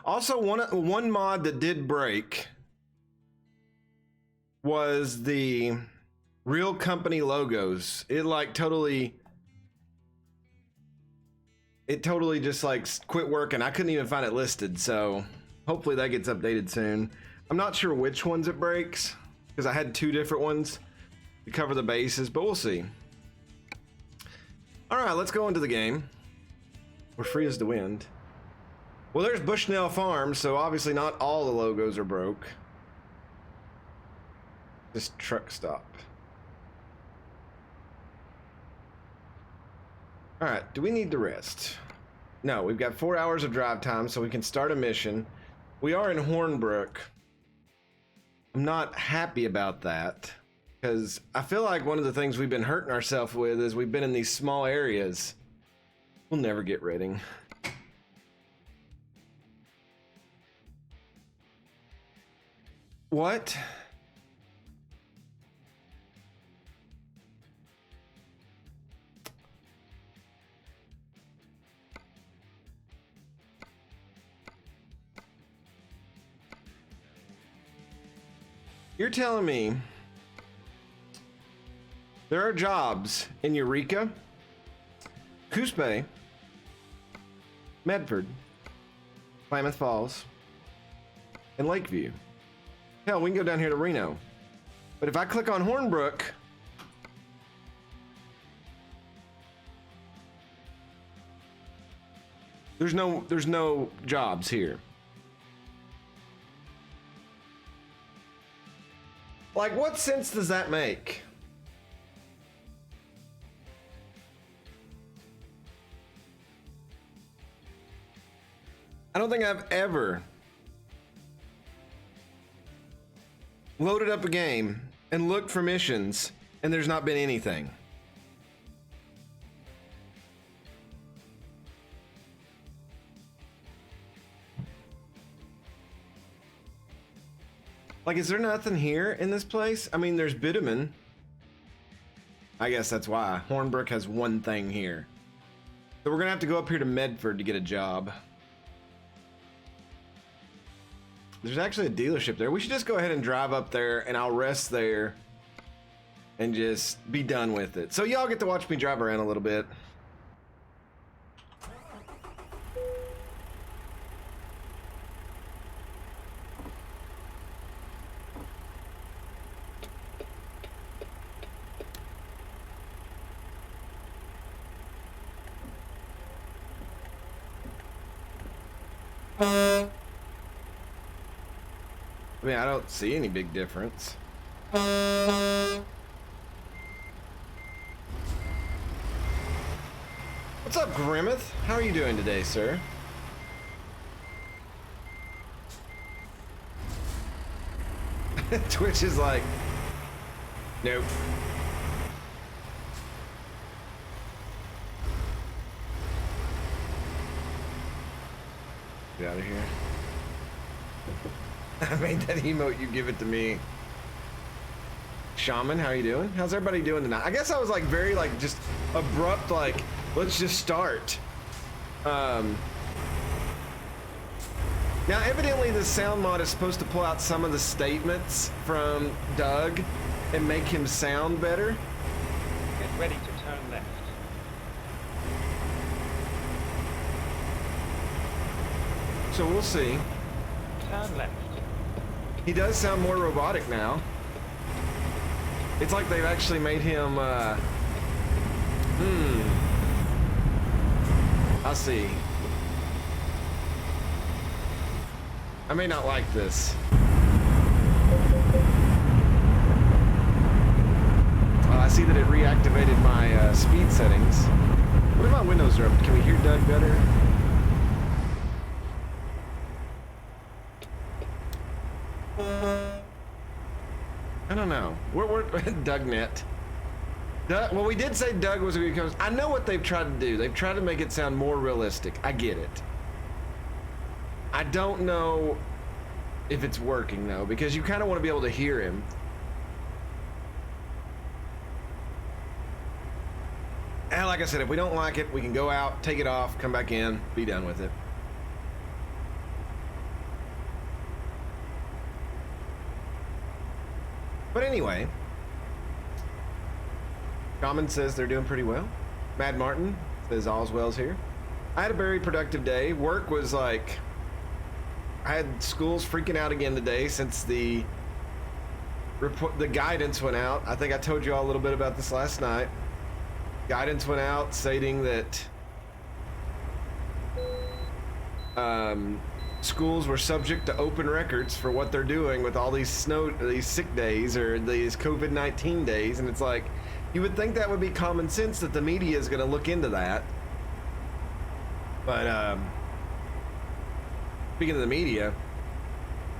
Also, one mod that did break was the real company logos. It totally just like quit working. I couldn't even find it listed, so hopefully that gets updated soon. I'm not sure which ones it breaks because I had two different ones to cover the bases, but we'll see. All right, let's go into the game. We're free as the wind. Well, there's Bushnell Farms, so obviously not all the logos are broke. This truck stop. All right, do we need to rest? No, we've got 4 hours of drive time, so we can start a mission. We are in Hornbrook. I'm not happy about that because I feel like one of the things we've been hurting ourselves with is we've been in these small areas. We'll never get Reading. What? You're telling me there are jobs in Eureka, Coos Bay, Medford, Klamath Falls, and Lakeview. Hell, we can go down here to Reno. But if I click on Hornbrook, there's no jobs here. Like, what sense does that make? I don't think I've ever loaded up a game and looked for missions and there's not been anything. Like, is there nothing here in this place? I mean, there's bitumen. I guess that's why. Hornbrook has one thing here. So we're gonna have to go up here to Medford to get a job. There's actually a dealership there. We should just go ahead and drive up there and I'll rest there and just be done with it. So y'all get to watch me drive around a little bit. I mean, I don't see any big difference. What's up, Grimmeth? How are you doing today, sir? Twitch is like, nope. Get out of here. I made that emote, you give it to me. Shaman, how are you doing? How's everybody doing tonight? I guess I was like very like just abrupt, like let's just start. Now evidently the sound mod is supposed to pull out some of the statements from Doug and make him sound better. Get ready to turn left. So we'll see. Turn left. He does sound more robotic now. It's like they've actually made him, I'll see. I may not like this. I see that it reactivated my speed settings. What if my windows are up? Can we hear Doug better? I don't know. We're DougNet. Well, we did say Doug was going to come. I know what they've tried to do. They've tried to make it sound more realistic. I get it. I don't know if it's working though, because you kind of want to be able to hear him. And like I said, if we don't like it, we can go out, take it off, come back in, be done with it. But anyway, Common says they're doing pretty well. Mad Martin says all's well's here. I had a very productive day. Work was like, I had schools freaking out again today since the guidance went out. I think I told you all a little bit about this last night. Guidance went out stating that schools were subject to open records for what they're doing with all these sick days or these COVID-19 days, and it's like, you would think that would be common sense that the media is going to look into that. But speaking of the media,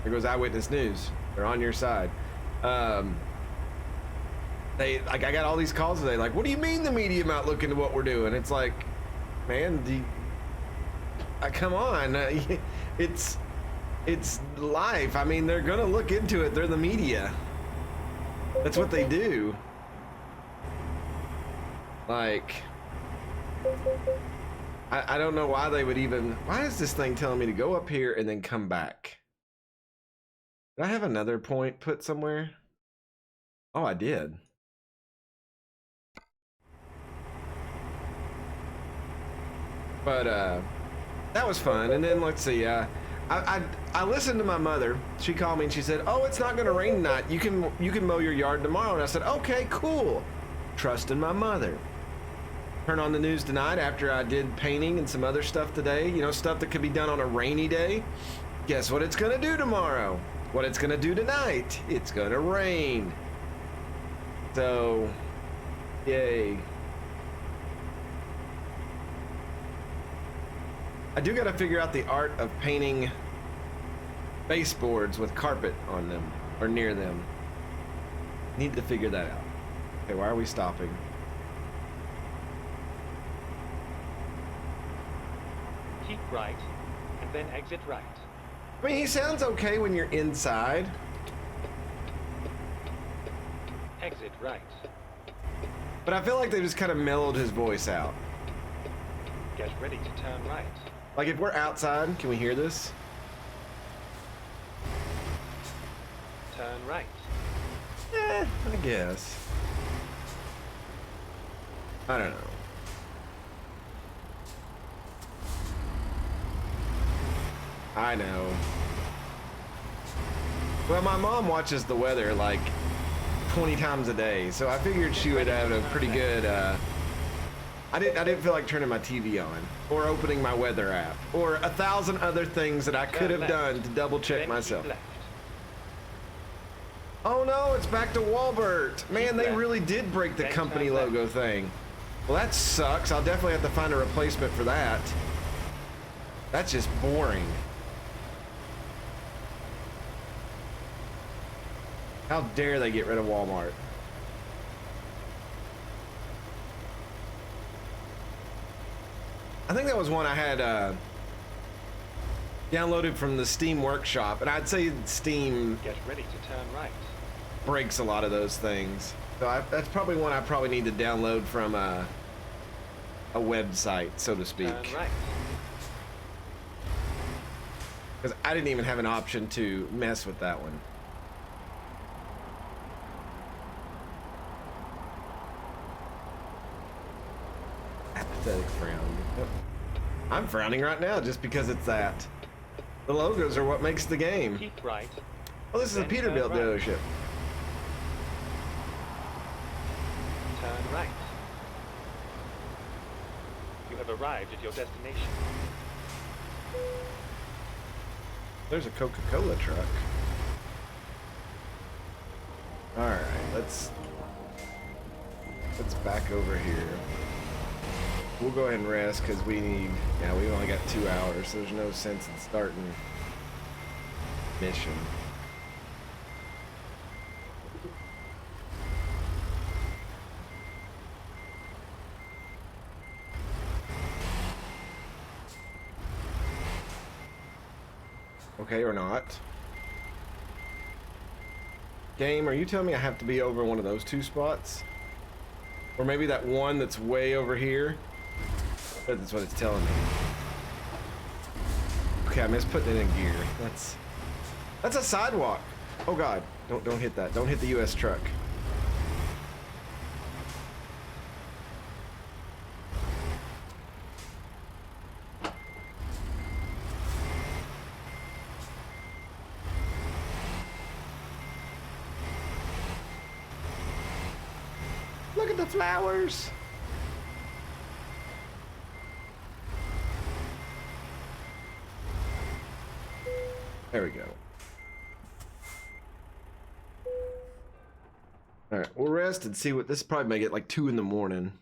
there goes Eyewitness News. They're on your side. I got all these calls today. Like, what do you mean the media might look into what we're doing? It's like, man, come on. It's life. I mean, they're gonna look into it. They're the media. That's what they do. Like, I don't know why they would even. Why is this thing telling me to go up here and then come back? Did I have another point put somewhere? Oh, I did. But that was fun. And then let's see. I listened to my mother. She called me and she said, "Oh, it's not going to rain tonight. You can mow your yard tomorrow." And I said, "Okay, cool." Trusting my mother. Turn on the news tonight after I did painting and some other stuff today. You know, stuff that could be done on a rainy day. Guess what it's going to do tomorrow? What it's going to do tonight? It's going to rain. So, yay. I do got to figure out the art of painting baseboards with carpet on them or near them. Need to figure that out. Okay, why are we stopping? Keep right, and then exit right. I mean, he sounds okay when you're inside. Exit right. But I feel like they just kind of mellowed his voice out. Get ready to turn right. Like, if we're outside, can we hear this? Turn right. I guess. I don't know. I know. Well, my mom watches the weather like 20 times a day, so I figured she would have a pretty good, I didn't feel like turning my TV on, or opening my weather app, or 1,000 other things that I could have done to double check myself. Oh no, it's back to Walbert. Man, they really did break the company logo thing. Well, that sucks. I'll definitely have to find a replacement for that. That's just boring. How dare they get rid of Walmart? I think that was one I had downloaded from the Steam Workshop, and I'd say Steam Get ready to turn right. breaks a lot of those things. So that's probably one I probably need to download from a website, so to speak. Turn right. Because I didn't even have an option to mess with that one. Apathetic frown. Yep. I'm frowning right now just because it's that. The logos are what makes the game. Keep right. Oh, this is a Peterbilt dealership. Turn right. You have arrived at your destination. There's a Coca-Cola truck. All right, let's back over here. We'll go ahead and rest because we need, yeah, we've only got 2 hours, so there's no sense in starting mission. Okay, or not. Game, are you telling me I have to be over one of those 2 spots? Or maybe that one that's way over here? That's what it's telling me. Okay, I missed putting it in gear. That's a sidewalk. Oh God. Don't hit that. Don't hit the U.S. truck. Look at the flowers. There we go. All right, we'll rest and see what this probably make it like 2 in the morning.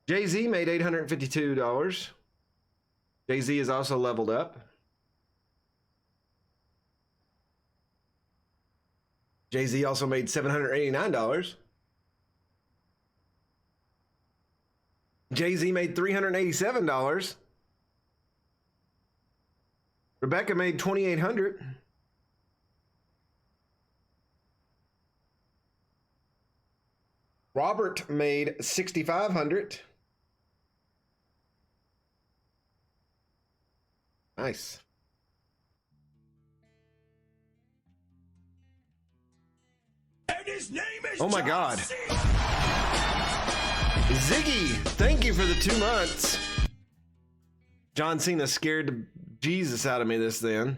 Jay-Z made $852. Jay-Z is also leveled up. Jay-Z also made $789. Jay-Z made $387. Rebecca made $2,800. Robert made $6,500. Nice. And his name is Oh my God. Ziggy, thank you for the 2 months. John Cena scared the Jesus out of me this then.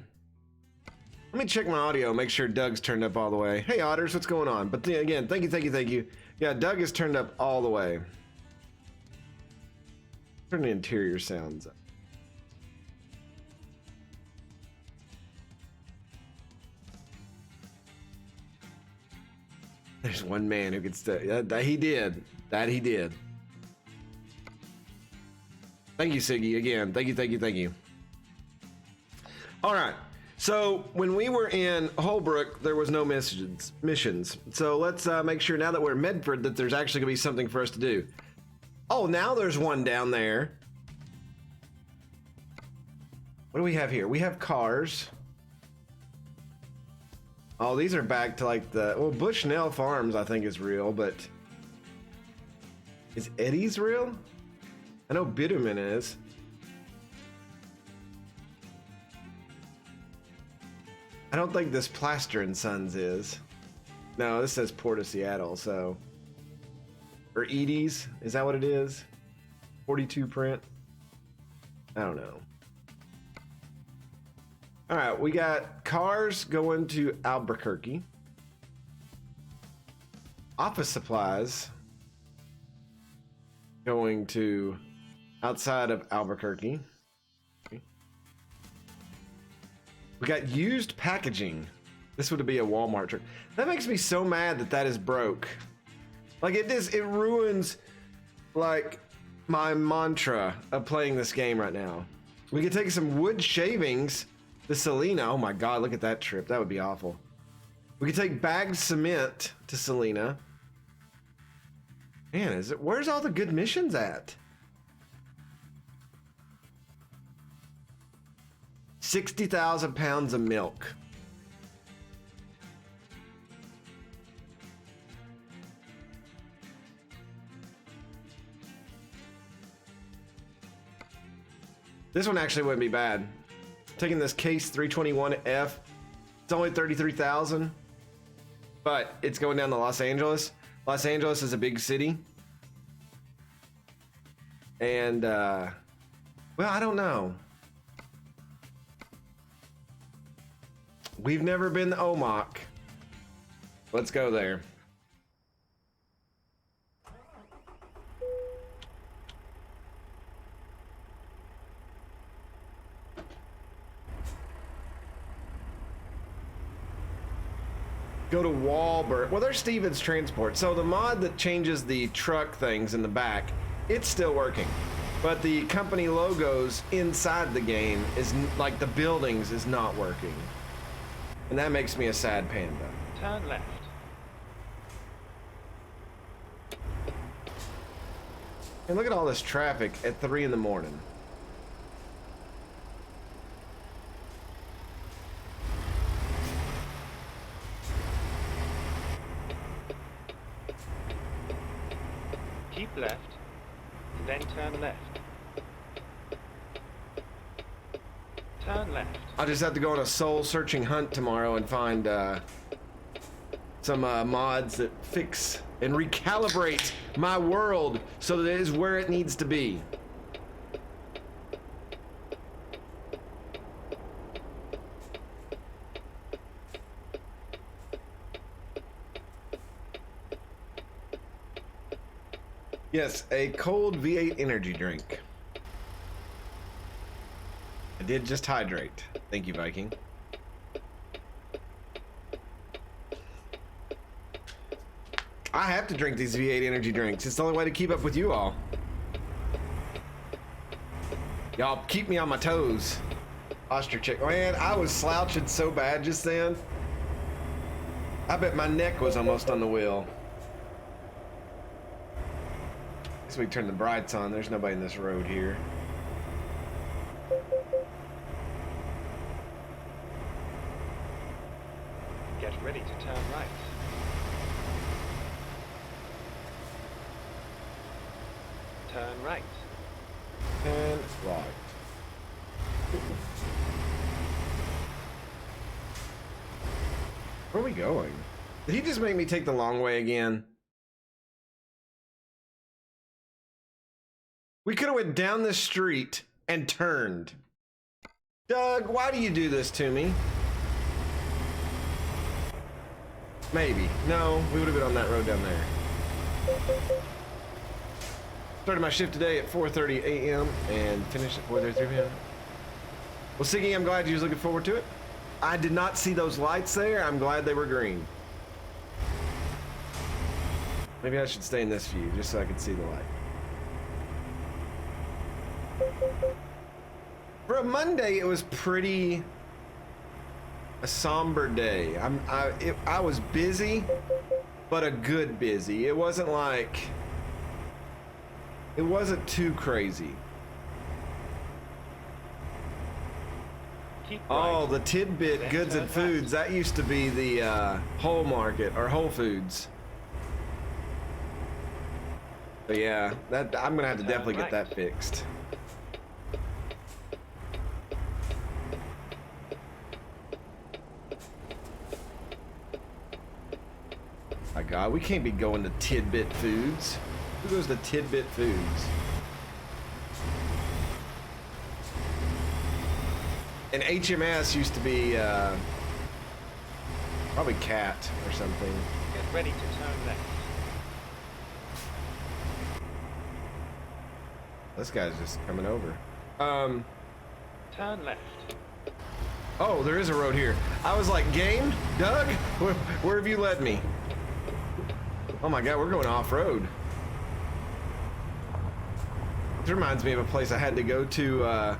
Let me check my audio, make sure Doug's turned up all the way. Hey Otters, what's going on? But again, thank you. Yeah, Doug is turned up all the way. Turn the interior sounds up. There's one man who could stay. That he did. That he did. Thank you, Siggy. Again, thank you. All right. So when we were in Holbrook, there was no missions. So let's make sure now that we're in Medford that there's actually going to be something for us to do. Oh, now there's one down there. What do we have here? We have cars. Oh, these are back to like the... Well, Bushnell Farms, I think, is real, but... Is Eddie's real? I know Bitterman is. I don't think this Plaster and Sons is. No, this says Port of Seattle, so... Or Edie's, is that what it is? 42 print? I don't know. All right, we got cars going to Albuquerque. Office supplies going to outside of Albuquerque. We got used packaging. This would be a Walmart truck. That makes me so mad that that is broke. Like it ruins like my mantra of playing this game right now. We could take some wood shavings to Selena. Oh my God, look at that trip. That would be awful. We could take bagged cement to Selena. Man, where's all the good missions at? 60,000 pounds of milk. This one actually wouldn't be bad. Taking this Case 321F, it's only 33,000, but it's going down to Los Angeles. Los Angeles is a big city. And, well, I don't know. We've never been to Omak. Let's go there. Go to Wahlberg. Well, there's Stevens Transport. So the mod that changes the truck things in the back, it's still working. But the company logos inside the game is like the buildings is not working. And that makes me a sad panda. Turn left. And look at all this traffic at 3 in the morning. Keep left, then turn left. Turn left. I'll just have to go on a soul-searching hunt tomorrow and find some mods that fix and recalibrate my world so that it is where it needs to be. Yes, a cold V8 energy drink. I did just hydrate. Thank you, Viking. I have to drink these V8 energy drinks. It's the only way to keep up with you all. Y'all keep me on my toes. Posture check. Man, I was slouching so bad just then. I bet my neck was almost on the wheel. We can turn the brights on. There's nobody in this road here. Get ready to turn right. Turn right. And right. Where are we going? Did he just make me take the long way again? We could have went down this street and turned. Doug, why do you do this to me? Maybe. No, we would have been on that road down there. Started my shift today at 4:30 a.m. and finished at 4:33 p.m. Well, Siggy, I'm glad you was looking forward to it. I did not see those lights there. I'm glad they were green. Maybe I should stay in this view just so I can see the light. For a Monday, it was pretty a somber day. I was busy, but a good busy. It wasn't like, it wasn't too crazy. Keep Oh, right. the Tidbit Then Goods turn and Foods. That used to be the Whole Market or Whole Foods. But yeah, that I'm gonna have to Turn definitely get right. that fixed. My God, we can't be going to Tidbit Foods. Who goes to Tidbit Foods? And HMS used to be probably Cat or something. Get ready to turn left. This guy's just coming over. Turn left. Oh, there is a road here. I was like, game? Doug? Where have you led me? Oh my God, we're going off-road. This reminds me of a place I had to go to up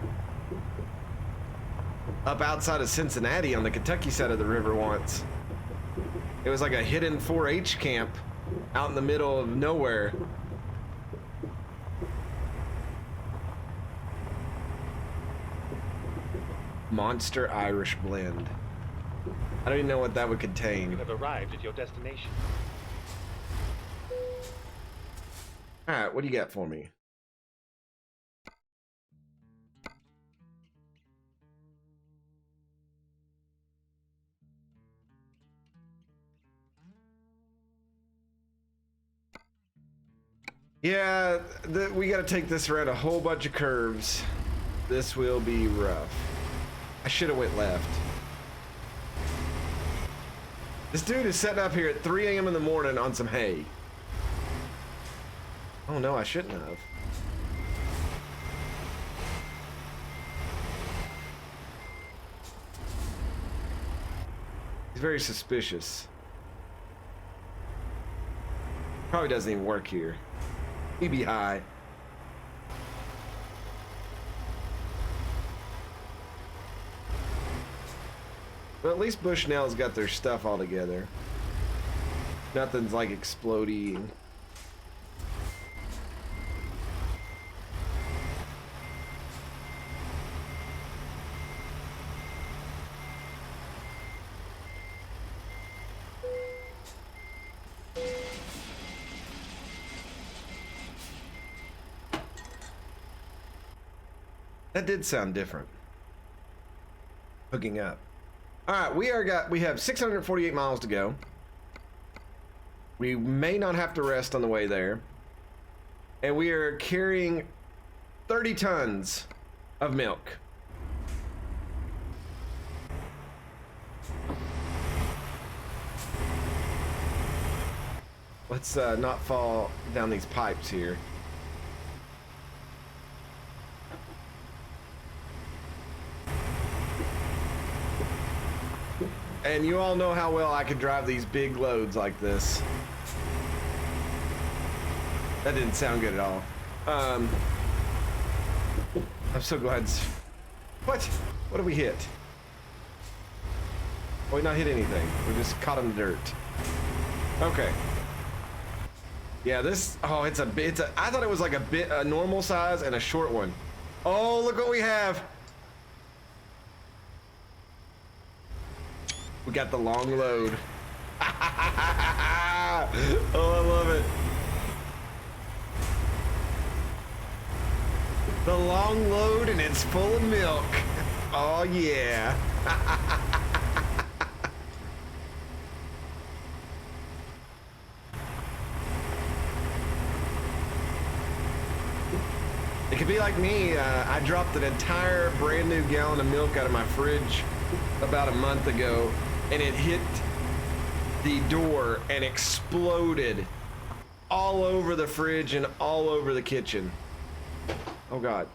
outside of Cincinnati on the Kentucky side of the river once. It was like a hidden 4-H camp out in the middle of nowhere. Monster Irish blend. I don't even know what that would contain. You have arrived at your destination. Alright, what do you got for me? Yeah, we gotta take this around a whole bunch of curves. This will be rough. I should have went left. This dude is setting up here at 3 a.m. in the morning on some hay. Oh no, I shouldn't have. He's very suspicious. Probably doesn't even work here. He be high. But at least Bushnell's got their stuff all together. Nothing's like exploding. That did sound different. hooking up. All right, we have 648 miles to go. We may not have to rest on the way there. And we are carrying 30 tons of milk. Let's not fall down these pipes here. And you all know how well I can drive these big loads like this. That didn't sound good at all. I'm so glad. What? What did we hit? Oh, we not hit anything. We just caught in the dirt. Okay. Yeah, this. Oh, it's a. I thought it was like a normal size and a short one. Oh, look what we have. We got the long load. Oh, I love it. The long load and it's full of milk. Oh, yeah. It could be like me. I dropped an entire brand new gallon of milk out of my fridge about a month ago, and it hit the door and exploded all over the fridge and all over the kitchen. Oh God.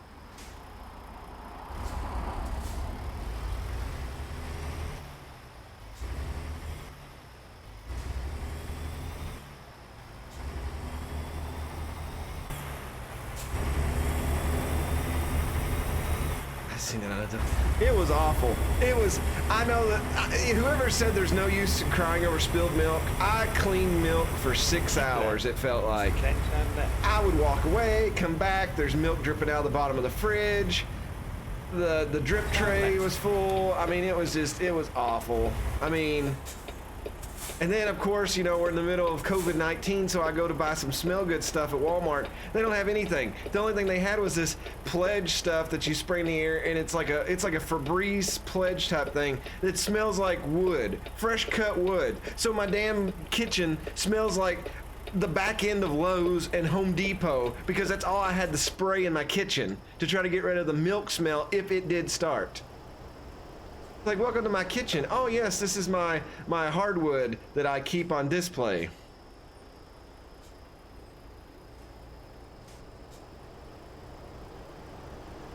It was awful. It was, I know that whoever said there's no use in crying over spilled milk, I cleaned milk for 6 hours, it felt like. Then turn left. I would walk away, come back, there's milk dripping out of the bottom of the fridge. The drip tray was full. I mean, it was awful. I mean, and then of course, you know, we're in the middle of COVID-19, so I go to buy some smell good stuff at Walmart. They don't have anything. The only thing they had was this pledge stuff that you spray in the air, and it's like a Febreze pledge type thing that smells like wood, fresh cut wood. So my damn kitchen smells like the back end of Lowe's and Home Depot, because that's all I had to spray in my kitchen to try to get rid of the milk smell if it did start. Like, welcome to my kitchen. Oh yes, this is my hardwood that I keep on display.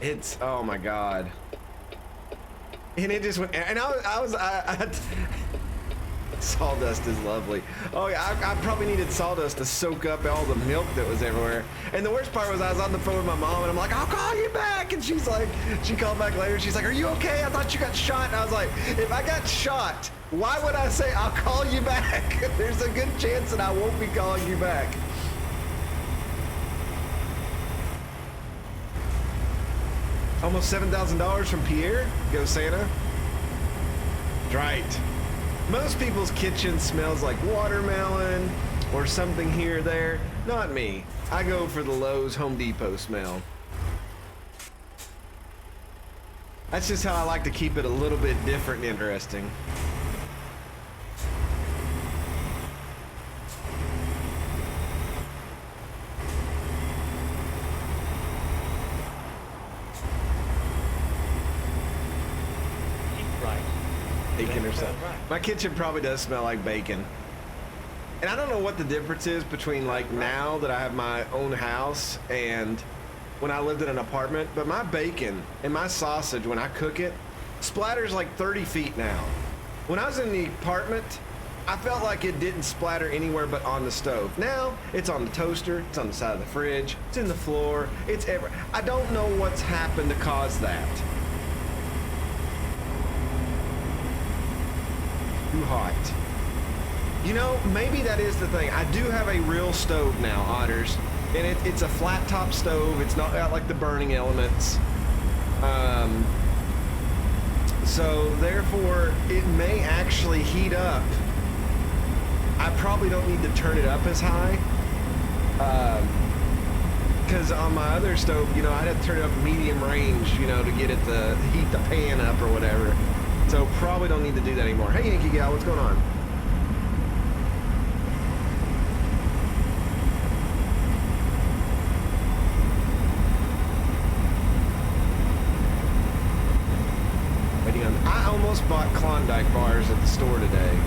It's, oh my God. And it just went, and I sawdust is lovely. Oh yeah, I probably needed sawdust to soak up all the milk that was everywhere. And the worst part was I was on the phone with my mom and I'm like, I'll call you back. And she's like, she called back later. She's like, are you okay? I thought you got shot. And I was like, if I got shot, why would I say I'll call you back? There's a good chance that I won't be calling you back. Almost $7,000 from Pierre. Go Santa. Right. Most people's kitchen smells like watermelon or something here or there. Not me. I go for the Lowe's Home Depot smell. That's just how I like to keep it a little bit different and interesting. Bacon or something. My kitchen probably does smell like bacon. And I don't know what the difference is between like now that I have my own house and when I lived in an apartment, but my bacon and my sausage, when I cook it, splatters like 30 feet now. When I was in the apartment, I felt like it didn't splatter anywhere but on the stove. Now, it's on the toaster, it's on the side of the fridge, it's in the floor, it's everywhere. I don't know what's happened to cause that. Too hot. You know, maybe that is the thing. I do have a real stove now, Otters, and it's a flat top stove. It's not got like the burning elements. So therefore, it may actually heat up. I probably don't need to turn it up as high. Because on my other stove, you know, I'd have to turn it up medium range, you know, to get it to heat the pan up or whatever. So probably don't need to do that anymore. Hey, Yankee Gal, what's going on? I almost bought Klondike bars at the store today,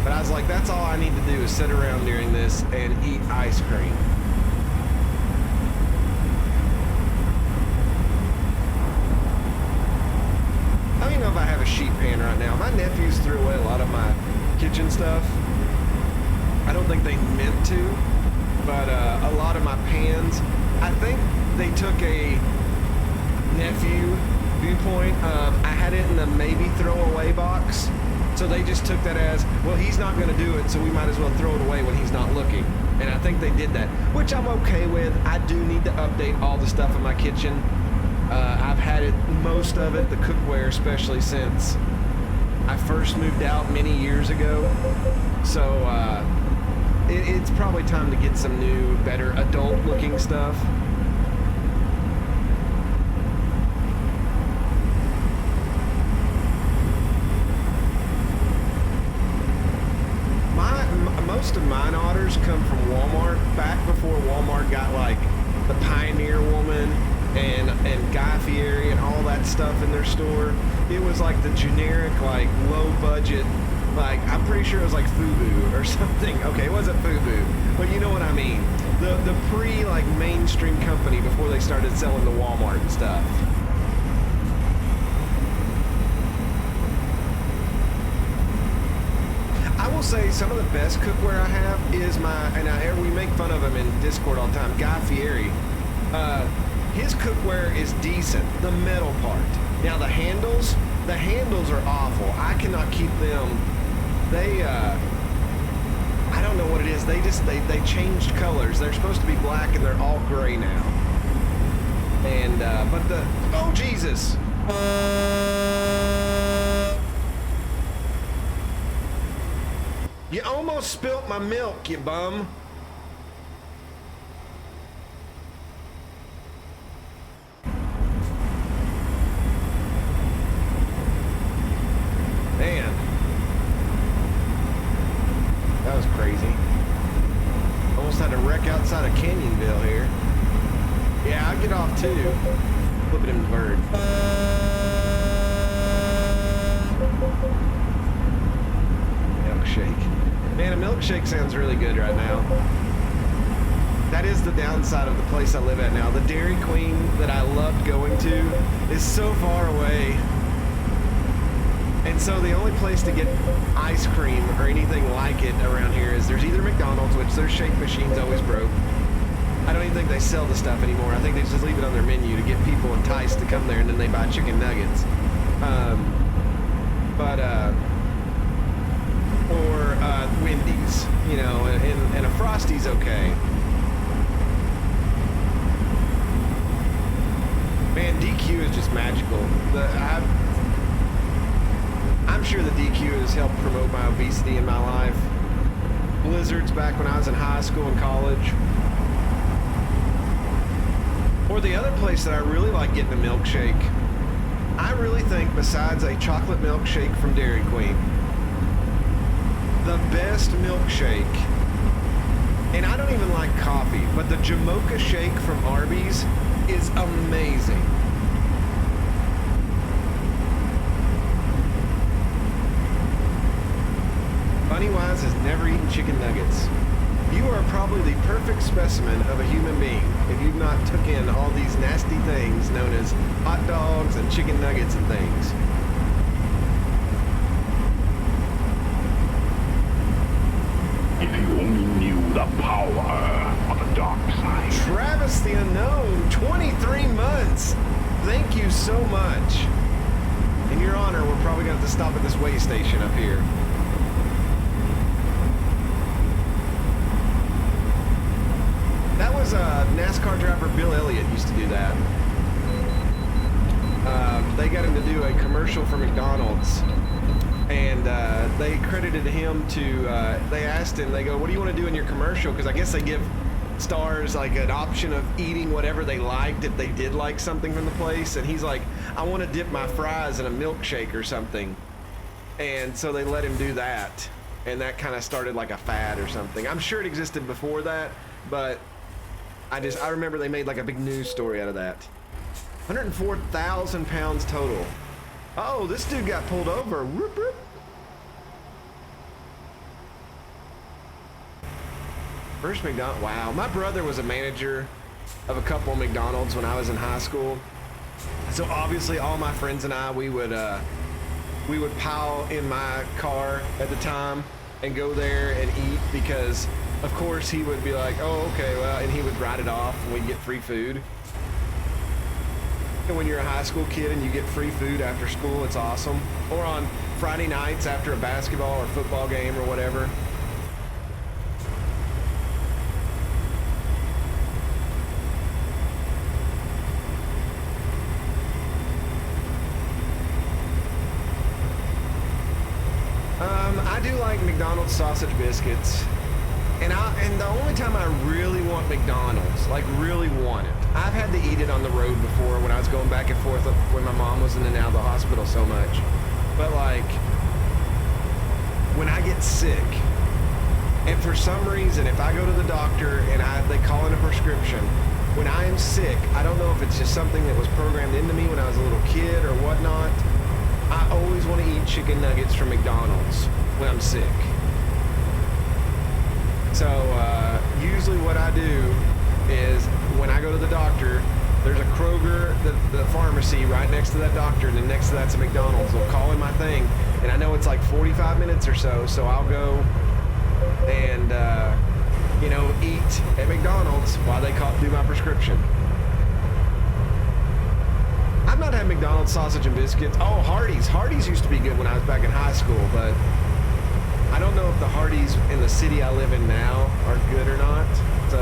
but I was like, that's all I need to do is sit around during this and eat ice cream. I don't even know if I have a sheet pan right now. My nephews threw away a lot of my kitchen stuff. I don't think they meant to, but a lot of my pans, I think they took a nephew viewpoint of I had it in the maybe throw away box, so they just took that as, well, he's not going to do it, so we might as well throw it away when he's not looking. And I think they did that, which I'm okay with. I do need to update all the stuff in my kitchen. I've had it, most of it, the cookware, especially since I first moved out many years ago. So it's probably time to get some new, better adult looking stuff. Most of mine orders come from Walmart, back before Walmart got like the Pioneer Woman and Guy Fieri and all that stuff in their store. It was like the generic, like low budget, like I'm pretty sure it was like FUBU or something. Okay, it wasn't FUBU, but you know what I mean. The pre like mainstream company before they started selling to Walmart and stuff. I will say some of the best cookware I have is we make fun of him in Discord all the time, Guy Fieri. His cookware is decent, the metal part. Now the handles are awful. I cannot keep them. They, I don't know what it is. They changed colors. They're supposed to be black and they're all gray now. And, oh Jesus! You almost spilt my milk, you bum. Man. That was crazy. Almost had a wreck outside of Canyonville here. Yeah, I'll get off too. Flipping him the bird. Milkshake. Man, a milkshake sounds really good right now. That is the downside of the place I live at now. The Dairy Queen that I loved going to is so far away. And so the only place to get ice cream or anything like it around here is there's either McDonald's, which their shake machine's always broke. I don't even think they sell the stuff anymore. I think they just leave it on their menu to get people enticed to come there and then they buy chicken nuggets. Or Wendy's, you know, and a Frosty's okay. Man, DQ is just magical. I'm sure the DQ has helped promote my obesity in my life. Blizzards back when I was in high school and college. Or the other place that I really like getting a milkshake, I really think besides a chocolate milkshake from Dairy Queen, the best milkshake, and I don't even like coffee, but the Jamocha shake from Arby's is amazing. Bunnywise has never eaten chicken nuggets. You are probably the perfect specimen of a human being if you've not took in all these nasty things known as hot dogs and chicken nuggets and things. If you only knew the power of the dark side. Travis the Unknown, 23 months. Thank you so much. In your honor, we're probably going to have to stop at this way station up here. That was NASCAR driver Bill Elliott used to do that. They got him to do a commercial for McDonald's. And they credited him to, they asked him, they go, what do you want to do in your commercial? Because I guess they give stars like an option of eating whatever they liked if they did like something from the place. And he's like, I want to dip my fries in a milkshake or something. And so they let him do that. And that kind of started like a fad or something. I'm sure it existed before that, but I remember they made like a big news story out of that. 104,000 pounds total. Oh, this dude got pulled over. Whoop, whoop. First McDonald's. Wow, my brother was a manager of a couple of McDonald's when I was in high school. So obviously all my friends and I, we would pile in my car at the time and go there and eat because of course he would be like, oh, okay, well, and he would write it off and we'd get free food. And when you're a high school kid and you get free food after school, it's awesome. Or on Friday nights after a basketball or football game or whatever. I do like McDonald's sausage biscuits, and the only time I really want McDonald's, like really want it, I've had to eat it on the road before when I was going back and forth when my mom was in and out of the hospital so much. But like, when I get sick, and for some reason, if I go to the doctor and they call in a prescription, when I am sick, I don't know if it's just something that was programmed into me when I was a little kid or whatnot, I always want to eat chicken nuggets from McDonald's when I'm sick. So usually what I do is when I go to the doctor, there's a Kroger, the pharmacy right next to that doctor, and then next to that's a McDonald's. They'll call in my thing, and I know it's like 45 minutes or so, so I'll go and eat at McDonald's while they do my prescription. I've not had McDonald's sausage and biscuits. Oh, Hardee's. Hardee's used to be good when I was back in high school, but I don't know if the Hardee's in the city I live in now are good or not. So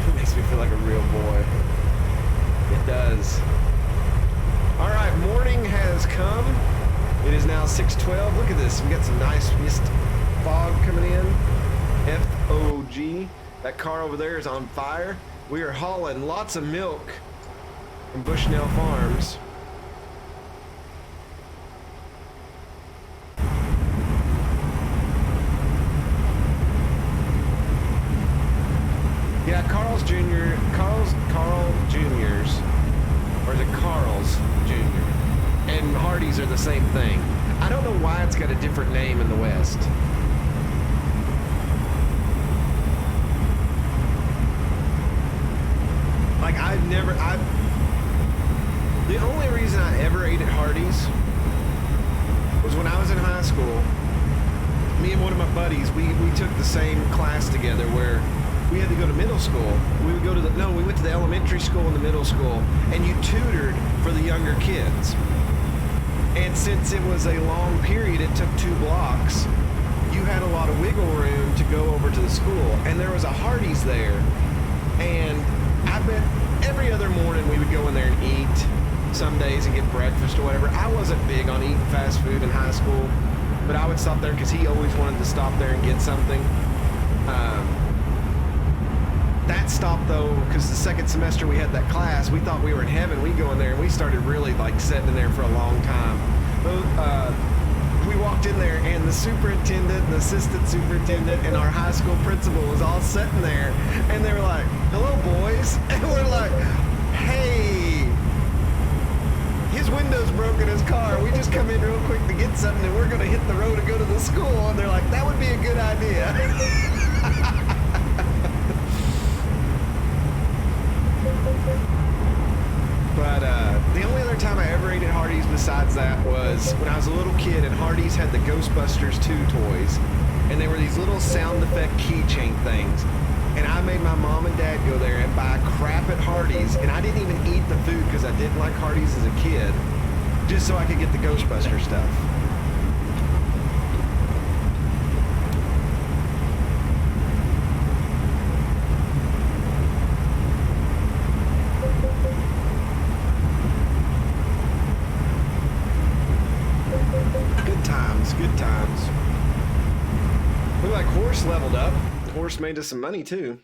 it makes me feel like a real boy. It does. All right, morning has come. It is now 6:12. Look at this. We got some nice mist fog coming in. F-O-G. That car over there is on fire. We are hauling lots of milk from Bushnell Farms. Yeah, Carl Jr.'s, or is it Carl's Jr.? And Hardee's are the same thing. I don't know why it's got a different name in the West. Like the only reason I ever ate at Hardee's was when I was in high school. Me and one of my buddies, we took the same class together where we had to go to middle school. We went to the elementary school and the middle school, and you tutored for the younger kids. And since it was a long period, it took 2 blocks, you had a lot of wiggle room to go over to the school. And there was a Hardee's there, and I bet every other morning we would go in there and eat some days and get breakfast or whatever. I wasn't big on eating fast food in high school, but I would stop there because he always wanted to stop there and get something. That stopped though, because the second semester we had that class, we thought we were in heaven. We'd go in there and we started really like sitting in there for a long time. We walked in there and the superintendent, the assistant superintendent, and our high school principal was all sitting there, and they were like, "Hello, boys," and we're like, "Hey, his window's broke in his car. We just come in real quick to get something, and we're gonna hit the road and go to the school." And they're like, "That would be a good idea." But the only other time I ever ate at Hardee's besides that was when I was a little kid, and Hardee's had the Ghostbusters 2 toys, and they were these little sound effect keychain things. And I made my mom and dad go there and buy crap at Hardee's, and I didn't even eat the food because I didn't like Hardee's as a kid, just so I could get the Ghostbuster stuff. Good times. Look like Horse leveled up. Horse made us some money too.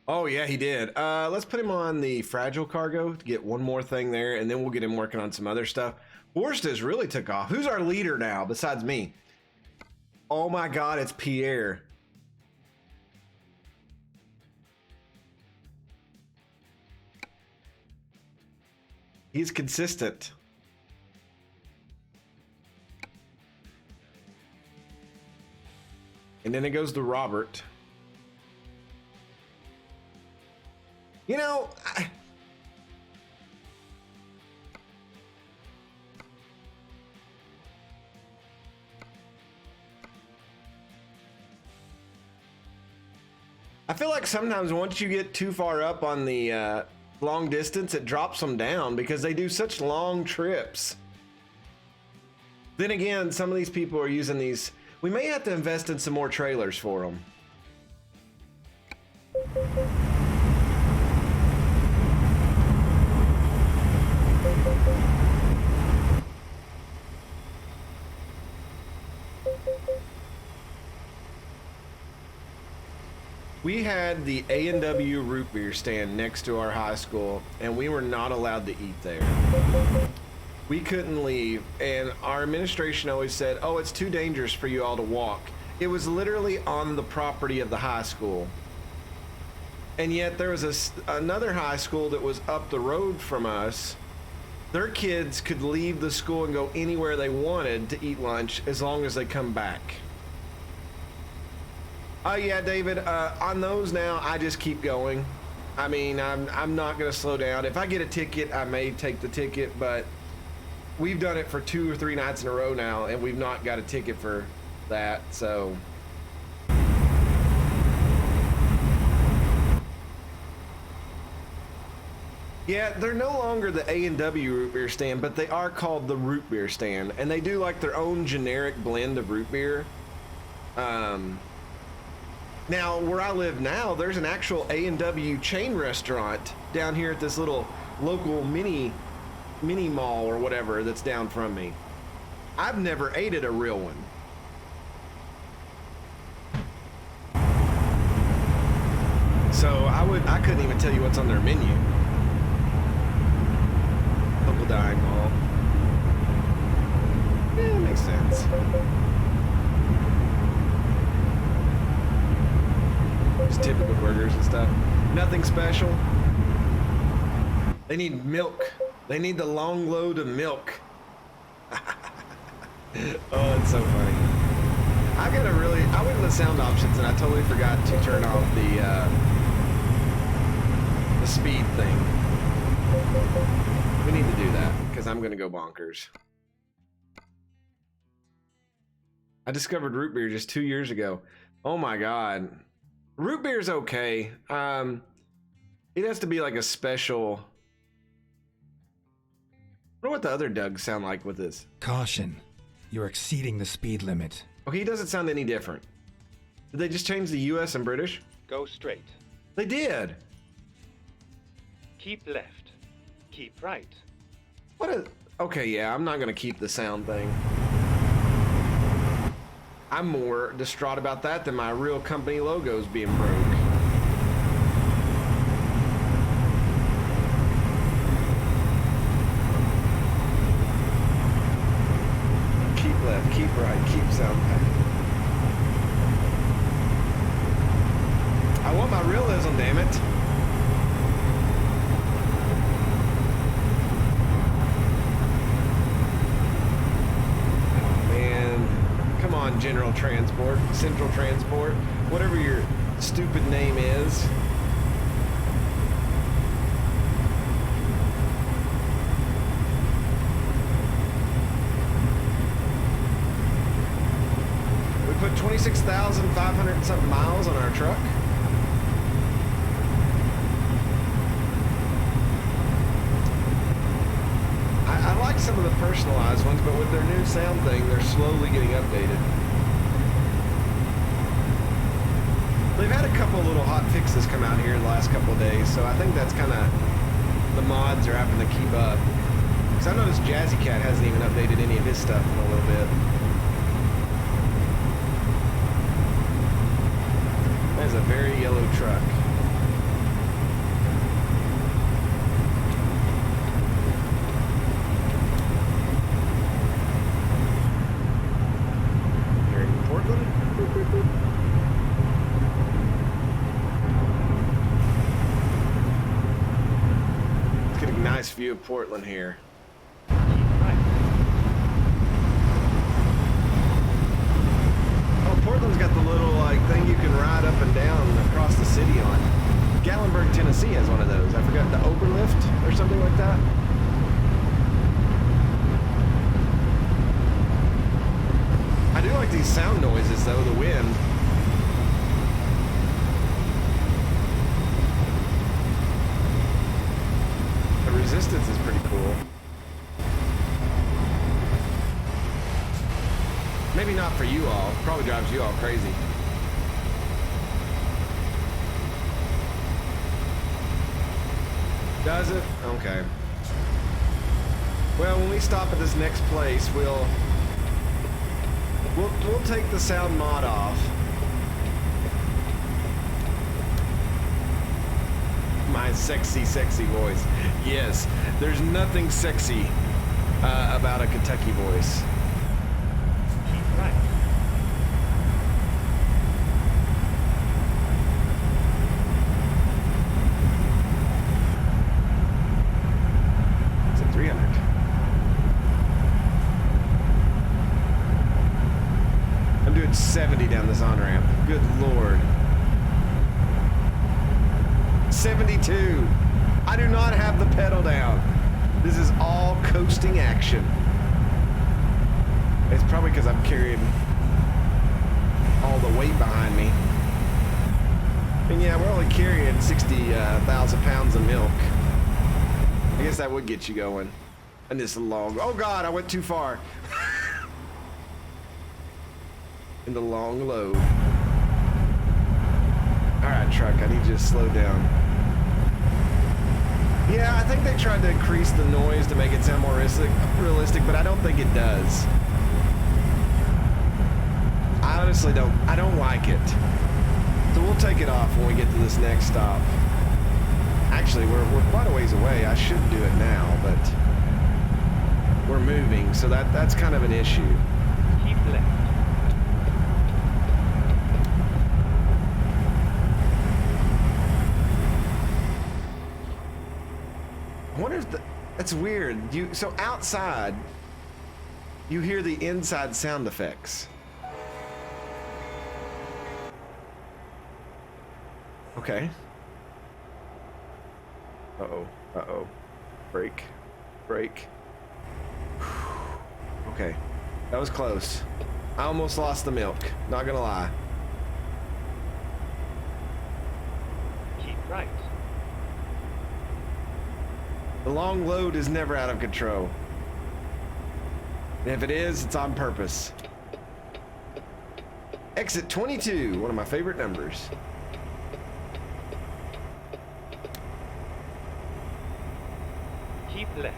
Oh yeah, he did. Let's put him on the fragile cargo to get one more thing there, and then we'll get him working on some other stuff. Horst has really took off. Who's our leader now besides me? Oh my God, it's Pierre. He's consistent. And then it goes to Robert. You know, I feel like sometimes once you get too far up on the long distance, it drops them down because they do such long trips. Then again, some of these people are using these. We may have to invest in some more trailers for them. We had the A&W root beer stand next to our high school, and we were not allowed to eat there. We couldn't leave, and our administration always said, oh, it's too dangerous for you all to walk. It was literally on the property of the high school. And yet there was another high school that was up the road from us. Their kids could leave the school and go anywhere they wanted to eat lunch as long as they come back. Oh yeah, David, on those now, I just keep going. I mean, I'm not gonna slow down. If I get a ticket, I may take the ticket, but we've done it for 2 or 3 nights in a row now, and we've not got a ticket for that, so. Yeah, they're no longer the A&W root beer stand, but they are called the root beer stand, and they do like their own generic blend of root beer. Now, where I live now, there's an actual A&W chain restaurant down here at this little local mini mall or whatever that's down from me. I've never ate at a real one. So I couldn't even tell you what's on their menu. Local dining hall. Yeah, makes sense. Just typical burgers and stuff. Nothing special. They need milk. They need the long load of milk. Oh, it's so funny. I went to the sound options and I totally forgot to turn off the speed thing. We need to do that because I'm gonna go bonkers. I discovered root beer just 2 years ago. Oh my God. Root beer is okay. It has to be like a special. I wonder what the other Dougs sound like with this. Caution. You're exceeding the speed limit. Okay, he doesn't sound any different. Did they just change the US and British? Go straight. They did. Keep left. Keep right. What a... Okay, yeah, I'm not going to keep the sound thing. I'm more distraught about that than my real company logos being broke. Keep left, keep right, keep sound back. I want my realism, damn it. General Transport, Central Transport, whatever your stupid name is. We put 26,500 and something miles on our truck. I like some of the personalized ones, but with their new sound thing, they're slowly getting updated. They've had a couple little hot fixes come out here in the last couple of days, so I think that's kind of the mods are having to keep up. Because I noticed Jazzy Cat hasn't even updated any of his stuff in a little bit. a very yellow truck. Here in Portland. Boop, boop, boop. Let's get a nice view of Portland here. Keep right. Oh, Portland's got the little like thing you can ride up and down across the city on. Gatlinburg, Tennessee has one of those. I forgot, the Oberlift or something like that. I do like these sound noises though, the wind. The resistance is pretty cool. Maybe not for you all. Probably drives you all crazy. Does it? Okay. Well, when we stop at this next place, we'll take the sound mod off. My sexy, sexy voice. Yes, there's nothing sexy about a Kentucky voice. Keep right. It's at 300. I'm doing 70 down this on-ramp. Good Lord. 72. I do not have the pedal down. This is all coasting action. It's probably because I'm carrying all the weight behind me. And yeah, we're only carrying 60,000 pounds of milk. I guess that would get you going. And this long, oh God, I went too far. In the long load. All right, truck, I need you to slow down. Yeah, I think they tried to increase the noise to make it sound more realistic, but I don't think it does. I honestly don't like it. So we'll take it off when we get to this next stop. Actually, we're quite a ways away. I should do it now, but we're moving, so that's kind of an issue. Keep left. I wonder if that's weird. So outside, you hear the inside sound effects. Okay. Uh-oh. Uh-oh. Brake. Brake. Okay. That was close. I almost lost the milk. Not gonna lie. Keep right. The long load is never out of control. And if it is, it's on purpose. Exit 22, one of my favorite numbers. Keep left.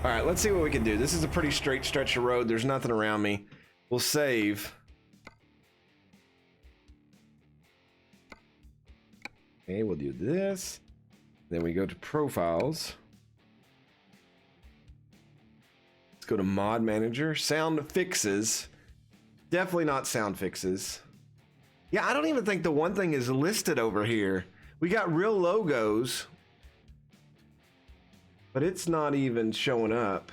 All right, let's see what we can do. This is a pretty straight stretch of road. There's nothing around me. We'll save. Okay, we'll do this. Then we go to profiles. Let's go to mod manager. Sound fixes. Definitely not sound fixes. Yeah, I don't even think the one thing is listed over here. We got real logos, but it's not even showing up.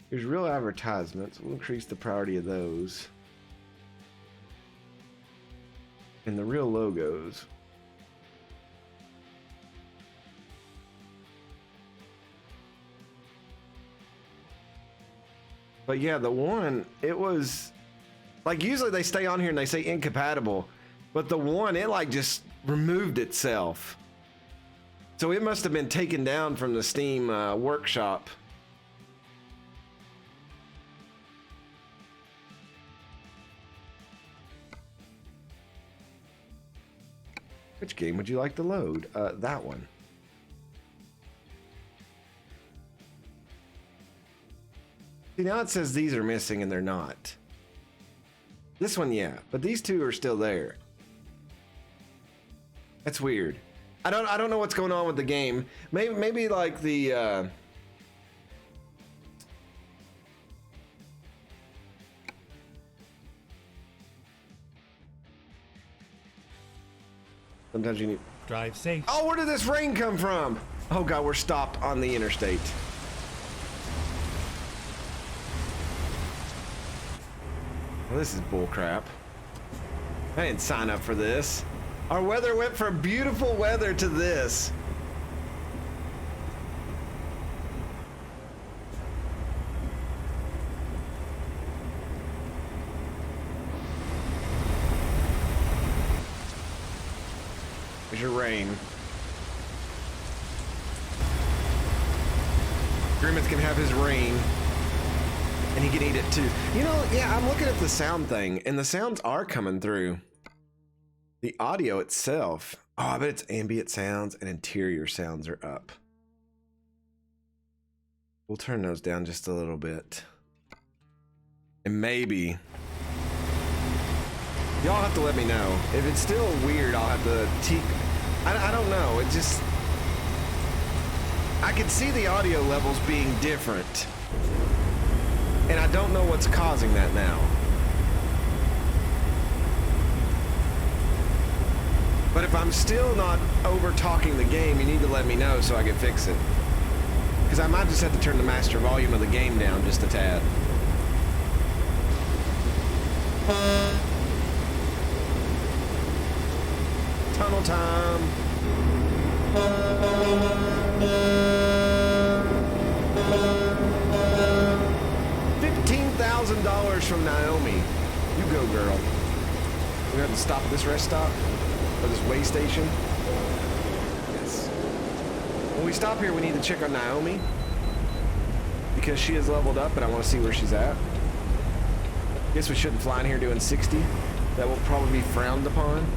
Here's real advertisements. We'll increase the priority of those. And the real logos. But yeah, the one, it was like, usually they stay on here and they say incompatible, but the one, it like just removed itself. So it must have been taken down from the Steam workshop. Which game would you like to load? That one. See, now it says these are missing and they're not. This one, yeah, but these two are still there. That's weird. I don't know what's going on with the game. Maybe like the sometimes you need. Drive safe. Oh, where did this rain come from? Oh god, we're stopped on the interstate. Well, this is bullcrap. I didn't sign up for this. Our weather went from beautiful weather to this. Here's your rain. Grimmett can have his rain. And he can eat it too. You know, yeah, I'm looking at the sound thing, and the sounds are coming through. The audio itself. Oh, I bet it's ambient sounds and interior sounds are up. We'll turn those down just a little bit. And maybe. Y'all have to let me know. If it's still weird, I'll have to I don't know. It just. I can see the audio levels being different. And I don't know what's causing that now. But if I'm still not over talking the game, you need to let me know so I can fix it. Because I might just have to turn the master volume of the game down just a tad. Tunnel time. $15,000 from Naomi. You go, girl. We have to stop at this rest stop? Or this way station? Yes. When we stop here, we need to check on Naomi. Because she has leveled up, and I want to see where she's at. Guess we shouldn't fly in here doing 60. That will probably be frowned upon.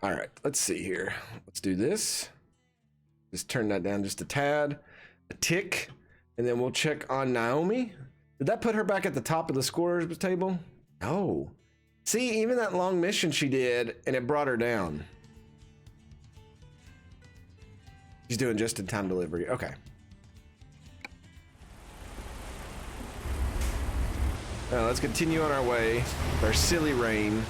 All right, let's see here. Let's do this. Just turn that down just a tad, a tick, and then we'll check on Naomi. Did that put her back at the top of the scorers table? No. See, even that long mission she did, and it brought her down. She's doing just-in-time delivery. Okay. Now let's continue on our way with our silly rain.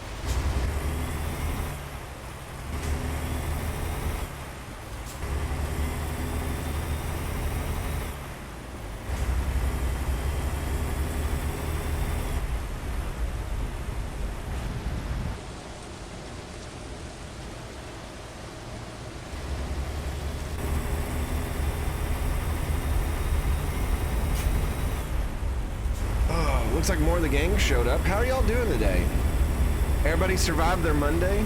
Looks like more of the gang showed up. How are y'all doing today? Everybody survived their Monday?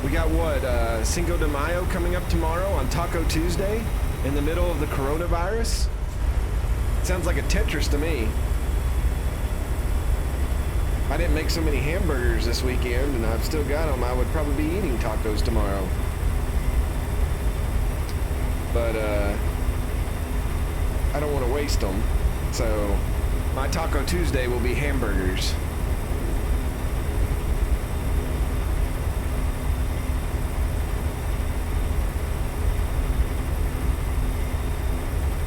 We got what, Cinco de Mayo coming up tomorrow on Taco Tuesday in the middle of the coronavirus? Sounds like a Tetris to me. If I didn't make so many hamburgers this weekend and I've still got them, I would probably be eating tacos tomorrow. But, I don't want to waste them. So, my Taco Tuesday will be hamburgers.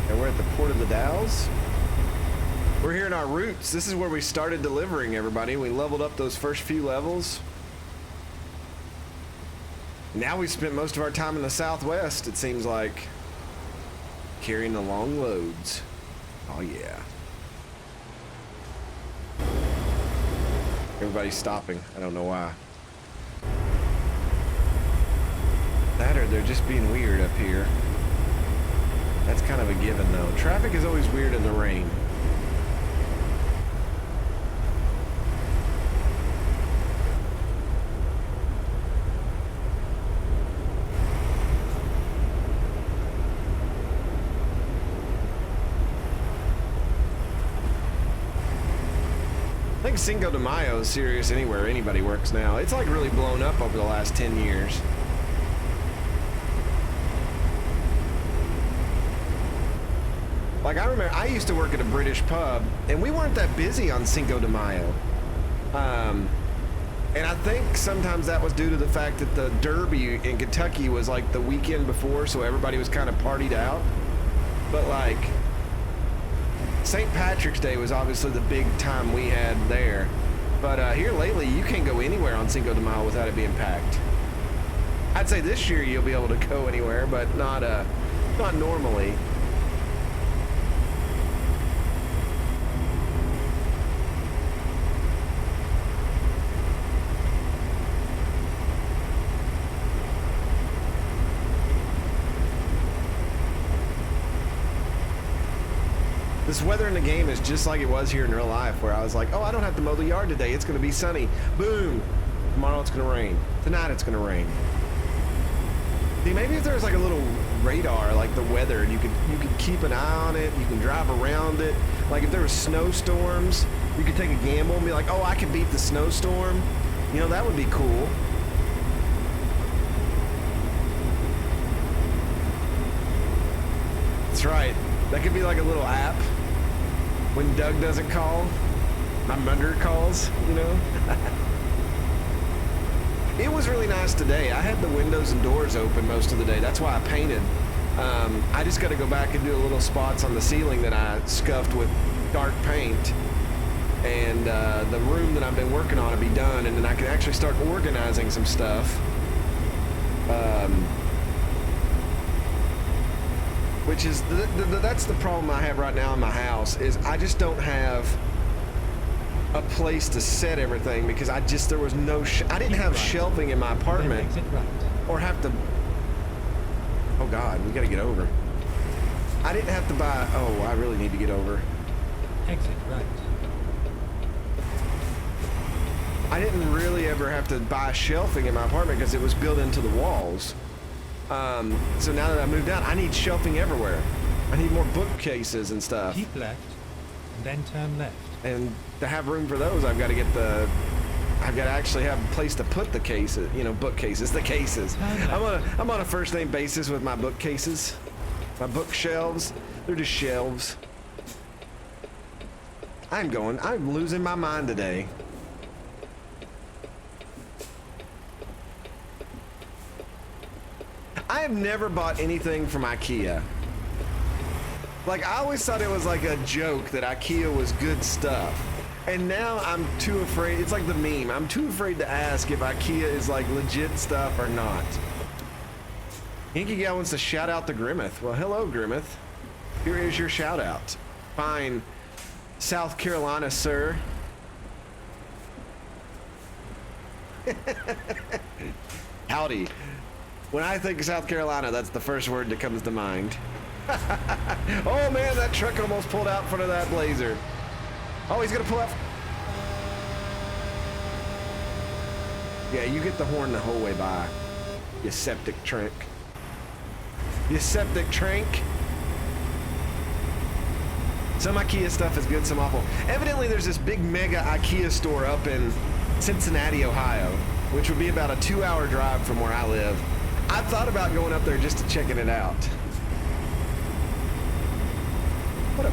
And we're at the Port of the Dalles. We're here in our roots. This is where we started delivering, everybody. We leveled up those first few levels. Now we spent most of our time in the Southwest, it seems like, carrying the long loads. Oh yeah. Everybody's stopping. I don't know why. That or they're just being weird up here. That's kind of a given though. Traffic is always weird in the rain. think Cinco de Mayo is serious anywhere anybody works now. It's like really blown up over the last 10 years. Like I remember, I used to work at a British pub, and we weren't that busy on Cinco de Mayo. And I think sometimes that was due to the fact that the Derby in Kentucky was like the weekend before, so everybody was kind of partied out. But like, St. Patrick's Day was obviously the big time we had there. But here lately, you can't go anywhere on Cinco de Mayo without it being packed. I'd say this year you'll be able to go anywhere, but not normally. This weather in the game is just like it was here in real life, where I was like, oh, I don't have to mow the yard today. It's going to be sunny. Boom. Tomorrow it's going to rain. Tonight it's going to rain. See, maybe if there was like a little radar, like the weather, and you could keep an eye on it. You can drive around it. Like if there were snowstorms, you could take a gamble and be like, oh, I can beat the snowstorm. You know, that would be cool. That's right. That could be like a little app. When Doug doesn't call, my mother calls, you know? It was really nice today. I had the windows and doors open most of the day. That's why I painted. I just got to go back and do a little spots on the ceiling that I scuffed with dark paint. And the room that I've been working on will be done, and then I can actually start organizing some stuff. Which is, that's the problem I have right now in my house, is I just don't have a place to set everything, because there was no, I didn't have shelving in my apartment, or have to, oh God, we gotta get over. I didn't have to buy, oh, I really need to get over. Exit right. I didn't really ever have to buy shelving in my apartment because it was built into the walls. So now that I moved out, I need shelving everywhere. I need more bookcases and stuff. Keep left, and then turn left. And to have room for those, I've got to actually have a place to put the cases, you know, bookcases, the cases. I'm on a first name basis with my bookcases. My bookshelves, they're just shelves. I'm losing my mind today. I have never bought anything from IKEA. Like, I always thought it was like a joke that IKEA was good stuff. And now I'm too afraid. It's like the meme. I'm too afraid to ask if IKEA is like legit stuff or not. Inky Gal wants to shout out to Grimmeth. Well, hello, Grimmeth. Here is your shout out. Fine, South Carolina, sir. Howdy. When I think of South Carolina, that's the first word that comes to mind. Oh man, that truck almost pulled out in front of that Blazer. Oh, he's gonna pull out. Yeah, you get the horn the whole way by. You septic trank. You septic trank. Some IKEA stuff is good, some awful. Evidently, there's this big mega IKEA store up in Cincinnati, Ohio, which would be about a 2-hour drive from where I live. I've thought about going up there just to checking it out. What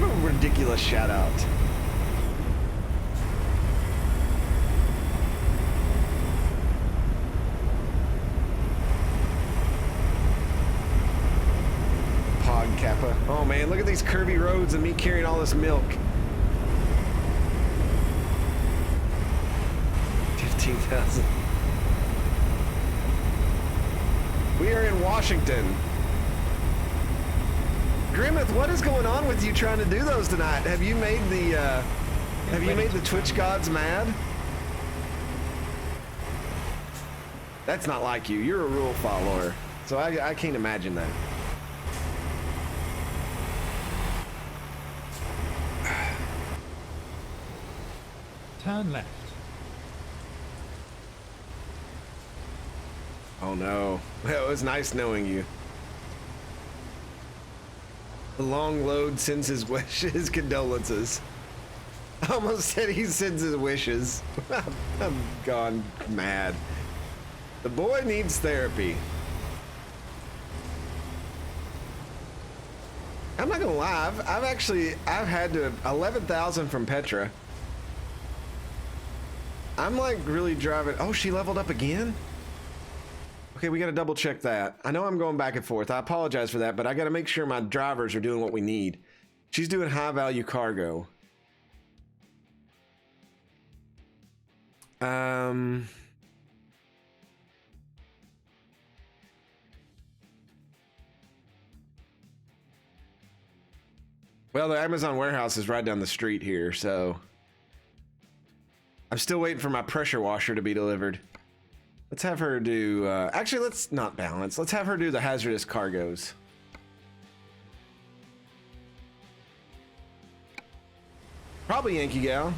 a ridiculous shout out. Pog Kappa. Oh man, look at these curvy roads and me carrying all this milk. 15,000. We are in Washington. Grimmeth, what is going on with you trying to do those tonight? Have you made the Twitch gods mad? That's not like you. You're a rule follower. So I can't imagine that. Turn left. Oh no. Well, it was nice knowing you. The long load sends his wishes, condolences. I almost said he sends his wishes. I'm gone mad. The boy needs therapy. I'm not gonna lie, I've had to 11,000 from Petra. I'm like really driving. Oh, she leveled up again? Okay, we gotta double check that. I know I'm going back and forth. I apologize for that, but I gotta make sure my drivers are doing what we need. She's doing high value cargo. Well, the Amazon warehouse is right down the street here, so I'm still waiting for my pressure washer to be delivered. Let's have her do, actually, let's not balance. Let's have her do the hazardous cargoes. Probably Yankee Gal.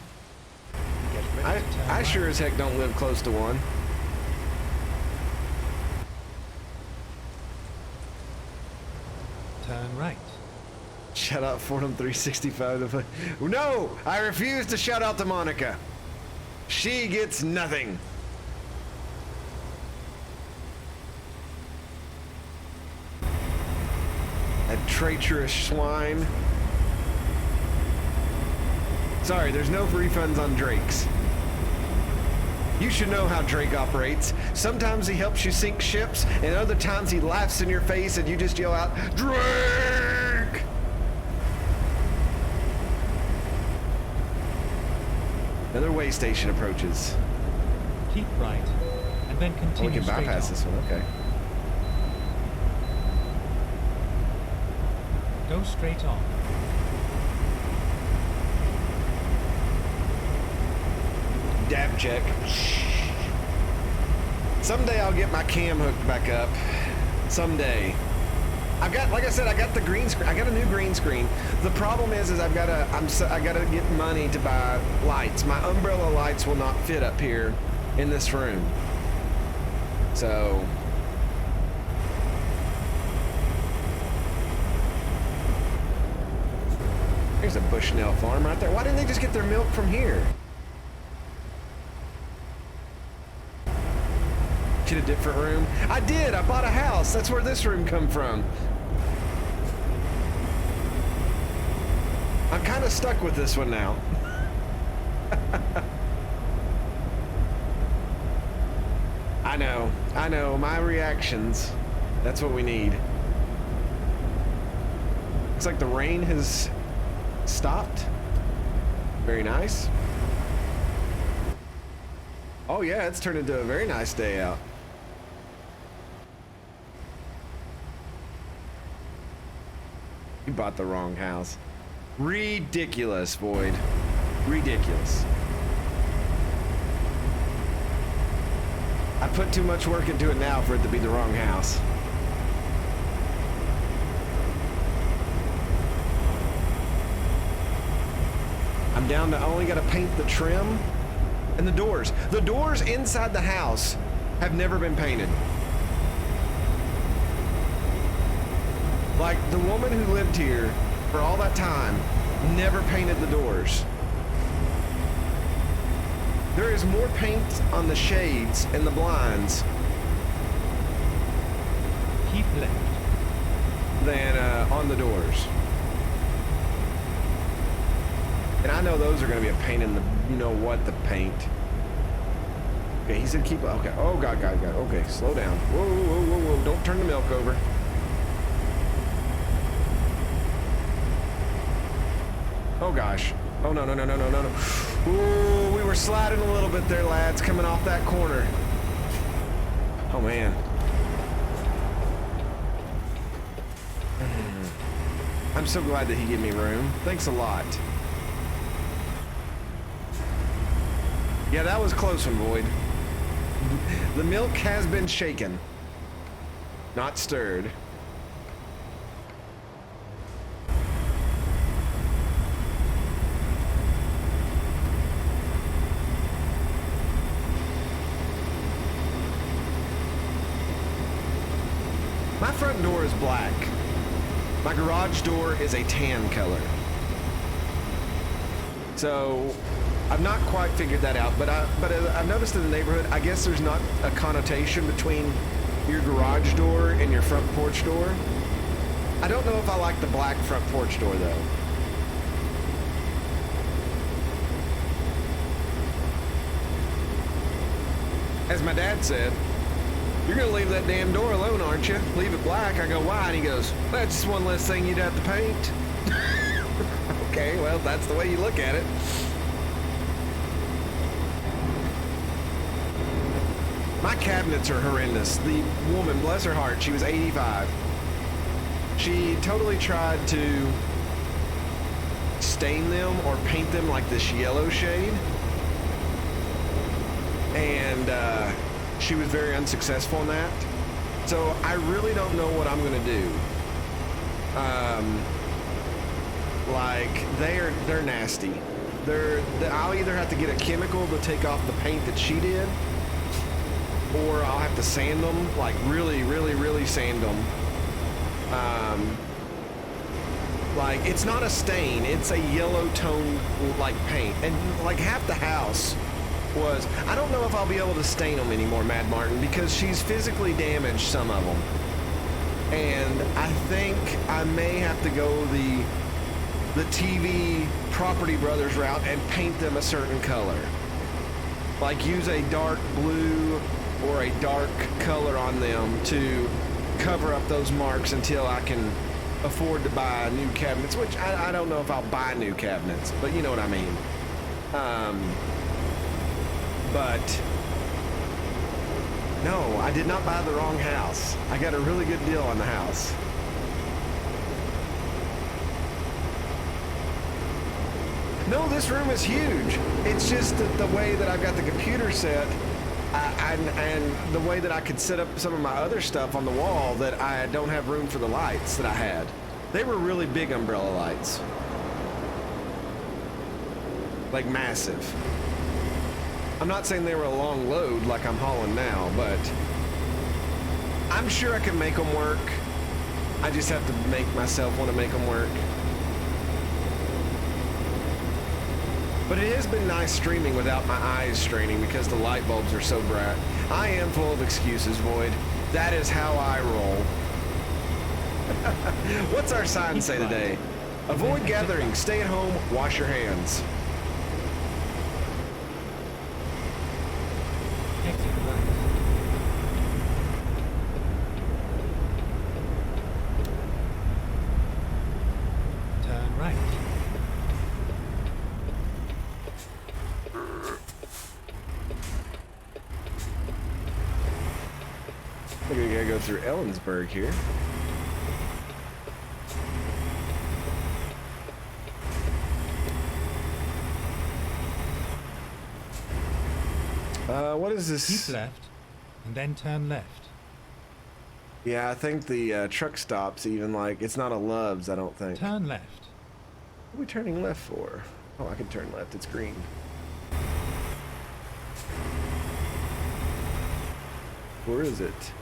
I sure as heck don't live close to one. Turn right. Shout out Fordham 365. No, I refuse to shout out to Monica. She gets nothing. That traitorous swine. Sorry, there's no refunds on Drakes. You should know how Drake operates. Sometimes he helps you sink ships, and other times he laughs in your face and you just yell out, Drake! Another way station approaches. Keep right, and then Oh, we continue can straight bypass on. this one, okay. Go straight on. Dab check. Someday I'll get my cam hooked back up. Someday. I've got, like I said, I got the green screen. I got a new green screen. The problem is I gotta get money to buy lights. My umbrella lights will not fit up here in this room. So. There's a Bushnell farm right there. Why didn't they just get their milk from here? Get a different room. I did. I bought a house. That's where this room come from. I'm kind of stuck with this one now. I know. My reactions. That's what we need. Looks like the rain has stopped. Very nice. Oh yeah, it's turned into a very nice day out. You bought the wrong house. Ridiculous, Void. Ridiculous. I put too much work into it now for it to be the wrong house. I'm down to only gotta paint the trim and the doors. The doors inside the house have never been painted. Like, the woman who lived here for all that time never painted the doors. There is more paint on the shades and the blinds Keep left. than on the doors. And I know those are going to be a pain in the, you know what, the paint. Okay, he said keep, okay. Oh, God. Okay, slow down. Whoa. Don't turn the milk over. Oh, gosh. Oh, no. Ooh, we were sliding a little bit there, lads, coming off that corner. Oh, man. I'm so glad that he gave me room. Thanks a lot. Yeah, that was close one, Void. The milk has been shaken, not stirred. My front door is black. My garage door is a tan color. So I've not quite figured that out, but I've noticed in the neighborhood, I guess there's not a connotation between your garage door and your front porch door. I don't know if I like the black front porch door though. As my dad said, "You're gonna leave that damn door alone, aren't you? Leave it black." I go, "Why?" And he goes, "That's just one less thing you'd have to paint." Okay, well, that's the way you look at it. My cabinets are horrendous. The woman, bless her heart, she was 85. She totally tried to stain them or paint them like this yellow shade. And she was very unsuccessful in that. So I really don't know what I'm gonna do. Like they're nasty. I'll either have to get a chemical to take off the paint that she did, or I'll have to sand them, like really, really, really sand them. Like it's not a stain, it's a yellow tone like paint, and like half the house was, I don't know if I'll be able to stain them anymore, Mad Martin, because she's physically damaged some of them. And I think I may have to go the TV Property Brothers route and paint them a certain color. Like use a dark blue or a dark color on them to cover up those marks until I can afford to buy new cabinets, which I don't know if I'll buy new cabinets, but you know what I mean. But no, I did not buy the wrong house. I got a really good deal on the house. No, this room is huge. It's just that the way that I've got the computer set, and the way that I could set up some of my other stuff on the wall, that I don't have room for the lights that I had. They were really big umbrella lights. Like massive. I'm not saying they were a long load like I'm hauling now, but I'm sure I can make them work. I just have to make myself want to make them work. But it has been nice streaming without my eyes straining because the light bulbs are so bright. I am full of excuses, Void. That is how I roll. What's our sign say today? Avoid gathering, stay at home, wash your hands. Exit right. Turn right. I think we gotta go through Ellensburg here. What is this? Keep left, and then turn left. Yeah, I think the truck stops even like, it's not a Love's, I don't think. Turn left. What are we turning left for? Oh, I can turn left, it's green. Where is it?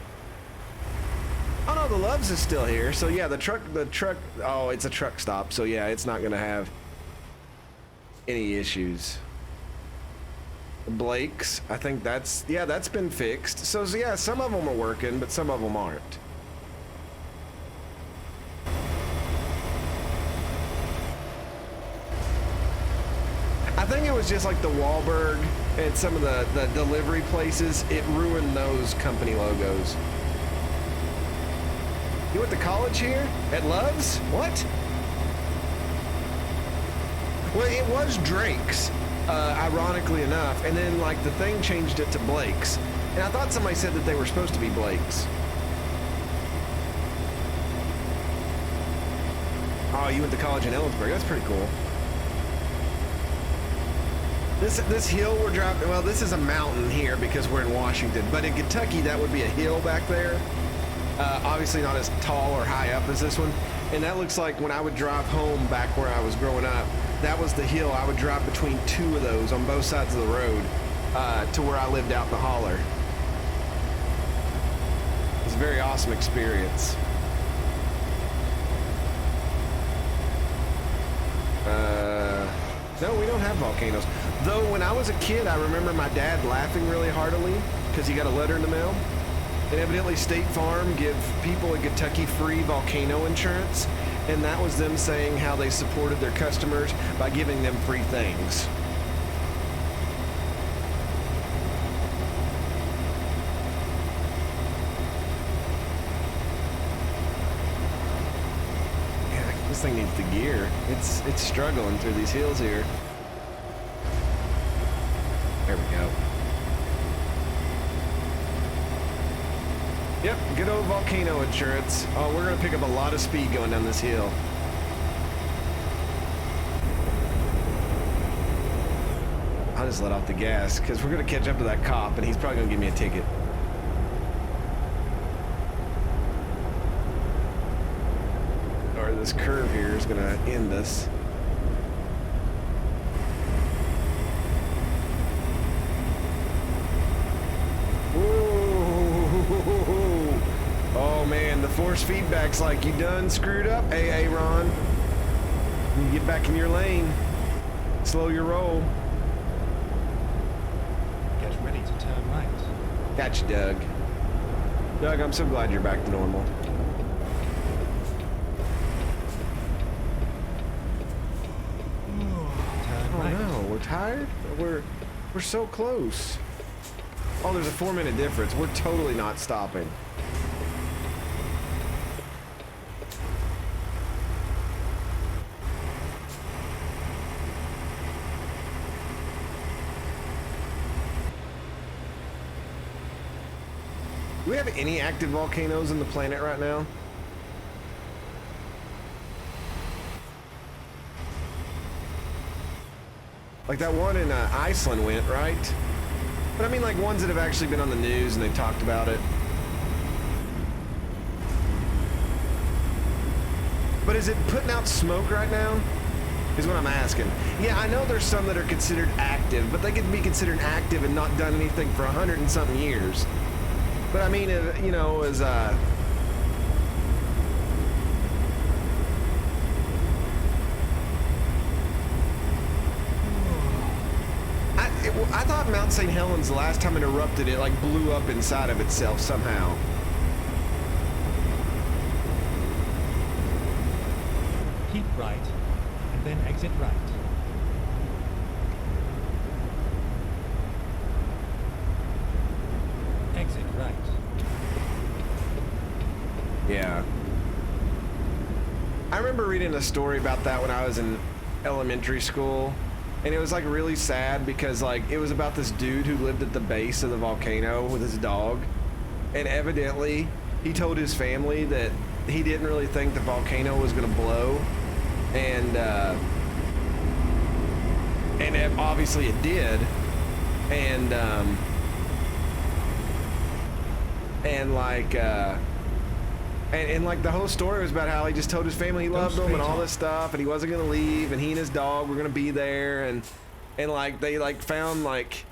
Oh no, the Love's is still here. So yeah, the truck, oh, it's a truck stop. So yeah, it's not gonna have any issues. Blake's, I think that's been fixed. So yeah, some of them are working, but some of them aren't. I think it was just like the Wahlberg and some of the delivery places, it ruined those company logos. You went to college here? At Love's? What? Well, it was Drake's. Ironically enough, and then like the thing changed it to Blake's, and I thought somebody said that they were supposed to be Blake's. Oh, you went to college in Ellensburg. That's pretty cool. This hill we're driving, well, this is a mountain here because we're in Washington, but in Kentucky that would be a hill back there. Obviously not as tall or high up as this one, and that looks like when I would drive home back where I was growing up, that was the hill. I would drive between two of those on both sides of the road to where I lived out in the holler. It was a very awesome experience. No, we don't have volcanoes. Though when I was a kid, I remember my dad laughing really heartily because he got a letter in the mail. And evidently State Farm give people in Kentucky free volcano insurance. And that was them saying how they supported their customers by giving them free things. Yeah, this thing needs the gear. It's struggling through these hills here. There we go. Yep, good old volcano insurance. Oh, we're gonna pick up a lot of speed going down this hill. I'll just let off the gas because we're gonna catch up to that cop and he's probably gonna give me a ticket. Or this curve here is gonna end us. Oh man, the force feedback's like, you done screwed up, AA Ron. You get back in your lane. Slow your roll. Get ready to turn right. Gotcha, Doug. Doug, I'm so glad you're back to normal. Turn Oh right. no, we're tired? We're so close. Oh, there's a 4-minute difference. We're totally not stopping. Do we have any active volcanoes on the planet right now? Like that one in Iceland went, right? But I mean like ones that have actually been on the news and they've talked about it. But is it putting out smoke right now? Is what I'm asking. Yeah, I know there's some that are considered active, but they could be considered active and not done anything for 100 and something years. But I mean, you know, as I thought Mount St. Helens the last time it erupted, it like blew up inside of itself somehow. Keep right, and then exit right. Exit right. Yeah. I remember reading a story about that when I was in elementary school. And it was like really sad because like it was about this dude who lived at the base of the volcano with his dog. And evidently he told his family that he didn't really think the volcano was gonna blow. And obviously it did. And like the whole story was about how he just told his family he loved them and all this stuff, and he wasn't gonna leave, and he and his dog were gonna be there, and like they like found like,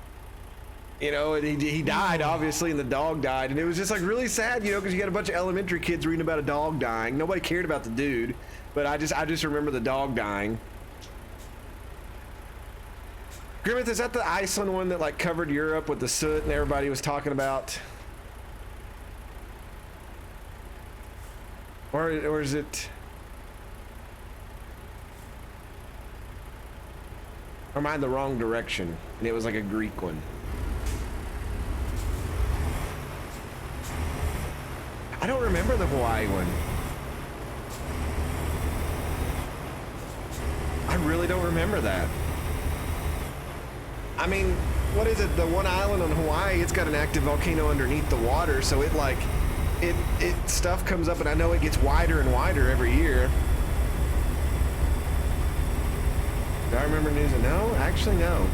you know, and he died obviously, and the dog died, and it was just like really sad, you know, because you got a bunch of elementary kids reading about a dog dying. Nobody cared about the dude, but I just remember the dog dying. Grimmeth, is that the Iceland one that like covered Europe with the soot and everybody was talking about? Or is it? Or am I in the wrong direction? And it was like a Greek one. I don't remember the Hawaii one. I really don't remember that. I mean, what is it? The one island on Hawaii, it's got an active volcano underneath the water, so it like it stuff comes up, and I know it gets wider and wider every year. Do I remember news? No, actually no.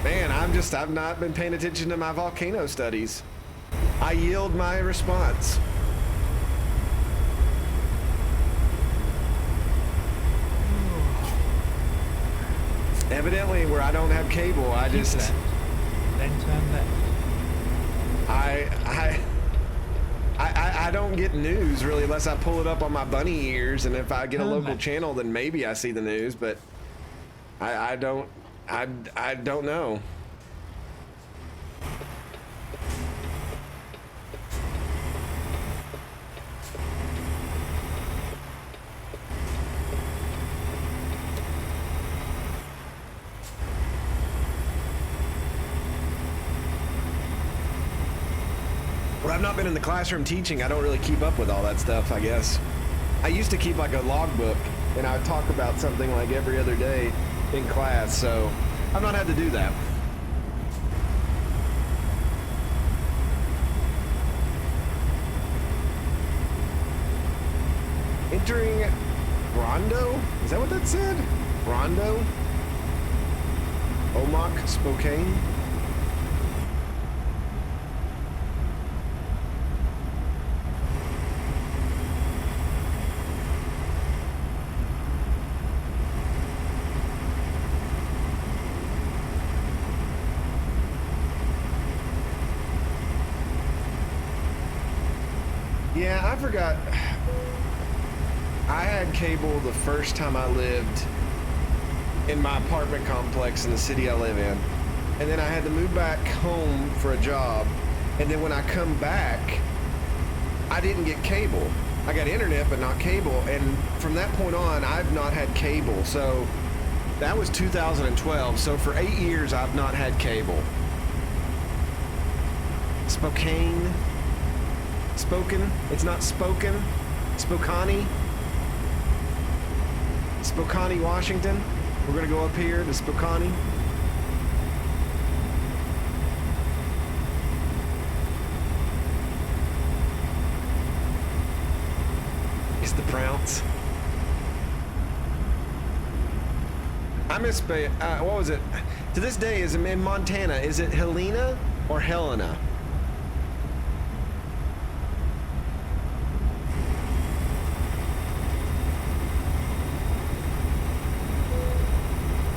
Man, I've not been paying attention to my volcano studies. I yield my response. Evidently, where I don't have cable, I Keep just left, then turn left. I I don't get news really unless I pull it up on my bunny ears, and if I get a Turn local left. channel, then maybe I see the news. But I don't know. Well, I've not been in the classroom teaching. I don't really keep up with all that stuff, I guess. I used to keep like a logbook, and I would talk about something like every other day in class, so I've not had to do that. Entering Rondo? Is that what that said? Rondo? Omak, Spokane? Yeah, I forgot. I had cable the first time I lived in my apartment complex in the city I live in. And then I had to move back home for a job. And then when I come back, I didn't get cable. I got internet, but not cable. And from that point on, I've not had cable. So that was 2012. So for 8 years, I've not had cable. Spokane. Spoken. It's not spoken. Spokane. Spokane, Washington. We're gonna go up here to Spokane. It's the Prounce. I miss what was it? To this day, is it in Montana? Is it Helena or Helena?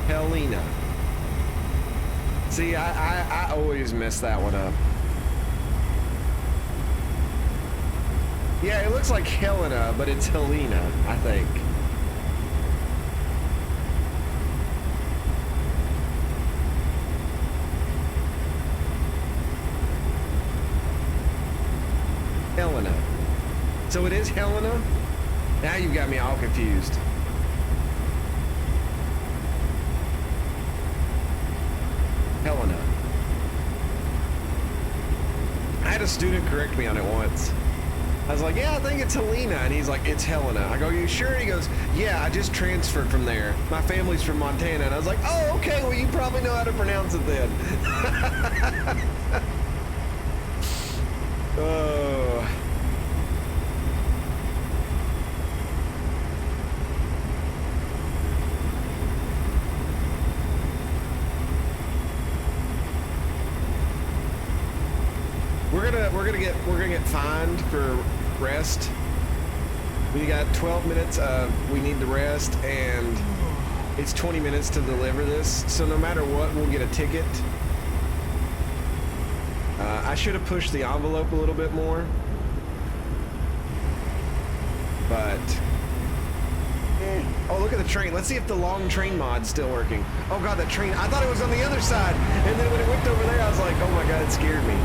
Helena. See, I always mess that one up. Yeah, it looks like Helena, but it's Helena, I think. Helena. So it is Helena? Now you've got me all confused. Helena. I had a student correct me on it once. I was like, yeah, I think it's Helena. And he's like, it's Helena. I go, you sure? He goes, yeah, I just transferred from there. My family's from Montana. And I was like, oh, okay, well, you probably know how to pronounce it then. Oh. We're gonna get fined for rest. We got 12 minutes we need to rest, and it's 20 minutes to deliver this. So no matter what, we'll get a ticket. I should have pushed the envelope a little bit more, but oh, look at the train. Let's see if the long train mod's still working. Oh god, that train! I thought it was on the other side, and then when it went over there, I was like, oh my god, it scared me.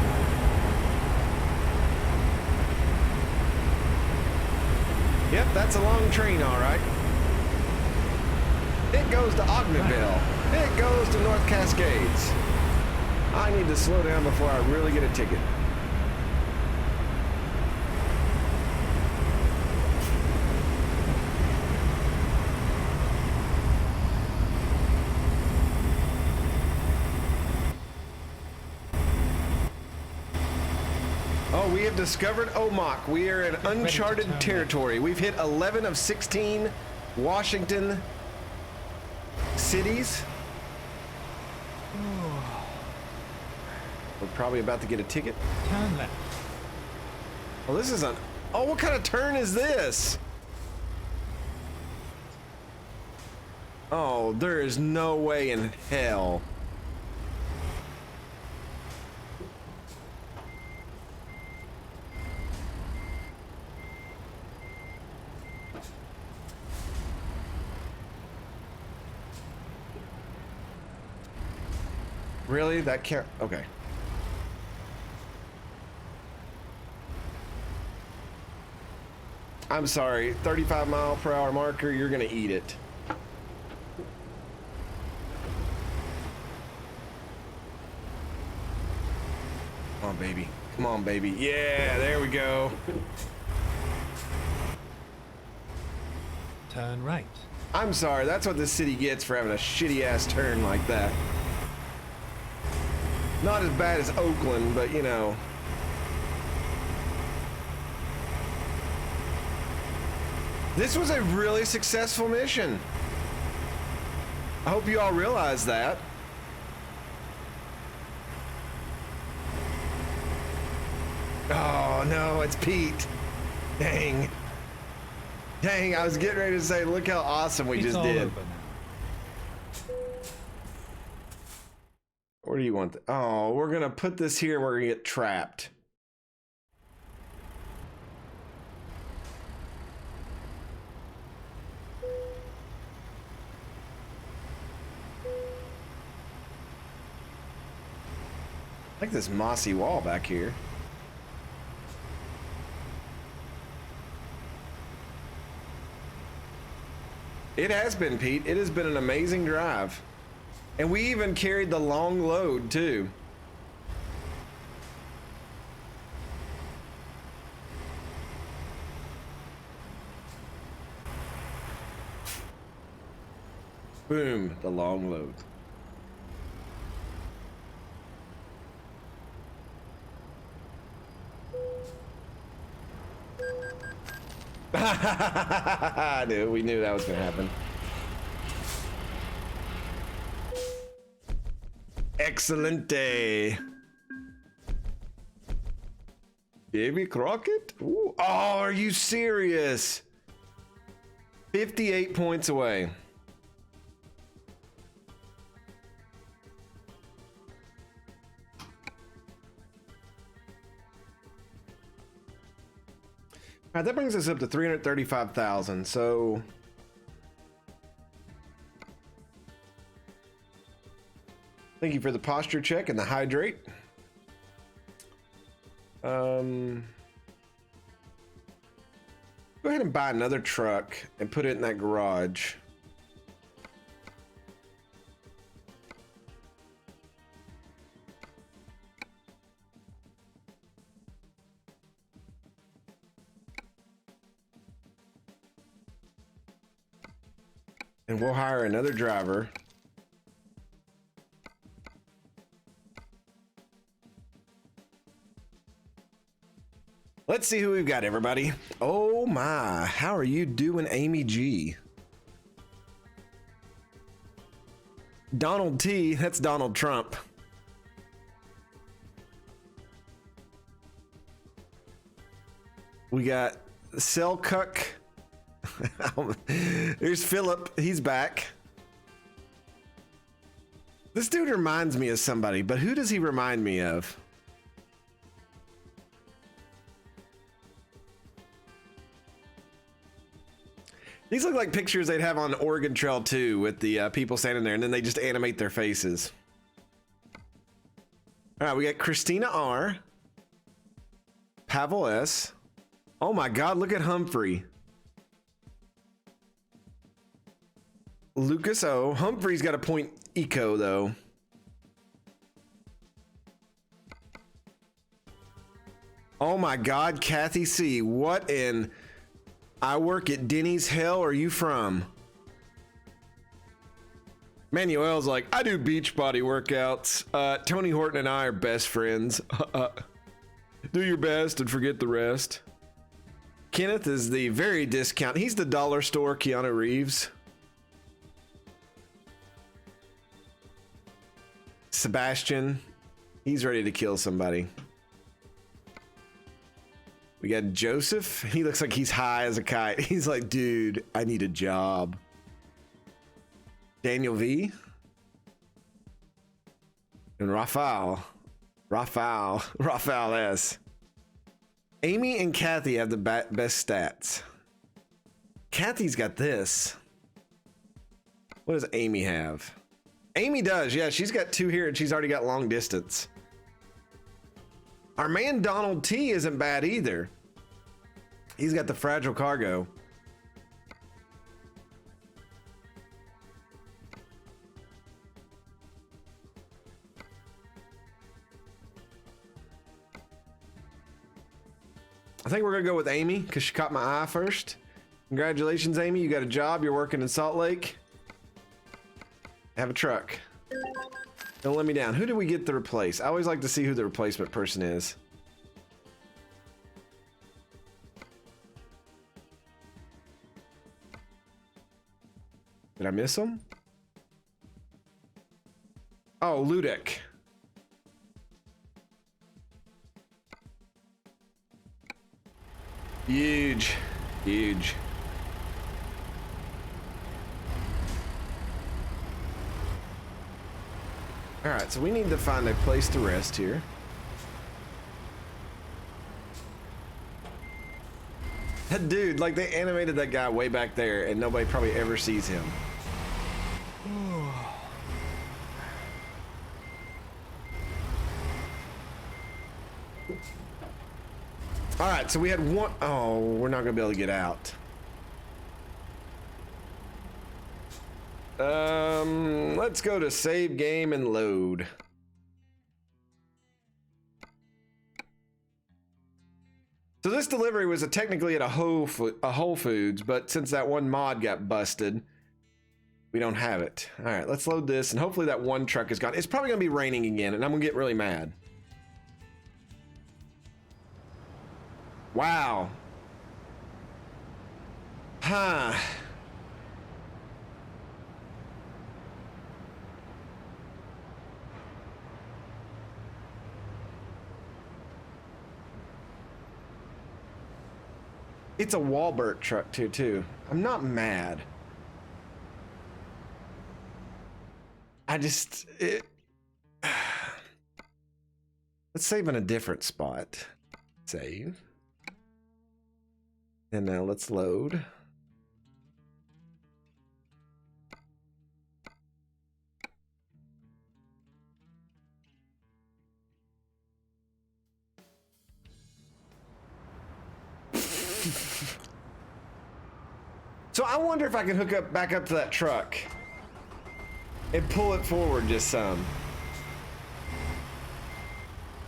Yep, that's a long train, all right. It goes to Ogdenville. It goes to North Cascades. I need to slow down before I really get a ticket. Oh, we have discovered Omak. We are in uncharted territory. We've hit 11 of 16 Washington cities. We're probably about to get a ticket. Turn left. Oh, this is oh, what kind of turn is this? Oh, there is no way in hell. Really? That can't. Okay. I'm sorry. 35-mile-per-hour marker. You're gonna eat it. Come on, baby. Come on, baby. Yeah, there we go. Turn right. I'm sorry. That's what this city gets for having a shitty-ass turn like that. Not as bad as Oakland, but you know. This was a really successful mission. I hope you all realize that. Oh no, it's Pete. Dang. Dang, I was getting ready to say, look how awesome we It's just all did. over now. Where do you want oh, we're gonna put this here and we're gonna get trapped. I like this mossy wall back here. It has been, Pete. It has been an amazing drive. And we even carried the long load, too. Boom, the long load. I knew, we knew that was gonna happen. Excellent day. Davy Crockett? Ooh. Oh, are you serious? 58 points away. All right, that brings us up to 335,000. So thank you for the posture check and the hydrate. Go ahead and buy another truck and put it in that garage. And we'll hire another driver. Let's see who we've got, everybody. Oh my, how are you doing, Amy G? Donald T, that's Donald Trump. We got Selcuck. There's Philip, he's back. This dude reminds me of somebody, but who does he remind me of? These look like pictures they'd have on Oregon Trail 2 with the people standing there, and then they just animate their faces. All right, we got Christina R. Pavel S. Oh my God, look at Humphrey. Lucas O. Humphrey's got a point eco, though. Oh my God, Kathy C. What in... I work at Denny's. Hell are you from? Manuel's like, I do beach body workouts. Tony Horton and I are best friends. Do your best and forget the rest. Kenneth is the very discount. He's the dollar store Keanu Reeves. Sebastian, he's ready to kill somebody. We got Joseph. He looks like he's high as a kite. He's like, dude, I need a job. Daniel V. And Rafael S. Amy and Kathy have the best stats. Kathy's got this. What does Amy have? Amy does, yeah. She's got 2 here and she's already got long distance. Our man Donald T isn't bad either. He's got the fragile cargo. I think we're gonna go with Amy because she caught my eye first. Congratulations, Amy. You got a job. You're working in Salt Lake. Have a truck. Don't let me down. Who do we get to replace? I always like to see who the replacement person is. Did I miss him? Oh, Ludek. Huge. Huge. All right, so we need to find a place to rest here. That dude, like they animated that guy way back there and nobody probably ever sees him. All right, so we had one. Oh, we're not gonna be able to get out. Let's go to save game and load. So this delivery was technically at a Whole Foods, but since that one mod got busted, we don't have it. All right, let's load this, and hopefully that one truck is gone. It's probably gonna be raining again, and I'm gonna get really mad. Wow. Huh. It's a Walbert truck too. I'm not mad. Let's save in a different spot. Save. And now let's load. So I wonder if I can hook back up to that truck and pull it forward just some.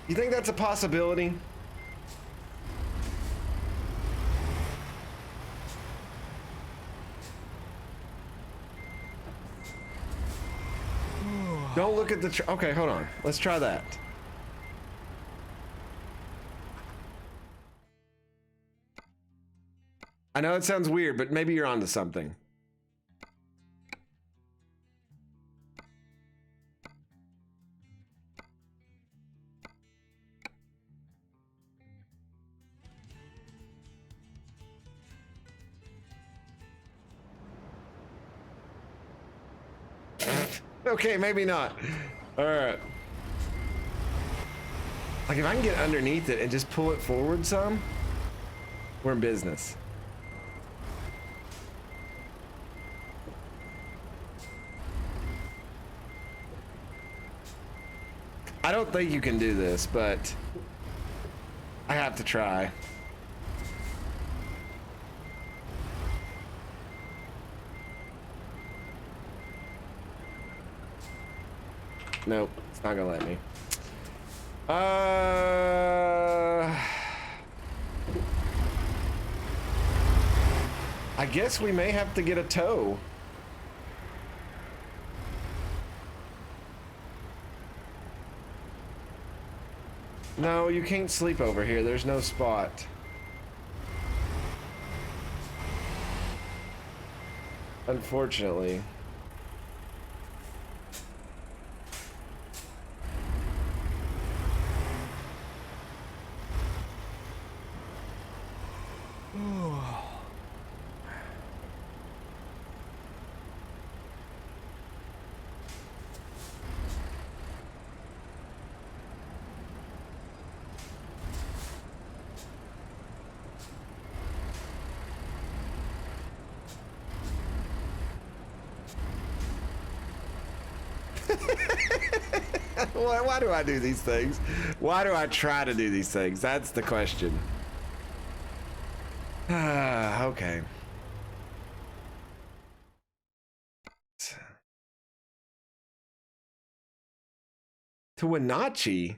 You think that's a possibility? Don't look at the truck. Okay, hold on. Let's try that. I know it sounds weird, but maybe you're onto something. Okay, maybe not. All right. Like if I can get underneath it and just pull it forward some, we're in business. I don't think you can do this, but I have to try. Nope, it's not gonna let me. I guess we may have to get a tow. No, you can't sleep over here. There's no spot. Unfortunately. Why do I do these things? Why do I try to do these things? That's the question. Okay. To Wenatchee?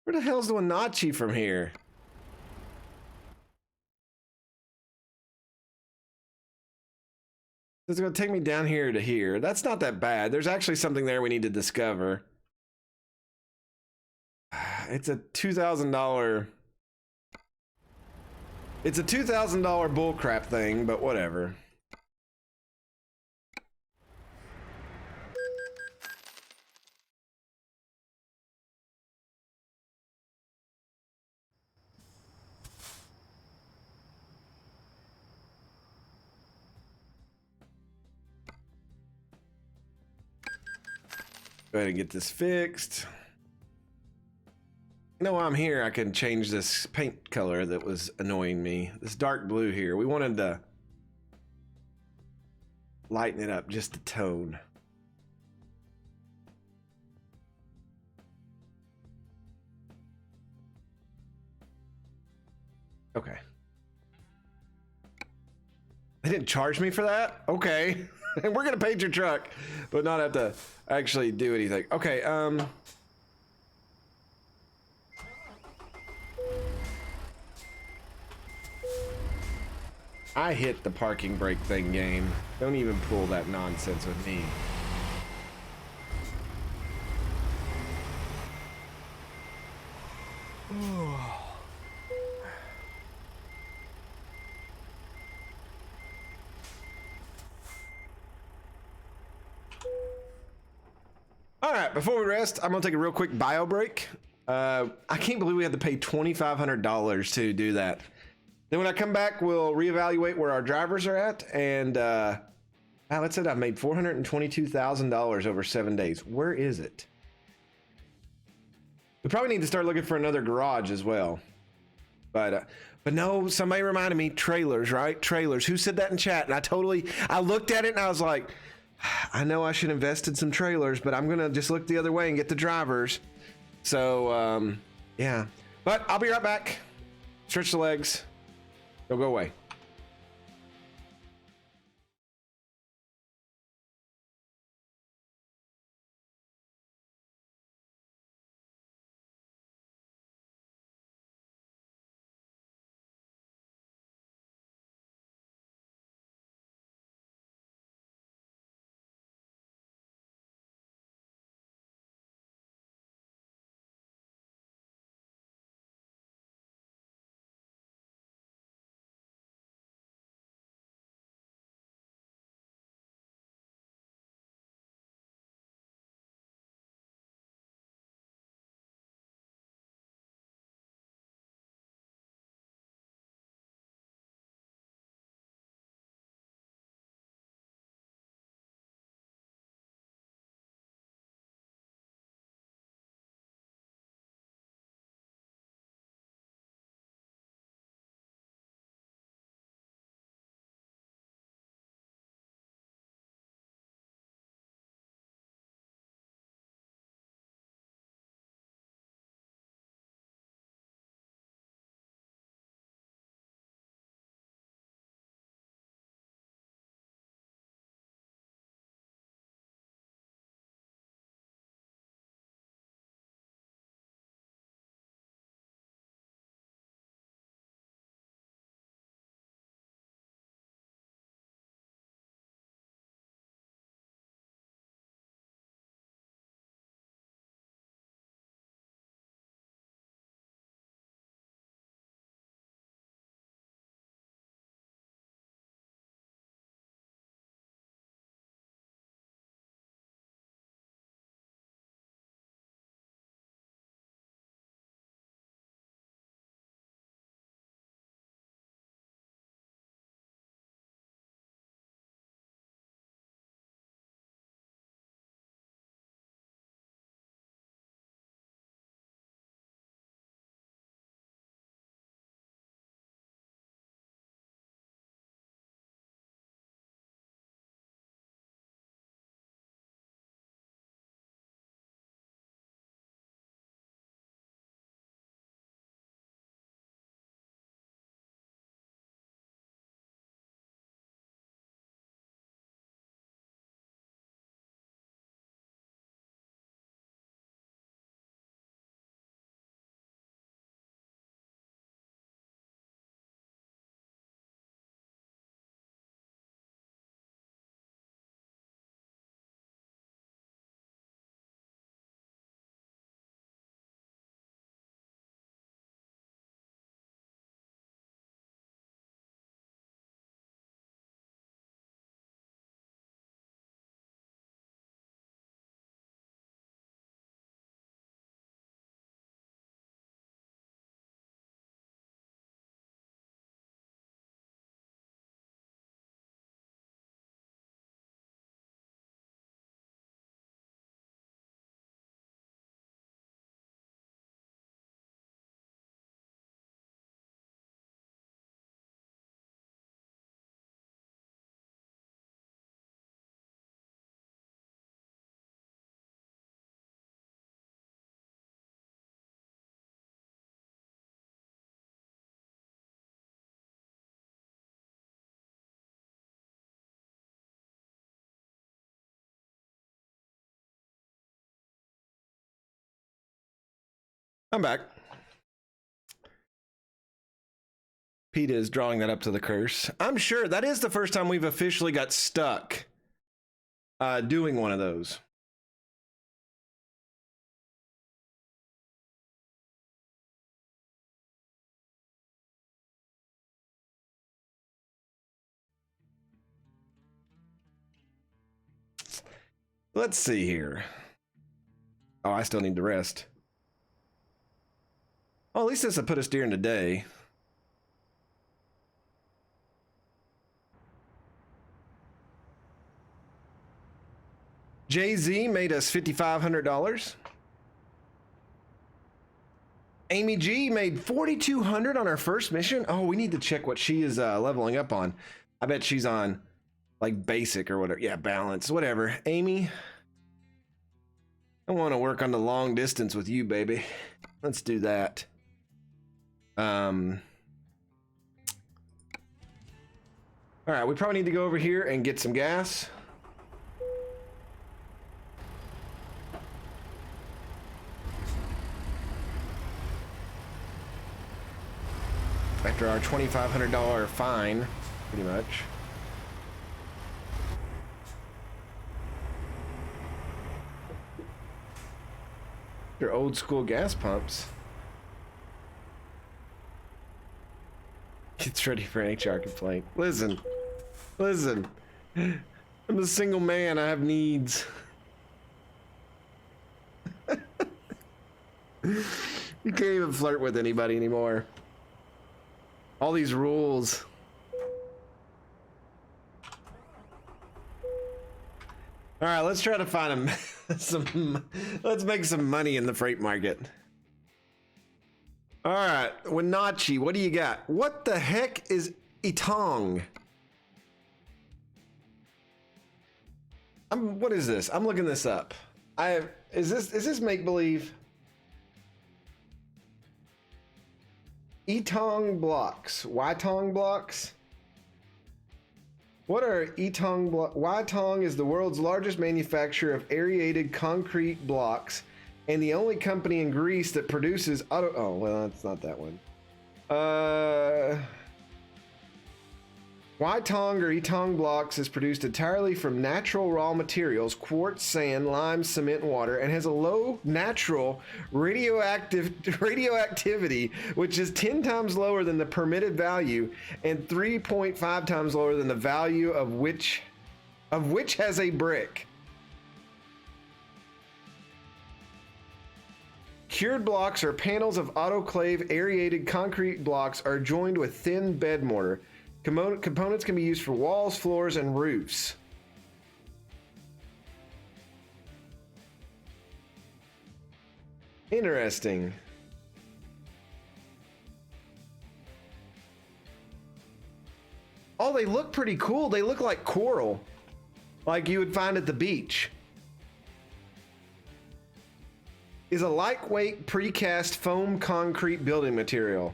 Where the hell's the Wenatchee from here? It's gonna take me down here to here. That's not that bad. There's actually something there we need to discover. It's a $2,000. It's a $2,000 bullcrap thing, but whatever. Go ahead and get this fixed. You know, while I'm here, I can change this paint color that was annoying me. This dark blue here. We wanted to lighten it up just a tone. Okay. They didn't charge me for that? Okay. And we're gonna paint your truck, but not have to actually do anything. Okay, I hit the parking brake thing game. Don't even pull that nonsense with me. All right, before we rest, I'm gonna take a real quick bio break. I can't believe we had to pay $2,500 to do that. Then when I come back, we'll reevaluate where our drivers are at, and that's it. I've made $422,000 over 7 days. Where is it? We probably need to start looking for another garage as well. But no, somebody reminded me, trailers, right? Trailers. Who said that in chat? And I looked at it and I was like, I know I should invest in some trailers, but I'm gonna just look the other way and get the drivers. So yeah, but I'll be right back. Stretch the legs. Don't go away. I'm back. PETA is drawing that up to the curse. I'm sure that is the first time we've officially got stuck doing one of those. Let's see here. Oh, I still need to rest. Oh, at least this will put us during the day. Jay-Z made us $5,500. Amy G made $4,200 on her first mission. Oh, we need to check what she is leveling up on. I bet she's on like basic or whatever. Yeah, balance, whatever. Amy, I want to work on the long distance with you, baby. Let's do that. All right, we probably need to go over here and get some gas. After our $2,500 fine, pretty much. Your old school gas pumps. It's ready for an HR complaint. Listen. I'm a single man. I have needs. You can't even flirt with anybody anymore. All these rules. All right, let's try to find let's make some money in the freight market. All right, Wenatchee, what do you got? What the heck is Itong? What is this? I'm looking this up. Is this make believe? Etong blocks. Ytong blocks? What are Etong blocks? Ytong is the world's largest manufacturer of aerated concrete blocks and the only company in Greece that produces auto... Oh, well, that's not that one. Ytong or Etong blocks is produced entirely from natural raw materials, quartz, sand, lime, cement, and water, and has a low natural radioactivity, which is 10 times lower than the permitted value and 3.5 times lower than the value of which has a brick. Cured blocks or panels of autoclave aerated concrete blocks are joined with thin bed mortar. Components can be used for walls, floors, and roofs. Interesting. Oh, they look pretty cool. They look like coral, like you would find at the beach. Is a lightweight precast foam concrete building material.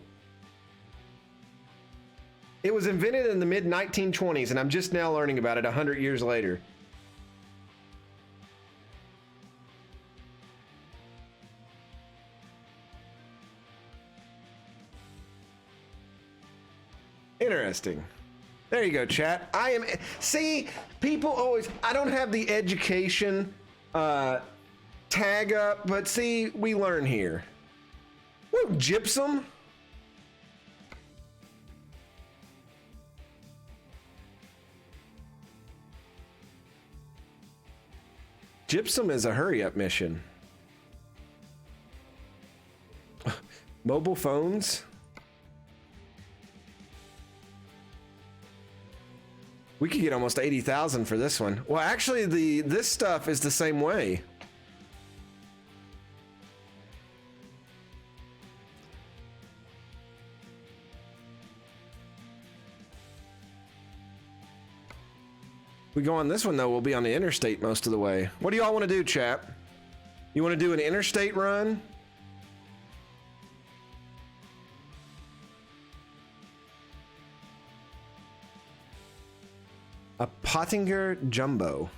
It was invented in the mid-1920s, and I'm just now learning about it 100 years later. Interesting. There you go, chat. See, people always, I don't have the education tag up, but see, we learn here. Woo, gypsum? Gypsum is a hurry-up mission. Mobile phones? We could get almost 80,000 for this one. Well, actually, this stuff is the same way. We go on this one, though, we'll be on the interstate most of the way. What do y'all want to do, chap? You want to do an interstate run? A Pottinger Jumbo.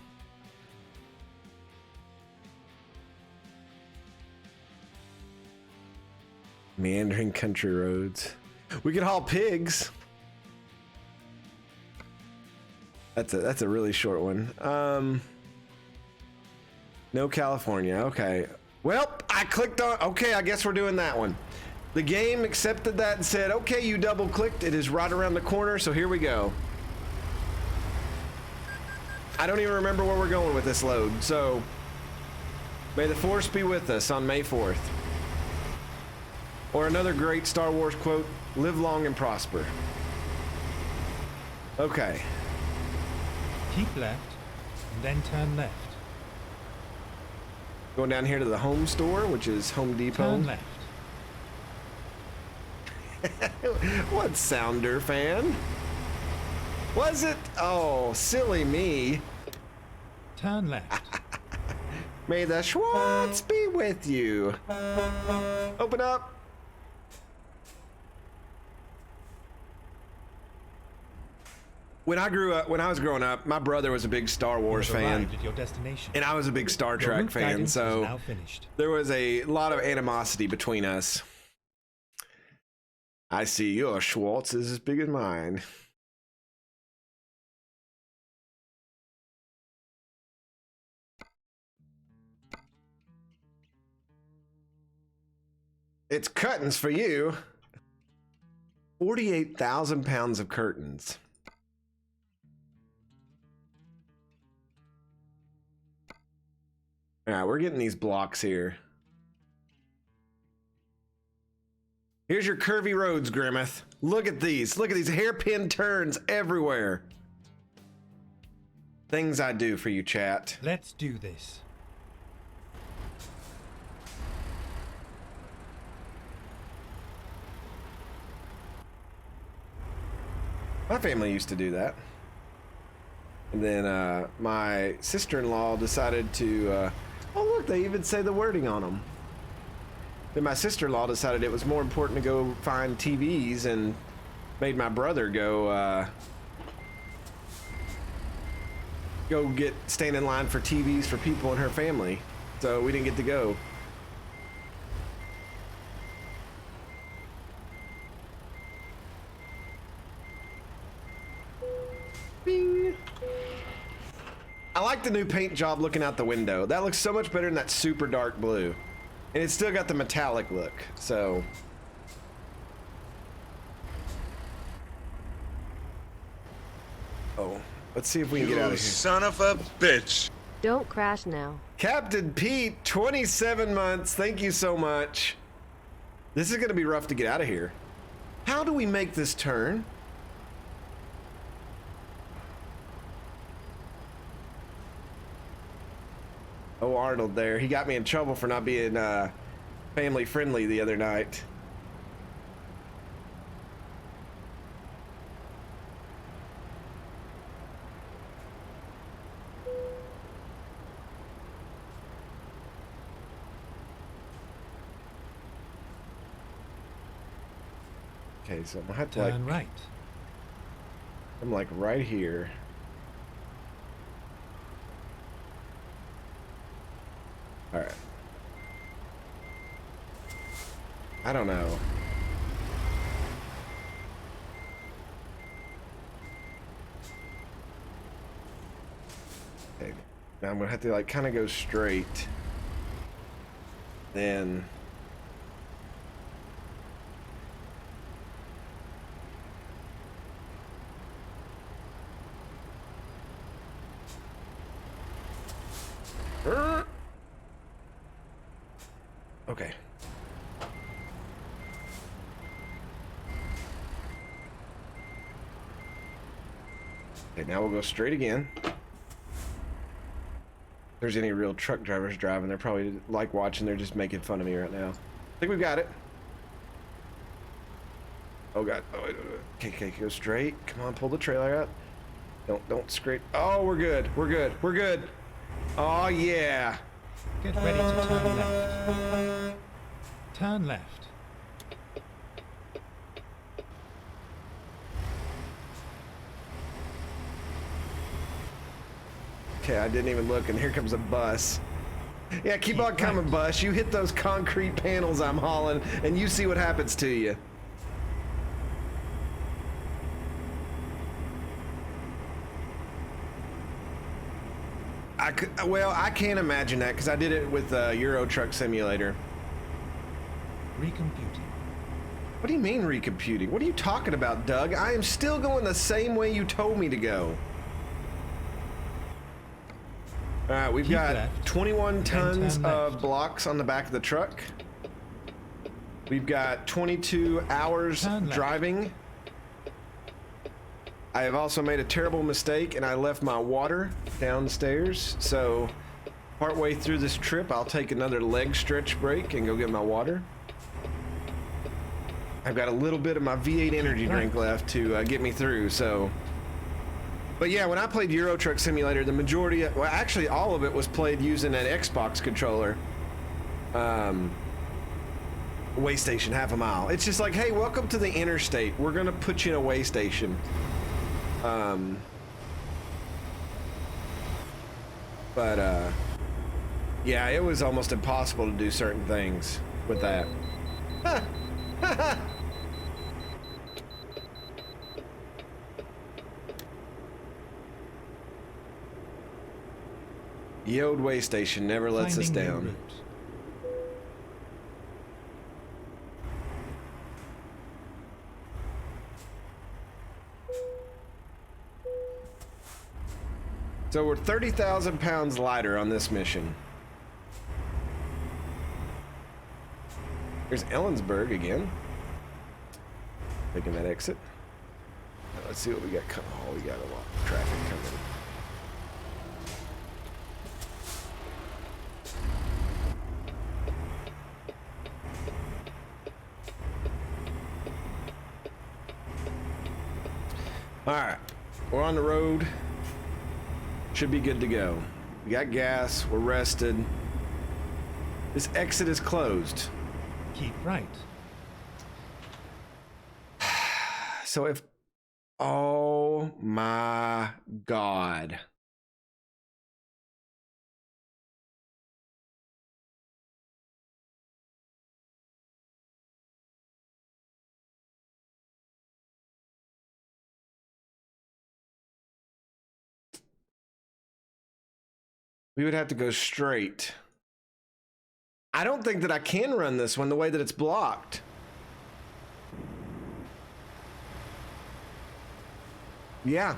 Meandering country roads. We could haul pigs. That's a really short one. No California. Okay. Well, I clicked on. Okay, I guess we're doing that one. The game accepted that and said, "Okay, you double clicked. It is right around the corner." So here we go. I don't even remember where we're going with this load. So may the force be with us on May 4th. Or another great Star Wars quote: "Live long and prosper." Okay. Keep left, and then turn left. Going down here to the home store, which is Home Depot. Turn left. What sounder fan? Was it? Oh, silly me. Turn left. May the Schwartz be with you. Open up. When I was growing up, my brother was a big Star Wars You have fan, arrived at your destination. and I was a big Star Your Trek route fan, guidance is so now finished. there was a lot of animosity between us. I see your Schwartz is as big as mine. It's curtains for you. 48,000 pounds of curtains. All right, we're getting these blocks here. Here's your curvy roads, Grimmeth. Look at these. Look at these hairpin turns everywhere. Things I do for you, chat. Let's do this. My family used to do that. And then my sister-in-law decided to... oh, look, they even say the wording on them. Then my sister-in-law decided it was more important to go find TVs and made my brother go stand in line for TVs for people in her family. So we didn't get to go. Bing. I like the new paint job looking out the window. That looks so much better than that super dark blue. And it's still got the metallic look, so. Oh, let's see if we can get out of here. Son of a bitch. Don't crash now. Captain Pete, 27 months. Thank you so much. This is going to be rough to get out of here. How do we make this turn? Oh, Arnold there. He got me in trouble for not being family friendly the other night. Okay, so I'm gonna have to Turn right. I'm like right here. All right. I don't know. Okay. Now I'm gonna have to like kind of go straight. Then. Okay. Okay, now we'll go straight again. If there's any real truck drivers driving, they're probably like watching, they're just making fun of me right now. I think we've got it. Oh god. Oh, wait, wait, wait. Okay, go straight. Come on, pull the trailer out. Don't scrape. Oh, we're good. We're good. We're good. Oh yeah. Get ready to turn left. Turn left. Okay, I didn't even look, and here comes a bus. Yeah, keep on coming, Bus. You hit those concrete panels I'm hauling, and you see what happens to you. Well, I can't imagine that because I did it with Euro Truck Simulator. Recomputing. What do you mean recomputing? What are you talking about, Doug? I am still going the same way you told me to go. All right, we've got left, 21 tons turn of left. blocks on the back of the truck. We've got 22 hours Turn left. driving. I have also made a terrible mistake and I left my water downstairs. So partway through this trip, I'll take another leg stretch break and go get my water. I've got a little bit of my V8 energy drink left to get me through, so. But yeah, when I played Euro Truck Simulator, the majority, well, actually all of it was played using an Xbox controller. Way station, half a mile. It's just like, hey, welcome to the interstate. We're gonna put you in a way station. Yeah, it was almost impossible to do certain things with that. The old way station never lets us Finding new down. route. So we're 30,000 pounds lighter on this mission. There's Ellensburg again. Taking that exit. Now let's see what we got coming. Oh, we got a lot of traffic coming. All right, we're on the road. Should be good to go. We got gas, we're rested. This exit is closed. Keep right. So if, oh my God. We would have to go straight. I don't think that I can run this one the way that it's blocked. Yeah.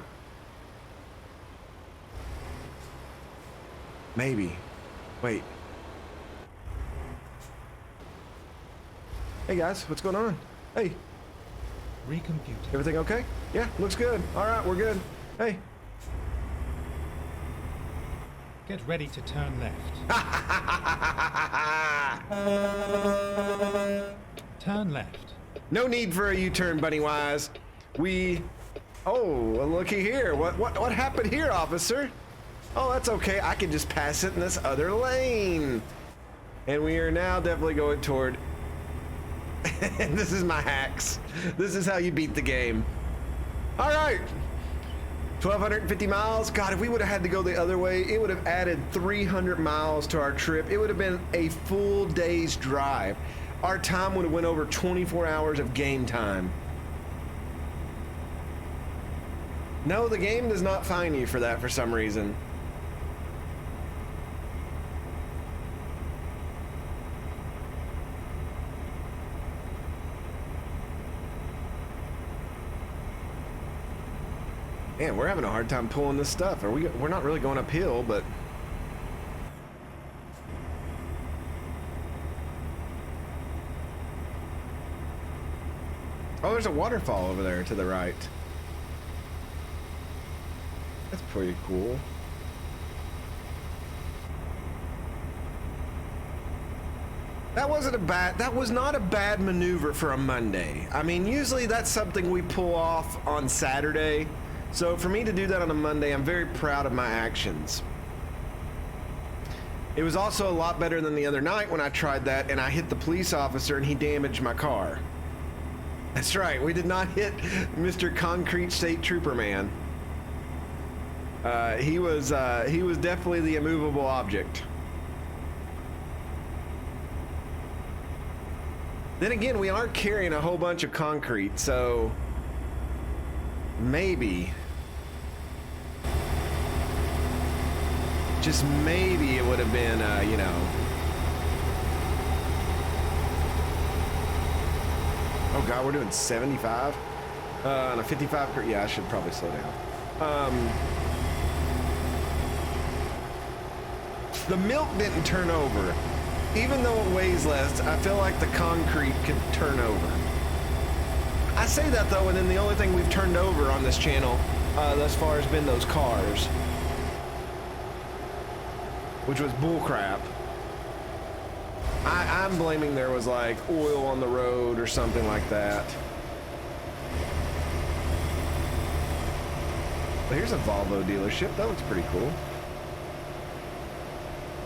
Maybe. Wait. Hey guys, what's going on? Hey, Recomputing. everything okay? Yeah, looks good. All right, we're good. Hey. Get ready to turn left. Turn left. No need for a U-turn, Bunny Wise. Oh, well, looky here. What happened here, officer? Oh, that's okay. I can just pass it in this other lane. And we are now definitely going toward. And this is my hacks. This is how you beat the game. All right. 1,250 miles. God, if we would have had to go the other way, it would have added 300 miles to our trip. It would have been a full day's drive. Our time would have went over 24 hours of game time. No, the game does not fine you for that for some reason. Man, we're having a hard time pulling this stuff. We're not really going uphill, but oh, there's a waterfall over there to the right. That's pretty cool. That was not a bad maneuver for a Monday. I mean, usually that's something we pull off on Saturday. So for me to do that on a Monday, I'm very proud of my actions. It was also a lot better than the other night when I tried that and I hit the police officer and he damaged my car. That's right, we did not hit Mr. Concrete State Trooper Man. He was definitely the immovable object. Then again, we are carrying a whole bunch of concrete, so maybe, just maybe it would have been, you know. Oh God, we're doing 75 on a 55. Yeah, I should probably slow down. The milk didn't turn over. Even though it weighs less, I feel like the concrete could turn over. I say that though, and then the only thing we've turned over on this channel thus far has been those cars, which was bullcrap. I'm blaming there was like oil on the road or something like that. But here's a Volvo dealership. That looks pretty cool.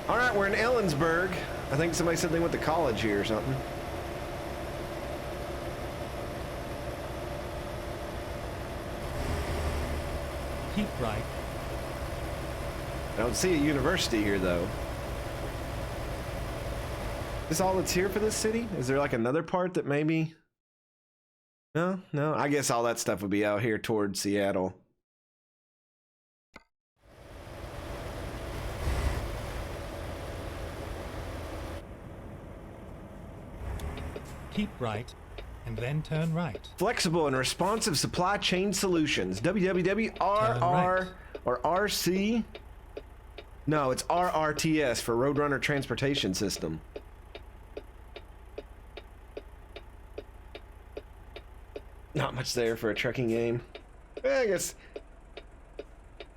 All right, we're in Ellensburg. I think somebody said they went to college here or something. Keep right. I don't see a university here though. Is this all that's here for this city? Is there like another part that maybe? No, I guess all that stuff would be out here towards Seattle. Keep right, and then turn right. Flexible and responsive supply chain solutions. WWWRR or RC? No, it's RRTS for Roadrunner Transportation System. Not much there for a trucking game. I guess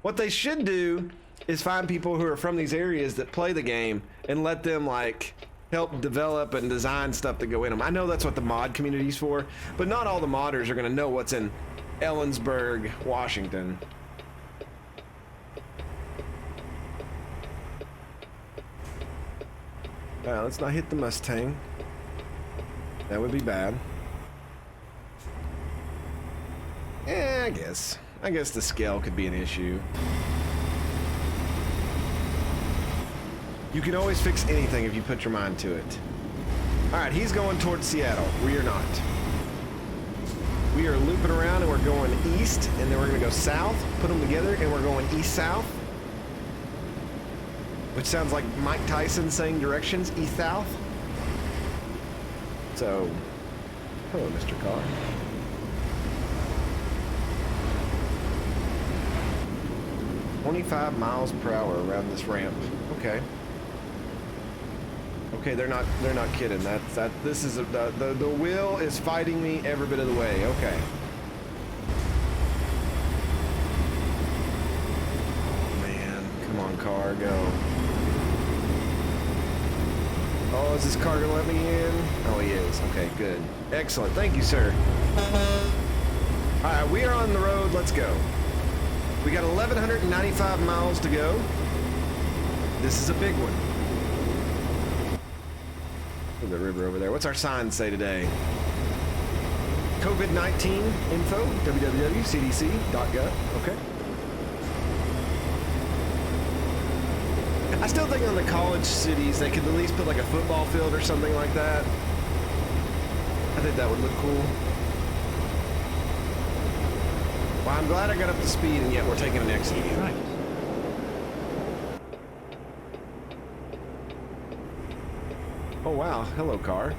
what they should do is find people who are from these areas that play the game and let them like help develop and design stuff to go in them. I know that's what the mod community's for, but not all the modders are gonna know what's in Ellensburg, Washington. Let's not hit the Mustang. That would be bad. Yeah, I guess the scale could be an issue. You can always fix anything if you put your mind to it. All right, he's going towards Seattle. We are not. We are looping around and we're going east, and then we're gonna go south, put them together, and we're going east-south. Which sounds like Mike Tyson saying directions, east-south. So, hello, Mr. Carr. "25 miles per hour around this ramp." Okay. Okay, they're not kidding. This is the wheel is fighting me every bit of the way. Okay. Oh, man, come on, car, go. Oh, is this car gonna let me in? Oh, he is. Okay, good. Excellent. Thank you, sir. All right, we are on the road. Let's go. We got 1,195 miles to go. This is a big one. The river over there. What's our sign say today? COVID-19 info, www.cdc.gov. Okay. I still think on the college cities, they could at least put like a football field or something like that. I think that would look cool. Well, I'm glad I got up to speed, and yet we're taking an exit again. Right. Oh, wow. Hello, car.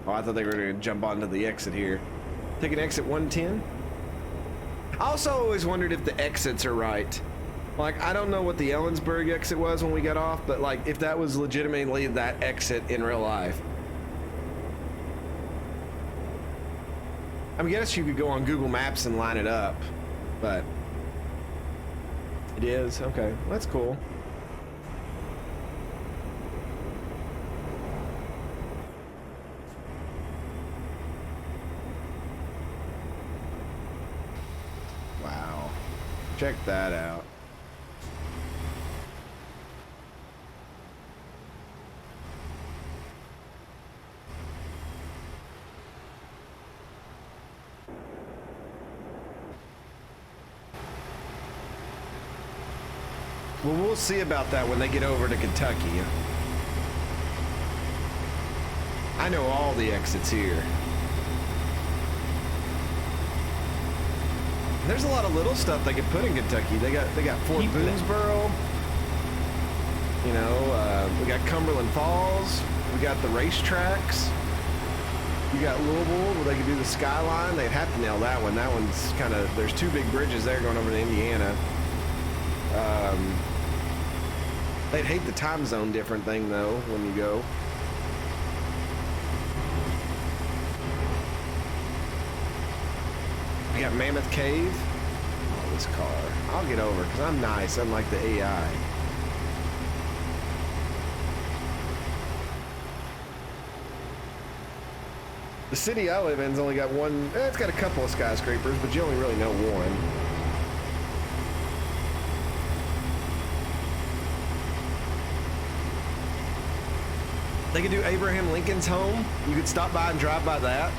Oh, I thought they were going to jump onto the exit here. Take an exit 110. I also always wondered if the exits are right. Like, I don't know what the Ellensburg exit was when we got off, but like, if that was legitimately that exit in real life. I mean, I guess you could go on Google Maps and line it up, but it is. Okay, that's cool. Wow. Check that out. Well, we'll see about that when they get over to Kentucky. I know all the exits here. There's a lot of little stuff they could put in Kentucky. They got Fort Keep left. Boonesboro. You know, we got Cumberland Falls. We got the racetracks. You got Louisville, where they could do the skyline. They'd have to nail that one. That one's kind of, there's two big bridges there going over to Indiana. They'd hate the time zone different thing though when you go. We got Mammoth Cave. Oh, this car. I'll get over because I'm nice, unlike the AI. The city I live in's only got one, it's got a couple of skyscrapers, but you only really know one. They could do Abraham Lincoln's home. You could stop by and drive by that.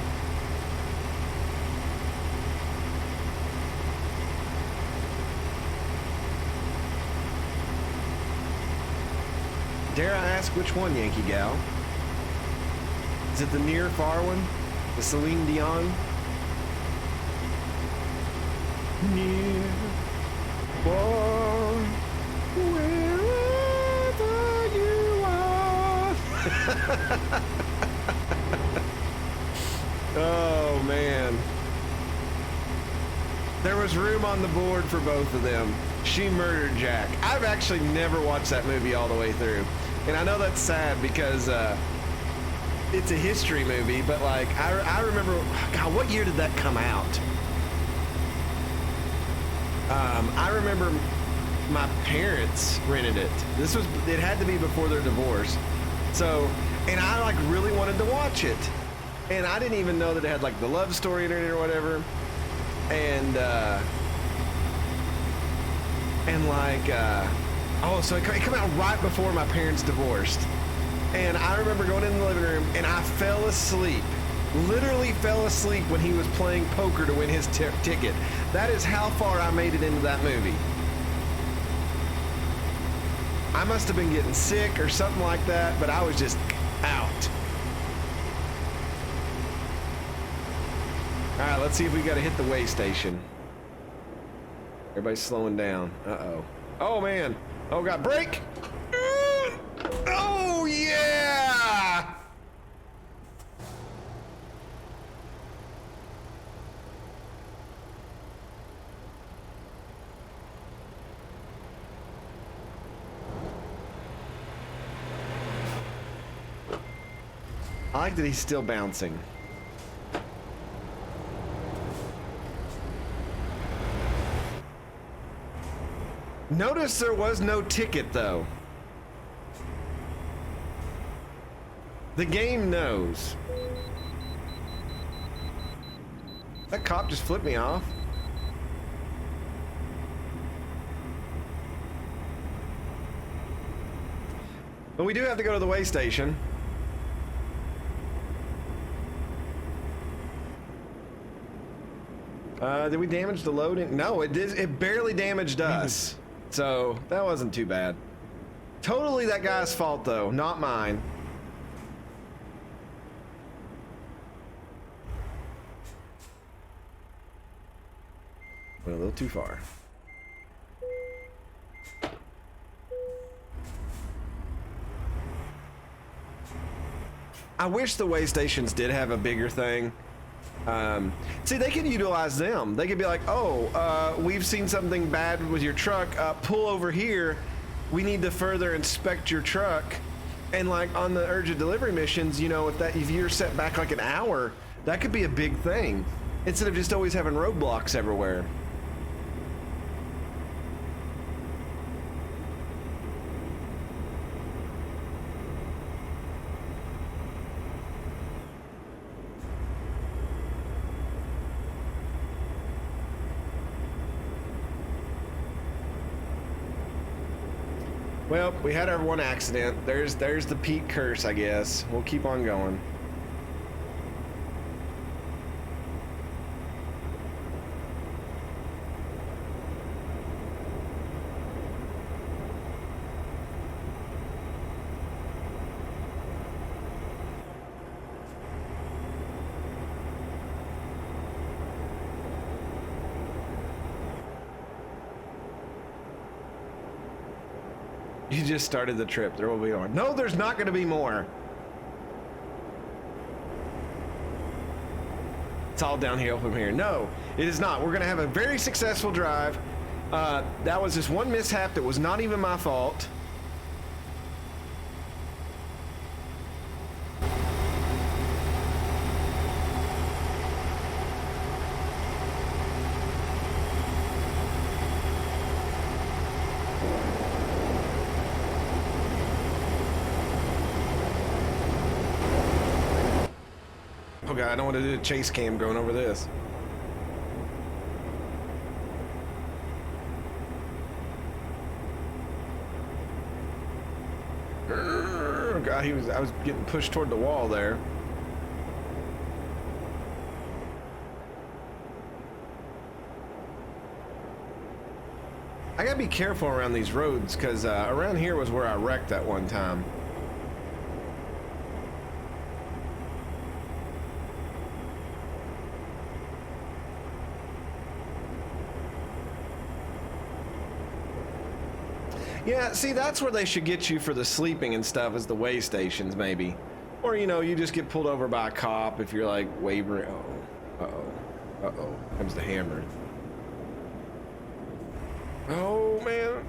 Dare I ask which one, Yankee Gal? Is it the near far one? The Celine Dion? Near far, wherever you are. Oh, man. There was room on the board for both of them. She murdered Jack. I've actually never watched that movie all the way through. And I know that's sad because it's a history movie, but like I remember, God, what year did that come out? I remember my parents rented it. It had to be before their divorce. So, and I like really wanted to watch it. And I didn't even know that it had like the love story in it or whatever. And like, oh, so it came out right before my parents divorced. And I remember going in the living room and I fell asleep. Literally fell asleep when he was playing poker to win his ticket. That is how far I made it into that movie. I must have been getting sick or something like that, but I was just out. All right, let's see if we got to hit the way station. Everybody's slowing down. Uh-oh. Oh, man. Oh, God. Brake! Oh, yeah! I like that he's still bouncing. Notice there was no ticket, though. The game knows. That cop just flipped me off. But we do have to go to the way station. Did we damage the loading? No, it did. It barely damaged us. So that wasn't too bad. Totally that guy's fault though, not mine. Went a little too far. I wish the way stations did have a bigger thing. See, they can utilize them. They could be like, oh, we've seen something bad with your truck. Pull over here. We need to further inspect your truck. And like on the urgent delivery missions, you know, if you're set back like an hour, that could be a big thing. Instead of just always having roadblocks everywhere. Well, we had our one accident. There's the Pete curse, I guess. We'll keep on going. You just started the trip. There will be more. No, there's not going to be more. It's all downhill from here. No, it is not. We're going to have a very successful drive. That was just one mishap that was not even my fault. Oh god, I don't want to do a chase cam going over this. Oh god, I was getting pushed toward the wall there. I gotta be careful around these roads because around here was where I wrecked that one time. Yeah, see, that's where they should get you for the sleeping and stuff, is the way stations, maybe. Or, you know, you just get pulled over by a cop if you're, like, wavering. Uh-oh. Uh-oh. Uh-oh. Comes the hammer. Oh, man.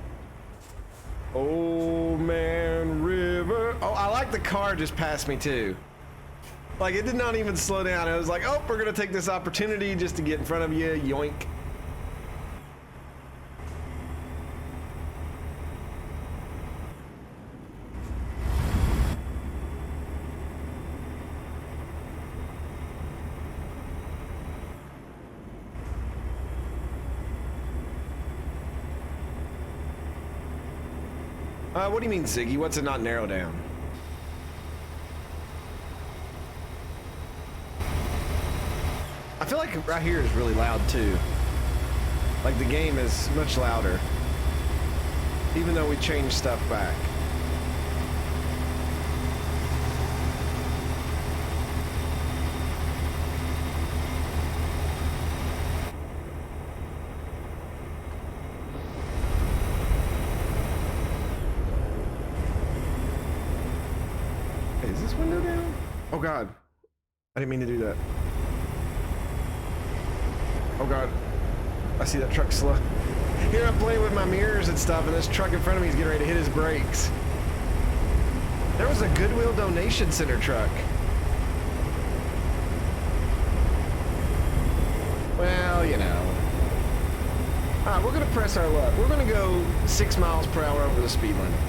Oh, man, river. Oh, I like the car just passed me, too. Like, it did not even slow down. It was like, oh, we're going to take this opportunity just to get in front of you. Yoink. What do you mean, Ziggy? What's it not narrow down? I feel like right here is really loud too. Like the game is much louder. Even though we changed stuff back. Is this window down? Oh god. I didn't mean to do that. Oh god. I see that truck slow. Here I'm playing with my mirrors and stuff, and this truck in front of me is getting ready to hit his brakes. There was a Goodwill donation center truck. Well, you know. Alright, we're gonna press our luck. We're gonna go 6 miles per hour over the speed limit.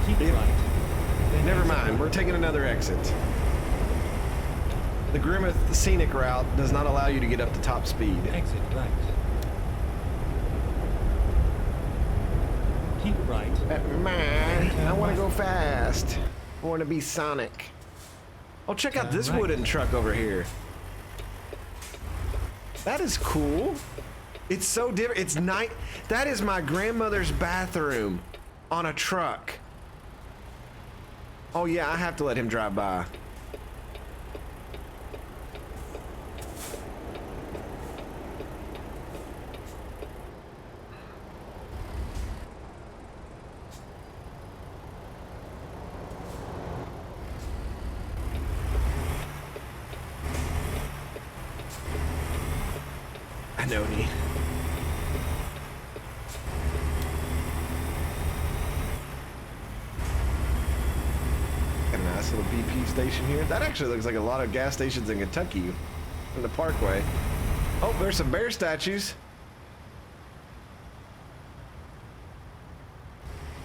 Keep right. Then Never exit mind, right. we're taking another exit. The Grimmeth scenic route does not allow you to get up to top speed. Exit right. Keep right. Man, I want to go fast. I want to be Sonic. Oh, check out Turn this right. wooden truck over here. That is cool. It's so different. It's night. That is my grandmother's bathroom on a truck. Oh yeah, I have to let him drive by. I know he. A nice little BP station here. That actually looks like a lot of gas stations in Kentucky in the Parkway. Oh, there's some bear statues.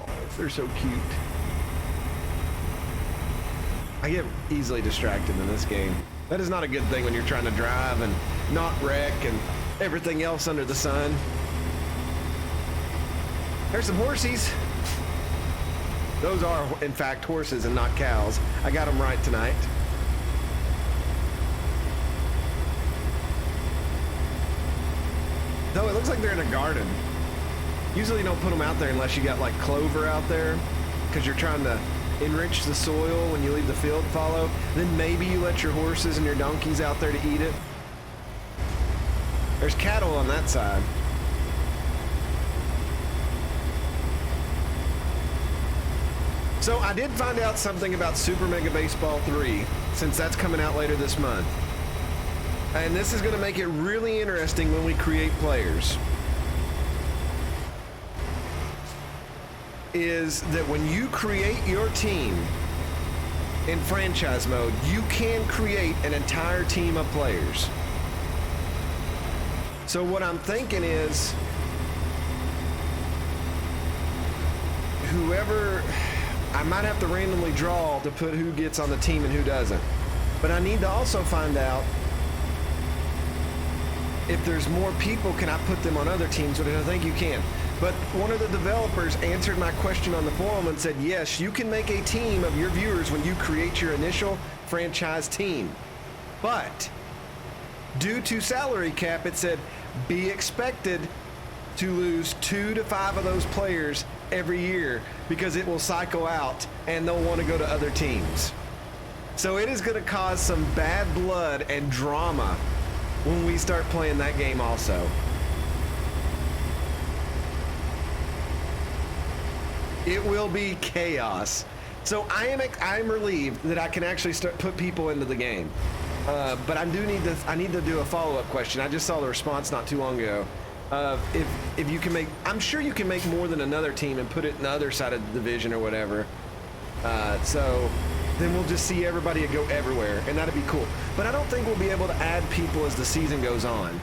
Oh, they're so cute. I get easily distracted in this game. That is not a good thing when you're trying to drive and not wreck and everything else under the sun. There's some horsies. Those are, in fact, horses and not cows. I got them right tonight. Though it looks like they're in a garden. Usually you don't put them out there unless you got like clover out there, because you're trying to enrich the soil when you leave the field fallow. Then maybe you let your horses and your donkeys out there to eat it. There's cattle on that side. So I did find out something about Super Mega Baseball 3, since that's coming out later this month. And this is going to make it really interesting when we create players. Is that when you create your team in franchise mode, you can create an entire team of players. So what I'm thinking is, whoever, I might have to randomly draw to put who gets on the team and who doesn't. But I need to also find out if there's more people, can I put them on other teams? Which I think you can. But one of the developers answered my question on the forum and said, yes, you can make a team of your viewers when you create your initial franchise team. But due to salary cap, it said, be expected to lose 2 to 5 of those players every year because it will cycle out and they'll want to go to other teams. So it is going to cause some bad blood and drama when we start playing that game also. It will be chaos. So I am relieved that I can actually put people into the game. But I need to do a follow-up question. I just saw the response not too long ago. If you can make, I'm sure you can make more than another team and put it in the other side of the division or whatever. So then we'll just see everybody go everywhere, and that'd be cool. But I don't think we'll be able to add people as the season goes on.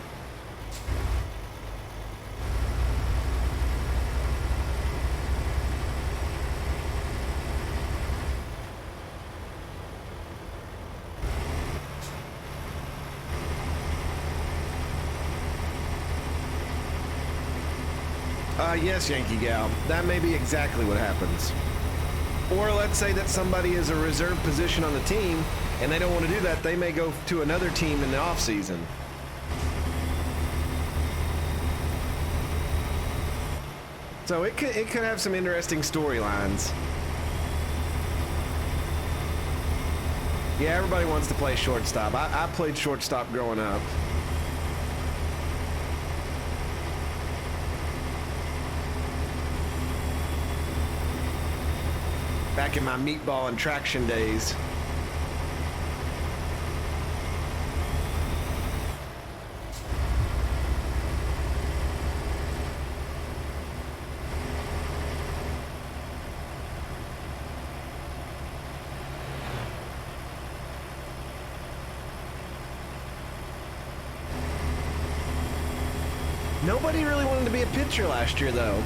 Yes, Yankee Gal. That may be exactly what happens. Or let's say that somebody is a reserve position on the team and they don't want to do that. They may go to another team in the off season. So it could have some interesting storylines. Yeah, everybody wants to play shortstop. I played shortstop growing up. Back in my meatball and traction days. Nobody really wanted to be a pitcher last year, though.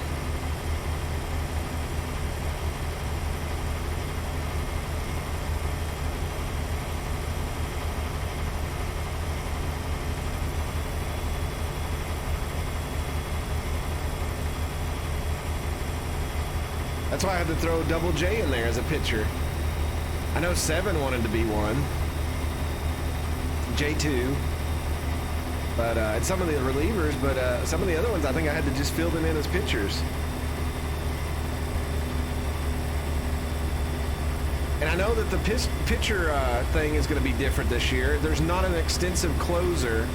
That's why I had to throw Double J in there as a pitcher. I know Seven wanted to be one. J2. But it's some of the relievers, but some of the other ones I think I had to just fill them in as pitchers. And I know that the pitcher thing is going to be different this year. There's not an extensive closer.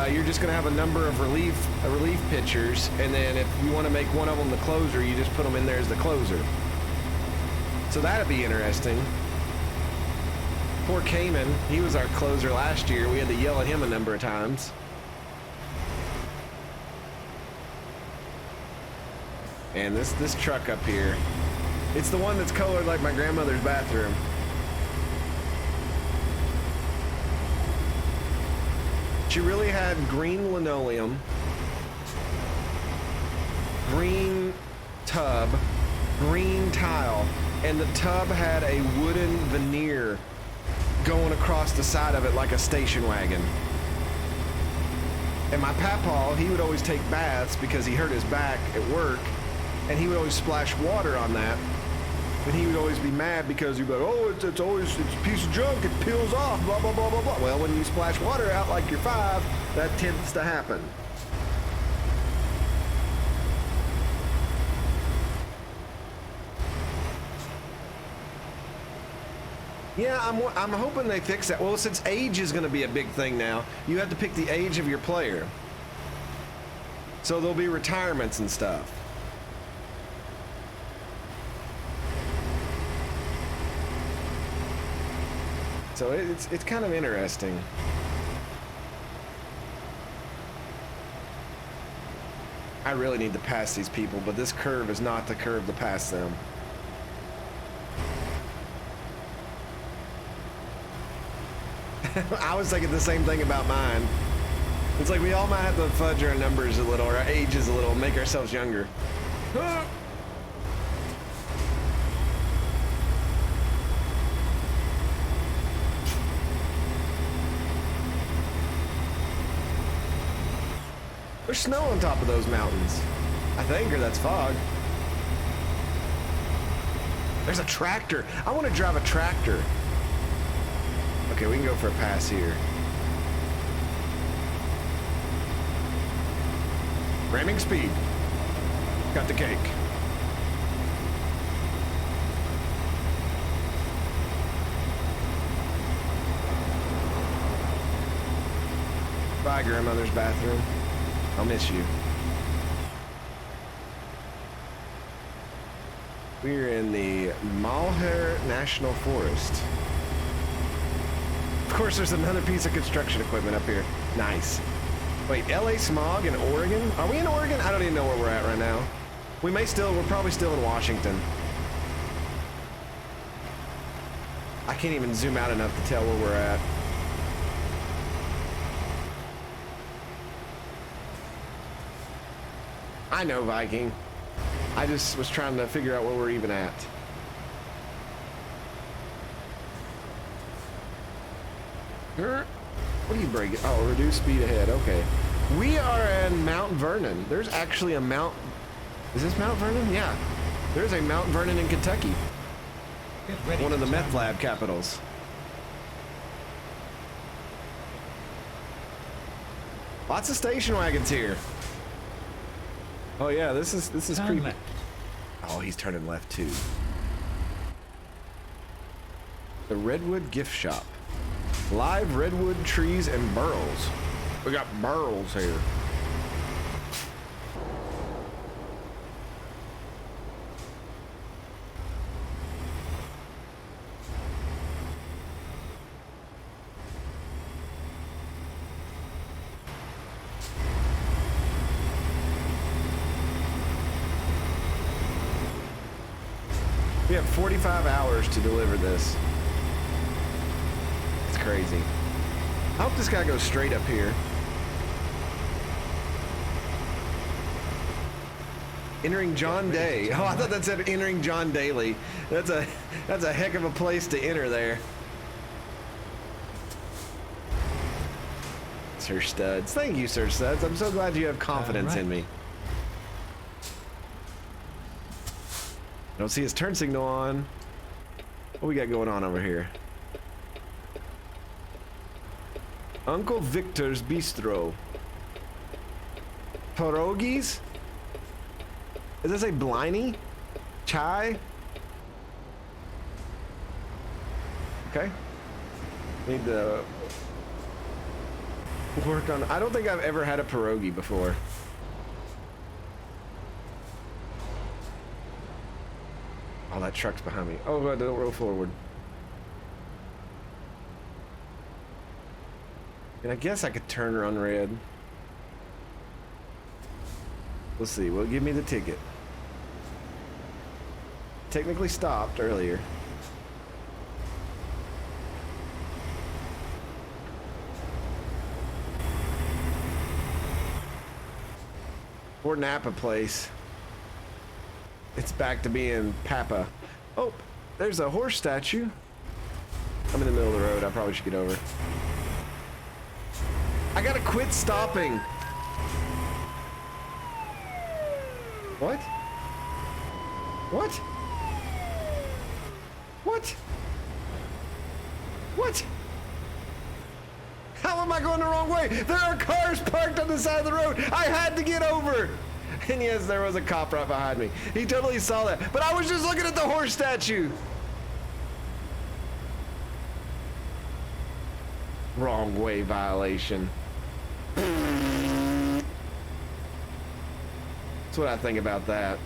You're just going to have a number of relief pitchers, and then if you want to make one of them the closer, you just put them in there as the closer. So that'd be interesting. Poor Cayman, he was our closer last year. We had to yell at him a number of times. And this truck up here, it's the one that's colored like my grandmother's bathroom. She really had green linoleum, green tub, green tile, and the tub had a wooden veneer going across the side of it like a station wagon. And my papaw, he would always take baths because he hurt his back at work, and he would always splash water on that. But he would always be mad because he'd be like, oh, it's a piece of junk, it peels off, blah, blah, blah, blah, blah. Well, when you splash water out like you're 5, that tends to happen. Yeah, I'm hoping they fix that. Well, since age is going to be a big thing now, you have to pick the age of your player. So there'll be retirements and stuff. So it's kind of interesting. I really need to pass these people, but this curve is not the curve to pass them. I was thinking the same thing about mine. It's like we all might have to fudge our numbers a little, or our ages a little, make ourselves younger. There's snow on top of those mountains, I think, or that's fog. There's a tractor. I want to drive a tractor. Okay, we can go for a pass here. Ramming speed. Got the cake. Bye, grandmother's bathroom. I'll miss you. We're in the Malheur National Forest. Of course, there's another piece of construction equipment up here. Nice. Wait, LA smog in Oregon? Are we in Oregon? I don't even know where we're at right now. We're probably still in Washington. I can't even zoom out enough to tell where we're at. I know, Viking. I just was trying to figure out where we're even at. What are you breaking? Oh, reduce speed ahead. Okay. We are in Mount Vernon. There's actually a Mount... Is this Mount Vernon? Yeah. There's a Mount Vernon in Kentucky. One of the meth lab capitals. Lots of station wagons here. Oh yeah, this is creepy. Left. Oh, he's turning left too. The Redwood Gift Shop. Live redwood trees and burls. We got burls here. We have 45 hours to deliver this. It's crazy. I hope this guy goes straight up here. Entering John Day. Oh, I thought that said entering John Daly. That's a heck of a place to enter there. Sir Studs. Thank you, Sir Studs. I'm so glad you have confidence in me. Don't see his turn signal on. What we got going on over here? Uncle Victor's Bistro. Pierogies? Is this a Bliney? Chai? Okay. Need to work on... I don't think I've ever had a pierogi before. Oh, that truck's behind me. Oh, God, don't roll forward. And I guess I could turn her on red. Let's see. Well, give me the ticket. Technically stopped earlier. Or Napa Place. It's back to being Papa. Oh, there's a horse statue. I'm in the middle of the road. I probably should get over. I gotta quit stopping. What? What? What? What? How am I going the wrong way? There are cars parked on the side of the road. I had to get over. And yes, there was a cop right behind me. He totally saw that. But I was just looking at the horse statue. Wrong way violation. That's what I think about that.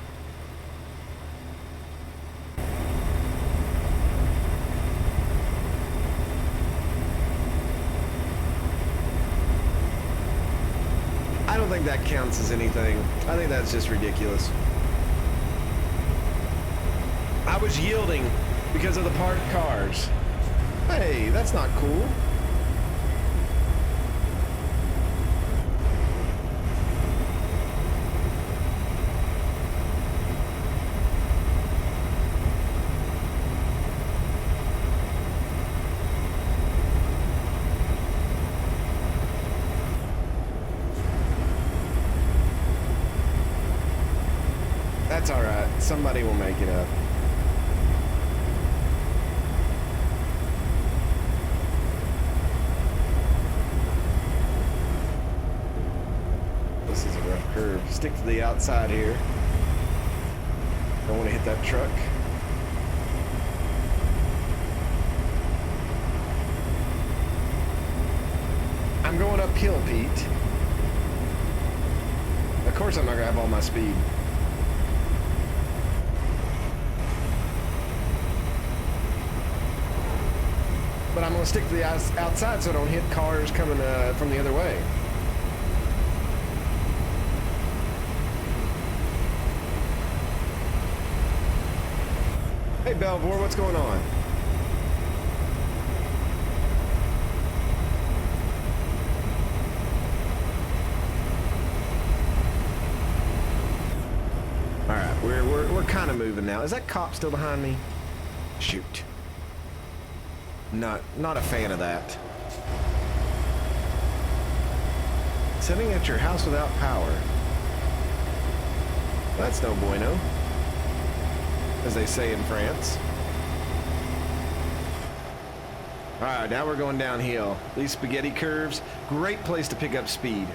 don't think that counts as anything. I think that's just ridiculous. I was yielding because of the parked cars. Hey, that's not cool. That's all right. Somebody will make it up. This is a rough curve. Stick to the outside here. Don't want to hit that truck. I'm going uphill, Pete. Of course I'm not gonna have all my speed. But I'm gonna stick to the outside so I don't hit cars coming from the other way. Hey Belvoir, what's going on? All right, we're kind of moving now. Is that cop still behind me? Shoot. Not a fan of that. Sitting at your house without power. That's no bueno, as they say in France. All right, now we're going downhill. These spaghetti curves, great place to pick up speed.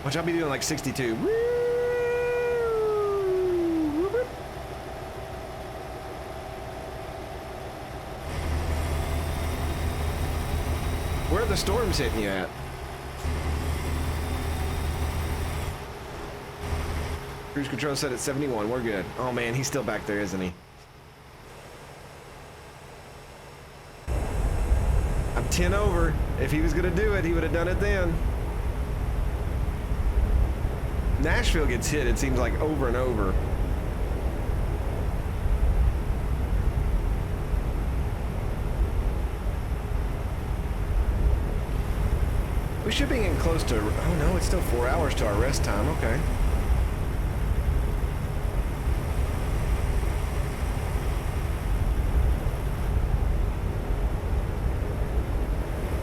Which I'll be doing like 62. Where are the storms hitting you at? Cruise control set at 71. We're good. Oh man, he's still back there, isn't he? I'm 10 over. If he was gonna do it, he would have done it then. Nashville gets hit, it seems like, over and over. We should be getting close to... Oh no, it's still 4 hours to our rest time. Okay.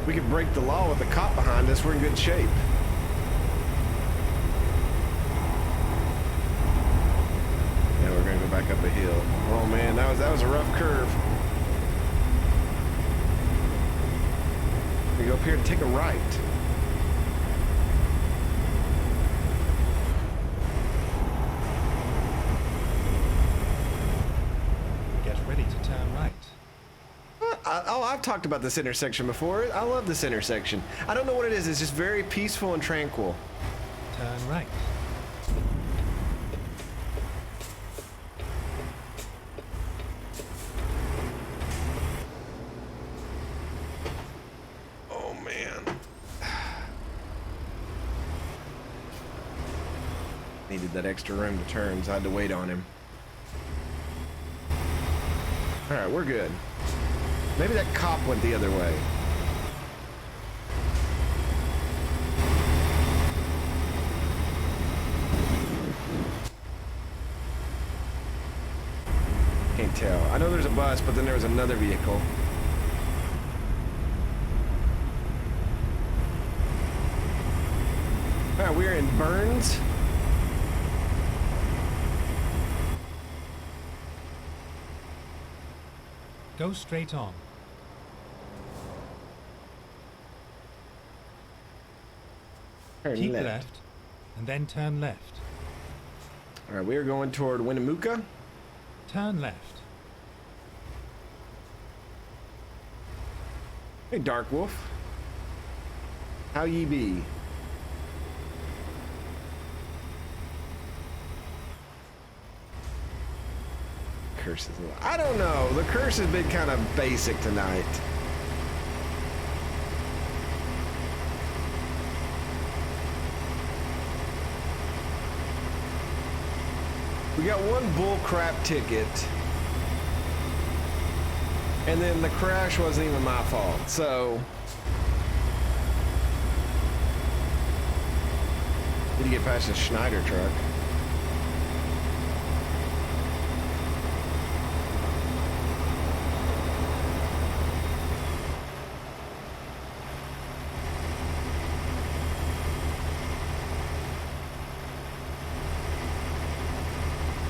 We could break the law with the cop behind us. We're in good shape. Yeah, we're gonna go back up a hill. Oh man, that was a rough curve. We go up here and take a right. Get ready to turn right. I've talked about this intersection before. I love this intersection. I don't know what it is. It's just very peaceful and tranquil. Turn right. Oh, man. Needed that extra room to turn, so I had to wait on him. All right, we're good. Maybe that cop went the other way. Can't tell. I know there's a bus, but then there was another vehicle. All right, we're in Burns. Go straight on. Turn Keep left, and then turn left. All right, we are going toward Winnemucca. Turn left. Hey, Dark Wolf. How ye be? Curses. I don't know. The curse has been kind of basic tonight. We got one bull crap ticket. And then the crash wasn't even my fault, so. Need to get past the Schneider truck.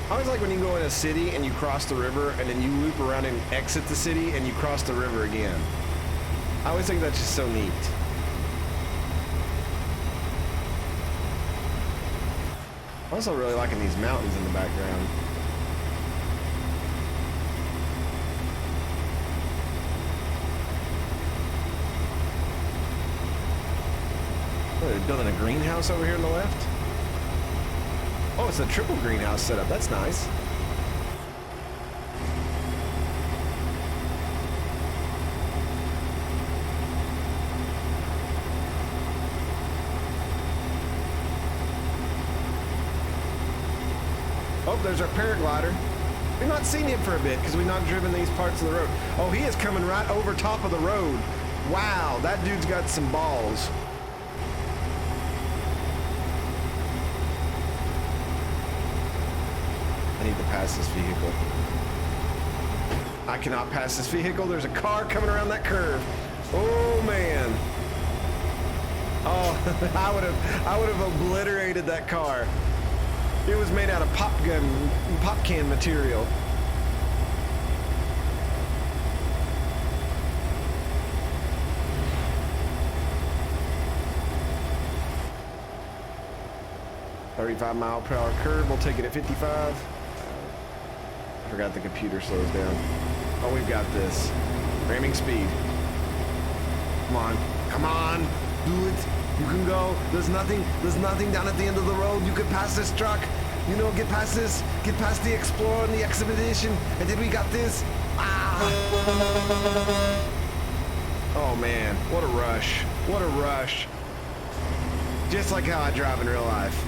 I always like when you go in a city and you cross the river and then you loop around and exit the city and you cross the river again. I always think that's just so neat. I'm also really liking these mountains in the background. Oh, they're building a greenhouse over here on the left. Oh, it's a triple greenhouse setup. That's nice. Oh, there's our paraglider. We've not seen him for a bit because we've not driven these parts of the road. Oh, he is coming right over top of the road. Wow, that dude's got some balls. I need to pass this vehicle. I cannot pass this vehicle. There's a car coming around that curve. Oh man. Oh, I would have obliterated that car. It was made out of pop can material. "35-mile-per-hour curve. We'll take it at 55. I forgot the computer slows down. Oh, we've got this. Ramming speed. Come on. Come on. Do it. You can go. There's nothing down at the end of the road. You can pass this truck. You know, get past this. Get past the Explorer and the Expedition. And then we got this. Ah. Oh, man. What a rush. What a rush. Just like how I drive in real life.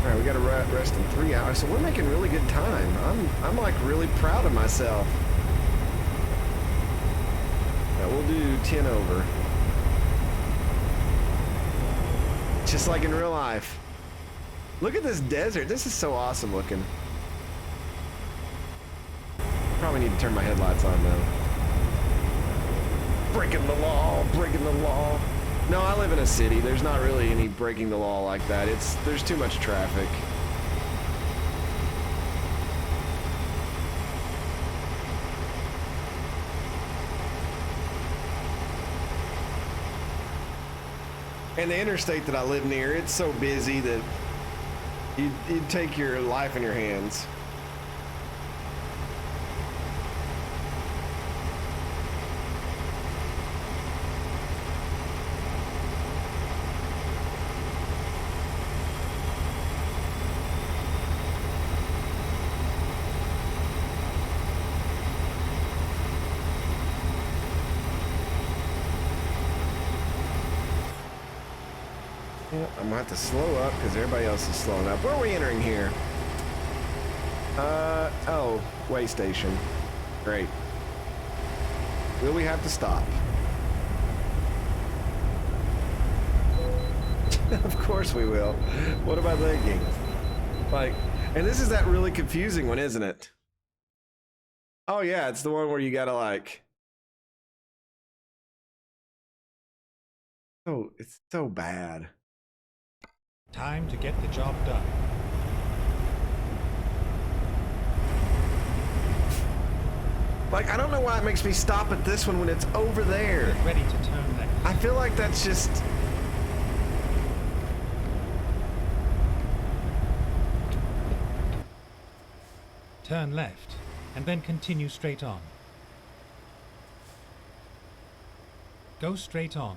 All right, we got to rest in 3 hours, so we're making really good time. I'm like really proud of myself. Now we'll do 10 over. Just like in real life. Look at this desert. This is so awesome looking. Probably need to turn my headlights on though. Breaking the law, breaking the law. No, I live in a city. There's not really any breaking the law like that. There's too much traffic. And the interstate that I live near, it's so busy that you'd take your life in your hands. I'm gonna have to slow up because everybody else is slowing up. Where are we entering here? Oh, way station. Great. Will we have to stop? Of course we will. What am I thinking? Like, and this is that really confusing one, isn't it? Oh yeah, it's the one where you gotta like... Oh, it's so bad. Time to get the job done. Like, I don't know why it makes me stop at this one when it's over there. Get ready to turn left. I feel like that's just... Turn left, and then continue straight on. Go straight on.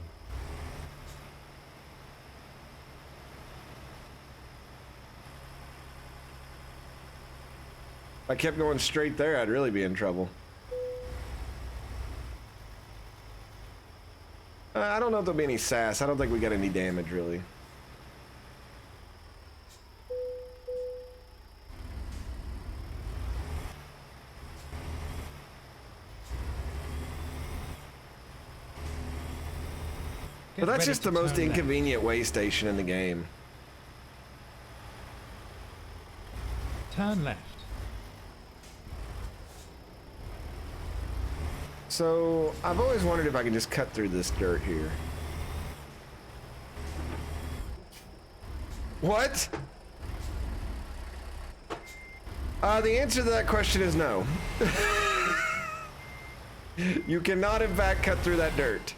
If I kept going straight there, I'd really be in trouble. I don't know if there'll be any sass. I don't think we got any damage, really. But that's just the most inconvenient way station in the game. Turn left. So, I've always wondered if I could just cut through this dirt here. What? The answer to that question is no. You cannot, in fact, cut through that dirt.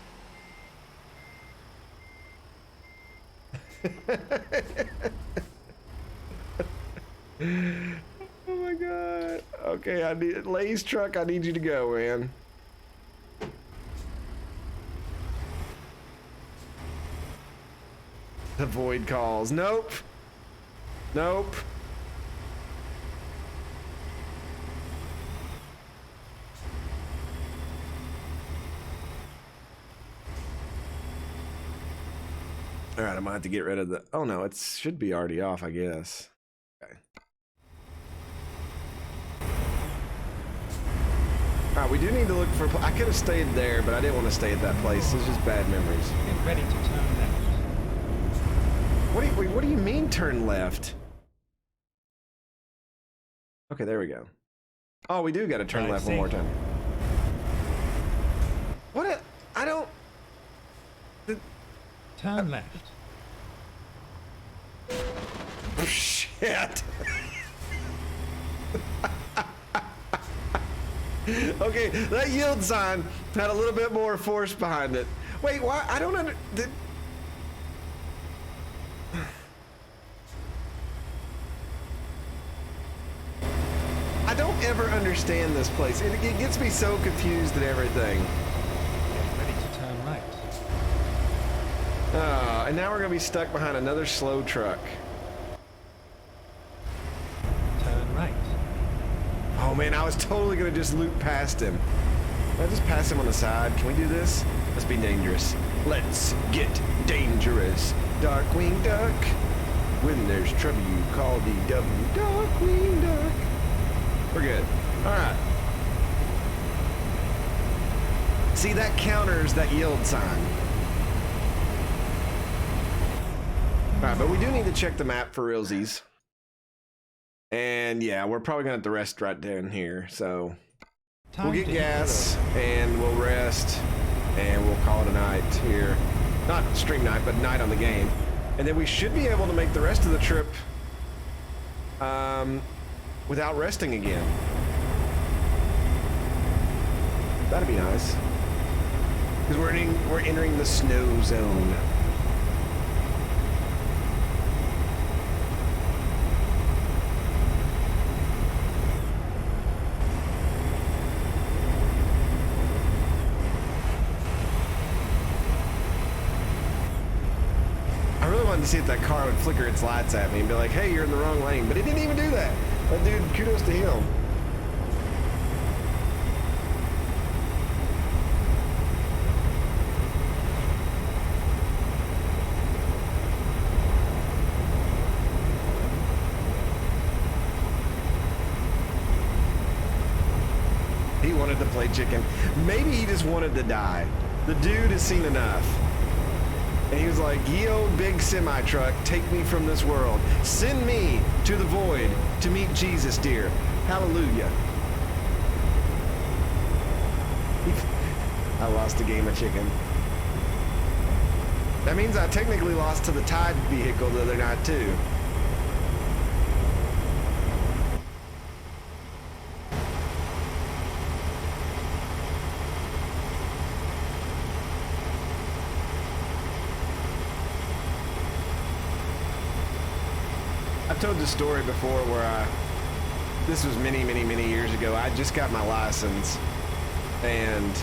Oh my god. Okay, I need Lay's truck. I need you to go, man. The void calls. Nope. Nope. All right, I might have to get rid of the. Oh no, it should be already off, I guess. Okay. All right, we do need to look for. I could have stayed there, but I didn't want to stay at that place. It's just bad memories. Get ready to turn left. What do you mean turn left? Okay, there we go. Oh, we do got to turn left one more time. What? I don't. Turn left. Oh, shit. Okay, that yield sign had a little bit more force behind it. Wait, why? I don't understand. I don't ever understand this place. It gets me so confused and everything. Get ready to turn right. And now we're gonna be stuck behind another slow truck. Turn right. Oh man, I was totally gonna just loop past him. Can I just pass him on the side? Can we do this? Let's be dangerous. Let's get dangerous. Darkwing Duck. When there's trouble, you call DW. Darkwing Duck. We're good. All right. See, that counters that yield sign. All right, but we do need to check the map for realsies. And yeah, we're probably gonna have to rest right down here. So we'll get gas and we'll rest and we'll call it a night here. Not stream night, but night on the game. And then we should be able to make the rest of the trip without resting again. That'd be nice. Because we're entering the snow zone. I really wanted to see if that car would flicker its lights at me and be like, hey, you're in the wrong lane. But it didn't even do that. That dude, kudos to him. He wanted to play chicken. Maybe he just wanted to die. The dude has seen enough. And he was like, yo, big semi-truck, take me from this world. Send me to the void to meet Jesus, dear. Hallelujah. I lost a game of chicken. That means I technically lost to the Tide vehicle the other night, too. I've told this story before where this was many years ago. I just got my license and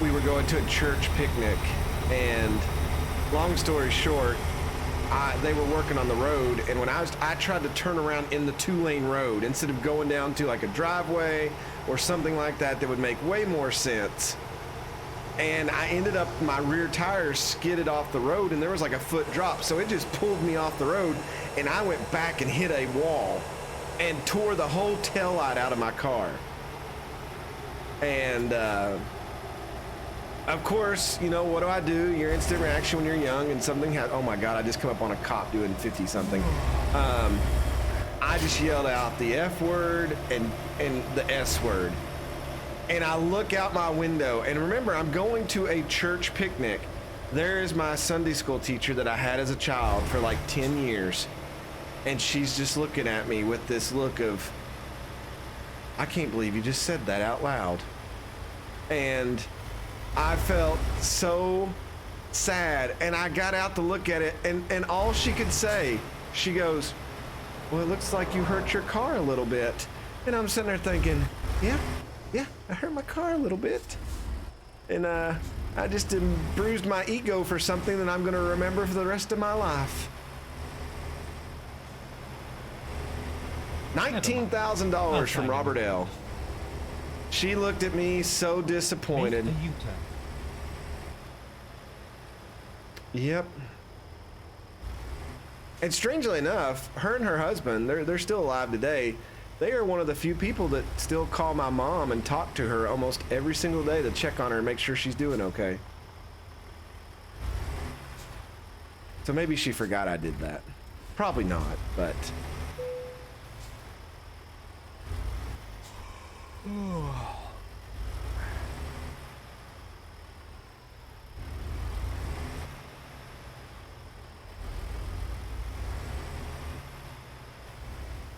we were going to a church picnic, and long story short, they were working on the road, and when I tried to turn around in the 2-lane road instead of going down to like a driveway or something like that that would make way more sense. and I ended up, my rear tires skidded off the road, and there was like a foot drop, so it just pulled me off the road, and I went back and hit a wall and tore the whole tail light out of my car. And of course, you know, what do? Your instant reaction when you're young and something oh my God, I just come up on a cop doing 50 something. I just yelled out the F word and the S word. And I look out my window, and remember, I'm going to a church picnic. There is my Sunday school teacher that I had as a child for like 10 years. And she's just looking at me with this look of, I can't believe you just said that out loud. And I felt so sad, and I got out to look at it, and all she could say, she goes, well, it looks like you hurt your car a little bit. And I'm sitting there thinking, yeah, I hurt my car a little bit. And I just bruised my ego for something that I'm gonna remember for the rest of my life. $19,000 from Robert L. She looked at me so disappointed. Make a U-turn. Yep. And strangely enough, her and her husband, they're still alive today. They are one of the few people that still call my mom and talk to her almost every single day to check on her and make sure she's doing okay. So maybe she forgot I did that. Probably not, but...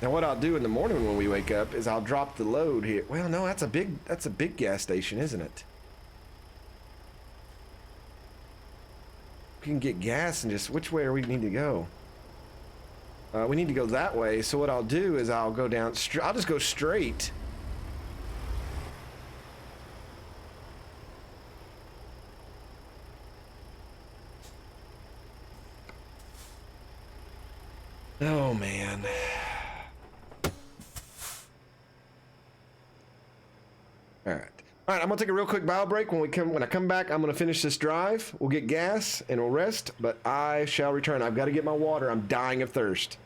Now what I'll do in the morning when we wake up is I'll drop the load here. Well, no, that's a big gas station, isn't it? We can get gas and just, which way do we need to go? We need to go that way. So what I'll do is I'll go down, I'll just go straight. Oh man. All right, I'm gonna take a real quick bio break. When I come back, I'm gonna finish this drive. We'll get gas and we'll rest, but I shall return. I've got to get my water. I'm dying of thirst.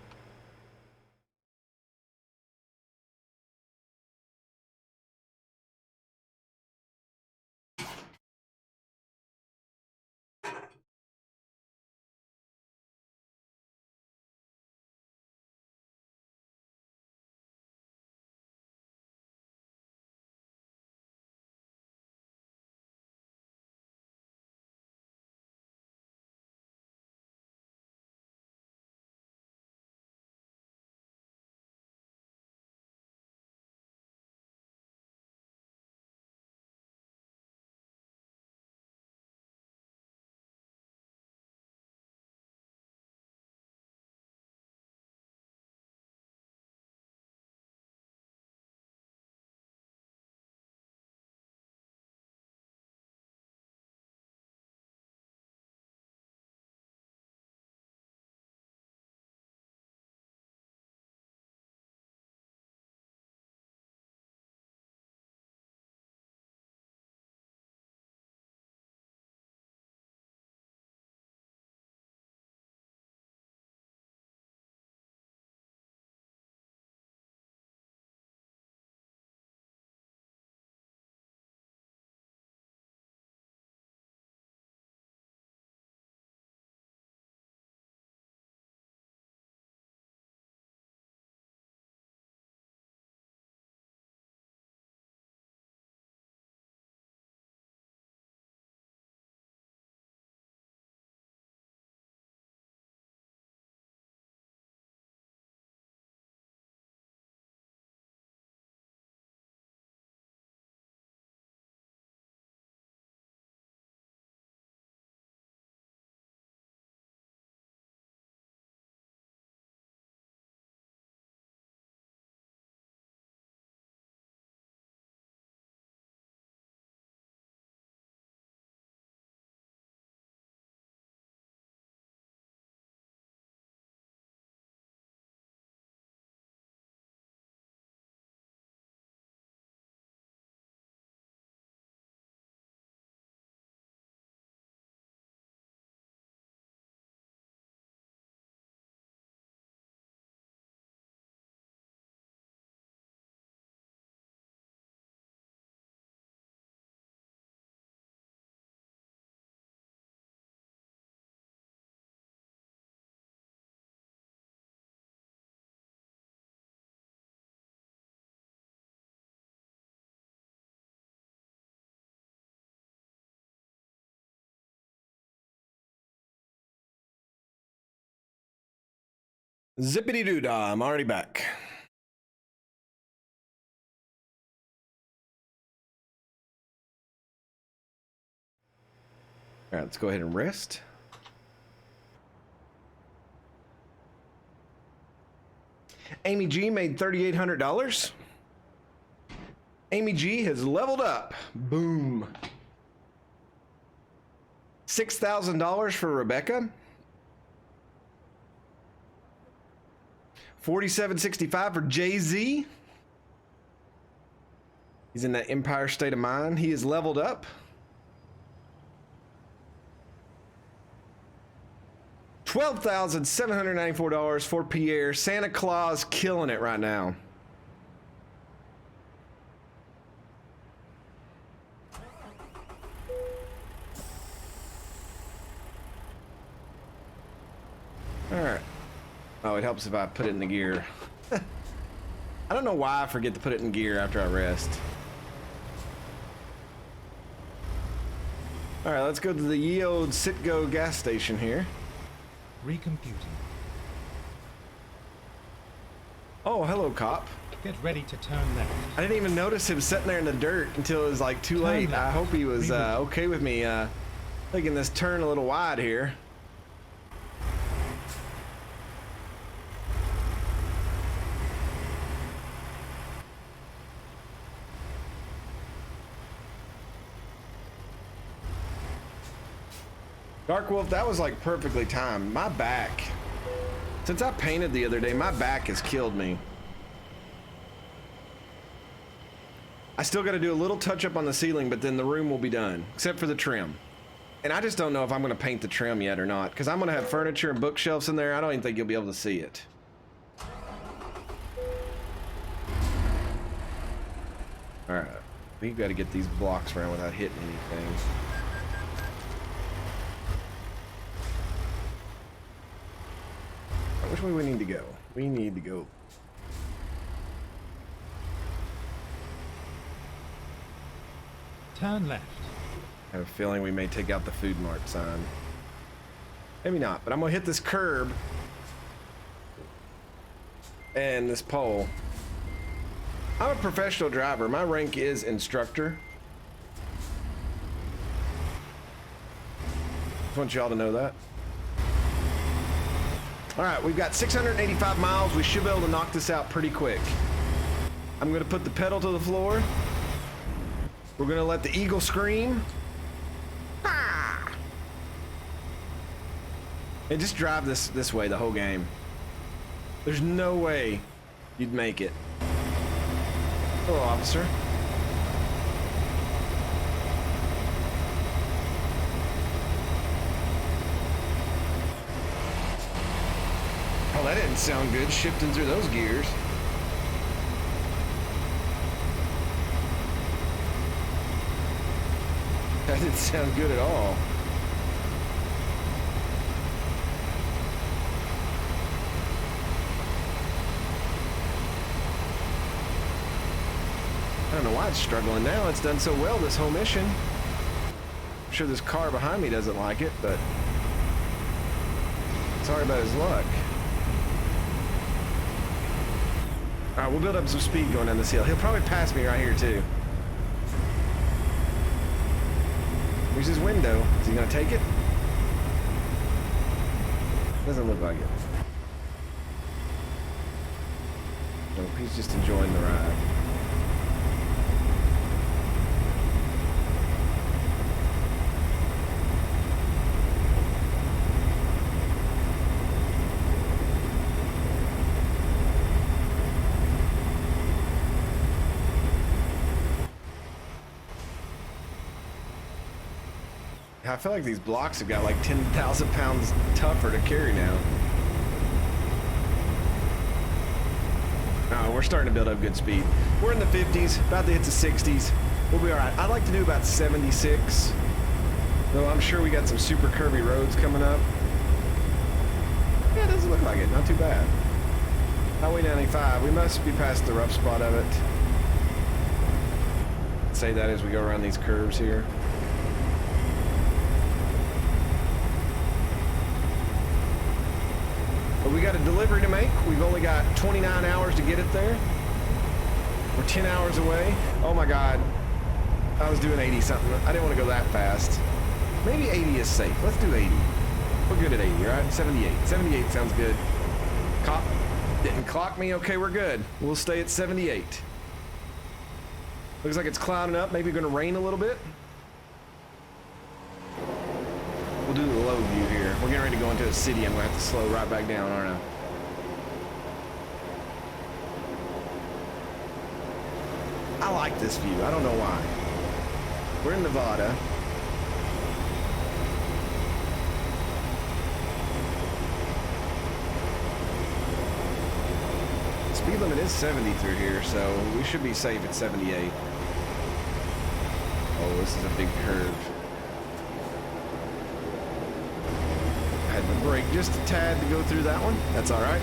Zippity doo dah, I'm already back. All right, let's go ahead and rest. Amy G made $3,800. Amy G has leveled up. Boom. $6,000 for Rebecca. $4,765 for Jay-Z. He's in that Empire State of Mind. He is leveled up. $12,794 for Pierre. Santa Claus killing it right now. All right. Oh, it helps if I put it in the gear. I don't know why I forget to put it in gear after I rest. All right, let's go to the Ye Old Citgo gas station here. Recomputing. Oh, hello, cop. Get ready to turn left. I didn't even notice him sitting there in the dirt until it was like too late. I hope he was okay with me taking this turn a little wide here. Dark Wolf, that was like perfectly timed. My back, since I painted the other day, my back has killed me. I still got to do a little touch up on the ceiling, but then the room will be done, except for the trim. And I just don't know if I'm going to paint the trim yet or not, because I'm going to have furniture and bookshelves in there. I don't even think you'll be able to see it. All right, we've got to get these blocks around without hitting anything. Which way we need to go? We need to go. Turn left. I have a feeling we may take out the food mart sign. Maybe not, but I'm gonna hit this curb and this pole. I'm a professional driver. My rank is instructor. Just want y'all to know that. All right, we've got 685 miles. We should be able to knock this out pretty quick. I'm gonna put the pedal to the floor. We're gonna let the eagle scream. Ah! And just drive this way the whole game. There's no way you'd make it. Hello, officer. Oh, that didn't sound good, shifting through those gears. That didn't sound good at all. I don't know why it's struggling now. It's done so well this whole mission. I'm sure this car behind me doesn't like it, but sorry about his luck. All right, we'll build up some speed going down this hill. He'll probably pass me right here too. Here's his window. Is he gonna take it? Doesn't look like it. Nope, he's just enjoying the ride. I feel like these blocks have got like 10,000 pounds tougher to carry now. Oh, we're starting to build up good speed. We're in the 50s, about to hit the 60s. We'll be all right. I'd like to do about 76. Though I'm sure we got some super curvy roads coming up. Yeah, it doesn't look like it. Not too bad. Highway 95. We must be past the rough spot of it. Say that as we go around these curves here. But we got a delivery to make. We've only got 29 hours to get it there. We're 10 hours away. Oh my God. I was doing 80 something. I didn't want to go that fast. Maybe 80 is safe. Let's do 80. We're good at 80, right? 78. 78 sounds good. Cop didn't clock me. Okay, we're good. We'll stay at 78. Looks like it's clouding up. Maybe going to rain a little bit. We'll do the low view here. We're getting ready to go into a city. I'm going to have to slow right back down, aren't I? I like this view. I don't know why. We're in Nevada. Speed limit is 70 through here, so we should be safe at 78. Oh, this is a big curve. I had to brake just a tad to go through that one. That's all right.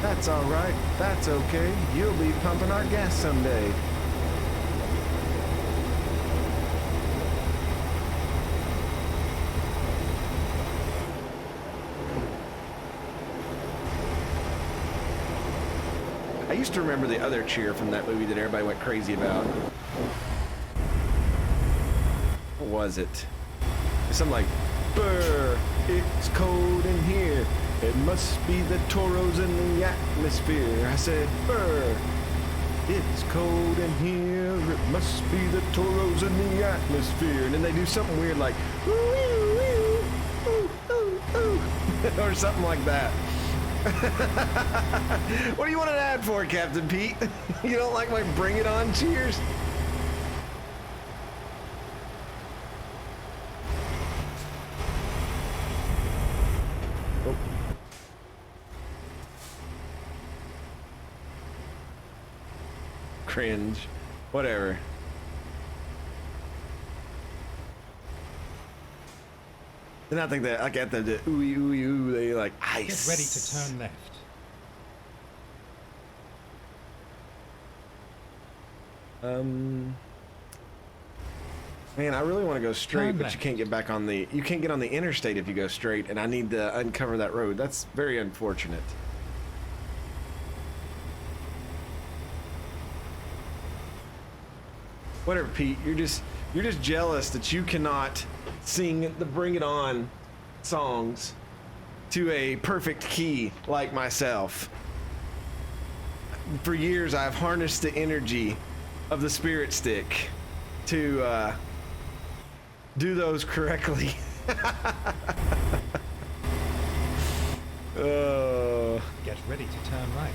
That's all right. That's okay. You'll be pumping our gas someday. I used to remember the other cheer from that movie that everybody went crazy about. What was it? Something like, "Brr, it's cold in here. It must be the toros in the atmosphere." I said, "Brr, it's cold in here. It must be the toros in the atmosphere." And then they do something weird like, "Ooh, ooh, ooh, ooh, ooh," or something like that. What do you want an ad for, Captain Pete? You don't like my Bring It On cheers? Oh. Cringe. Whatever. And I think that, like, at the ooey, ooey, ooh, they like ice. Get ready to turn left. Man, I really want to go straight, Turn but left. you can't get back on the, you can't get on the interstate if you go straight, and I need to uncover that road. That's very unfortunate. Whatever, Pete. You're just jealous that you cannot sing the Bring It On songs to a perfect key like myself. For years, I've harnessed the energy of the Spirit Stick to do those correctly. Oh. Get ready to turn right.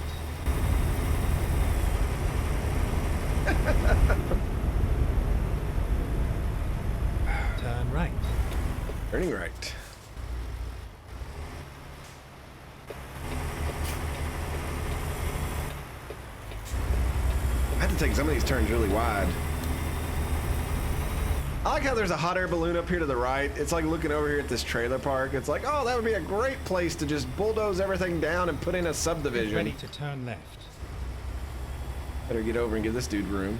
Turn right. Turning right. I had to take some of these turns really wide. I like how there's a hot air balloon up here to the right. It's like looking over here at this trailer park. It's like, oh, that would be a great place to just bulldoze everything down and put in a Get subdivision. ready to turn left. Better get over and give this dude room.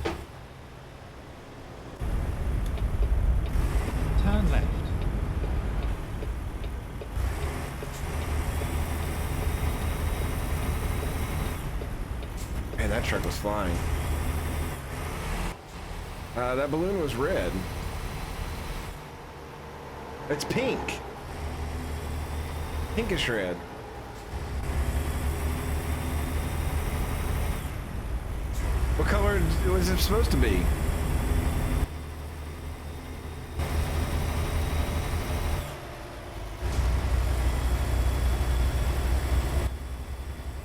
Turn left. Man, that truck was flying. That balloon was red. It's pink. Pinkish red. What color was it supposed to be?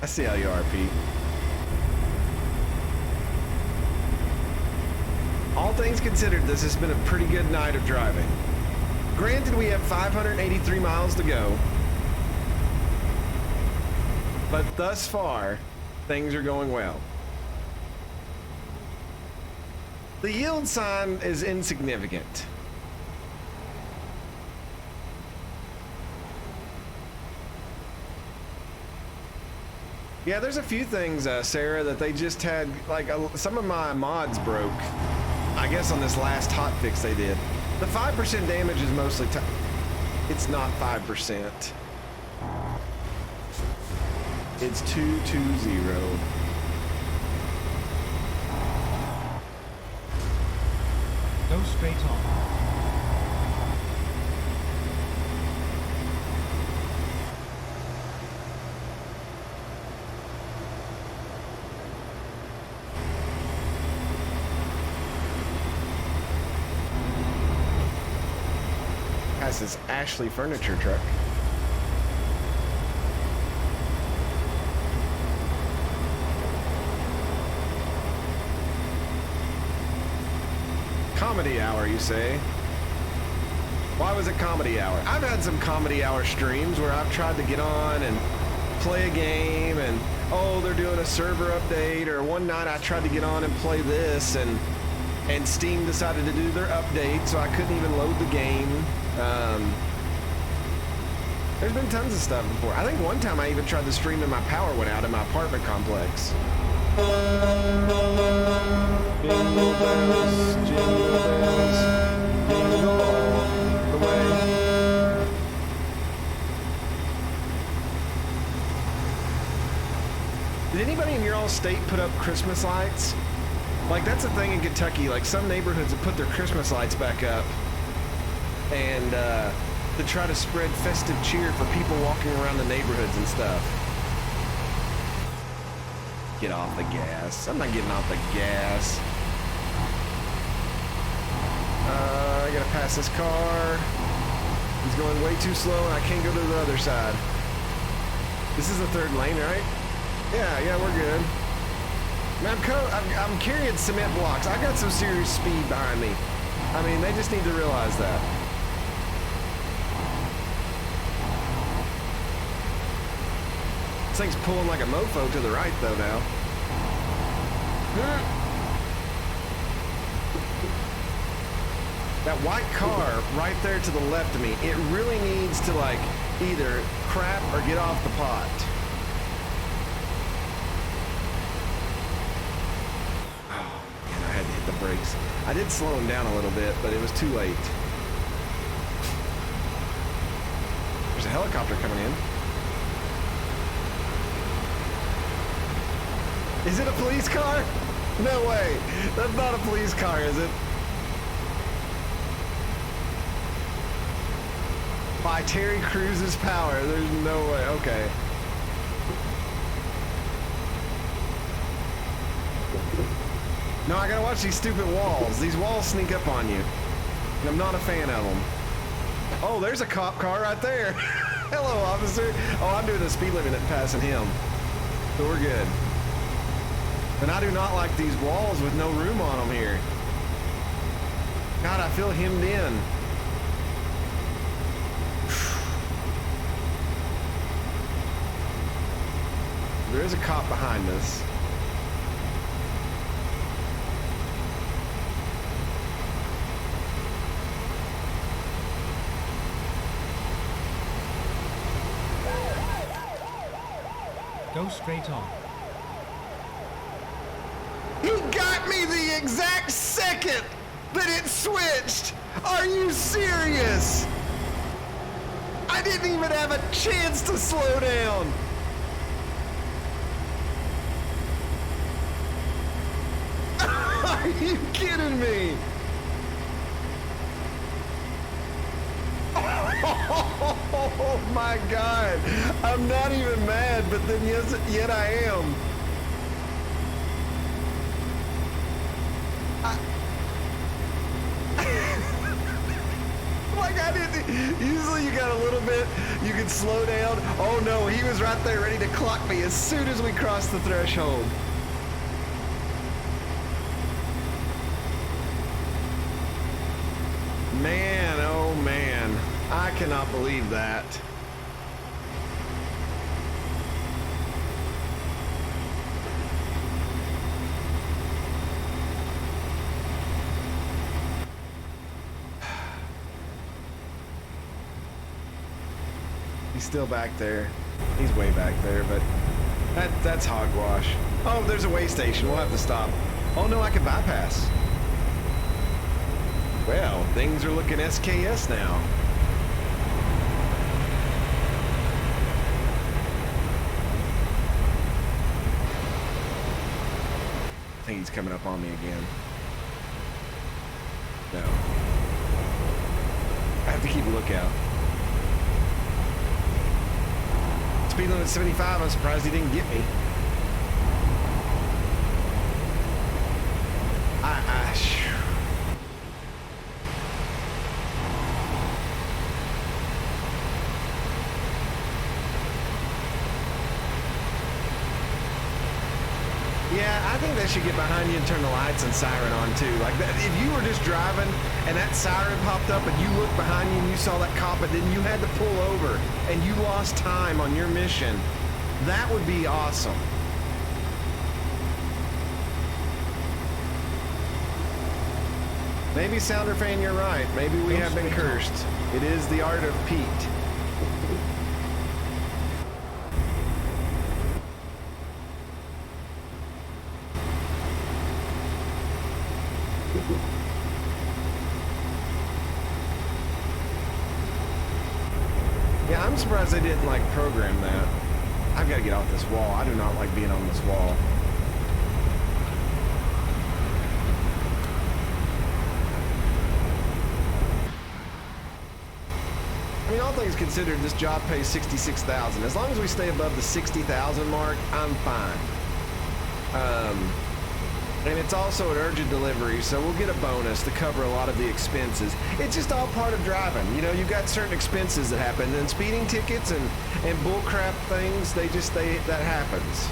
I see how you are, Pete. All things considered, this has been a pretty good night of driving. Granted, we have 583 miles to go. But thus far, things are going well. The yield sign is insignificant. Yeah, there's a few things, Sarah, that they just had, like, some of my mods broke. I guess on this last hot fix they did. The 5% damage is mostly it's not 5%. It's 220. Go straight on. That's this Ashley furniture truck. Comedy hour, you say? Why was it comedy hour? I've had some comedy hour streams where I've tried to get on and play a game and, oh, they're doing a server update, or one night I tried to get on and play this and Steam decided to do their update, so I couldn't even load the game. There's been tons of stuff before. I think one time I even tried to stream and my power went out in my apartment complex. Jingle bells, jingle all the way. Did anybody in your all state put up Christmas lights? Like, that's a thing in Kentucky. Like, some neighborhoods have put their Christmas lights back up and to try to spread festive cheer for people walking around the neighborhoods and stuff. Get off the gas. I'm not getting off the gas. I gotta pass this car. He's going way too slow and I can't go to the other side. This is the third lane, right? Yeah, we're good. Man, I'm carrying cement blocks. I got some serious speed behind me. I mean, they just need to realize that. This thing's pulling like a mofo to the right, though, now. That white car right there to the left of me, it really needs to, like, either crap or get off the pot. Oh, man, I had to hit the brakes. I did slow him down a little bit, but it was too late. There's a helicopter coming in. Is it a police car? No way. That's not a police car, is it? By Terry Crews's power. There's no way. Okay. No, I gotta watch these stupid walls. These walls sneak up on you. And I'm not a fan of them. Oh, there's a cop car right there. Hello, officer. Oh, I'm doing the speed limit and passing him. So we're good. And I do not like these walls with no room on them here. God, I feel hemmed in. There is a cop behind us. Go straight on. He got me the exact second that it switched. Are you serious? I didn't even have a chance to slow down. Are you kidding me? Oh my God. I'm not even mad, but then yet I am. Like I didn't. Usually you got a little bit, you can slow down. Oh no, he was right there ready to clock me as soon as we crossed the threshold. Man, oh man, I cannot believe that. He's still back there. He's way back there, but that's hogwash. Oh, there's a way station. We'll have to stop. Oh no, I can bypass. Well, things are looking SKS now. think he's coming up on me again. No. I have to keep a lookout. Speed limit 75. I'm surprised he didn't get me. Yeah, I think they should get behind you and turn the lights and siren on too. Like that, if you were just driving and that siren popped up and you looked behind you and you saw that cop and then you had to pull over and you lost time on your mission, that would be awesome. Maybe Sounder Fan, you're right. Maybe we have been cursed. It is the art of Pete. Yeah, I'm surprised they didn't like program that. I've got to get off this wall. I do not like being on this wall. I mean, all things considered, this job pays $66,000. As long as we stay above the $60,000 mark, I'm fine. And it's also an urgent delivery, so we'll get a bonus to cover a lot of the expenses. It's just all part of driving. You know, you've got certain expenses that happen, and speeding tickets and bullcrap things, that happens.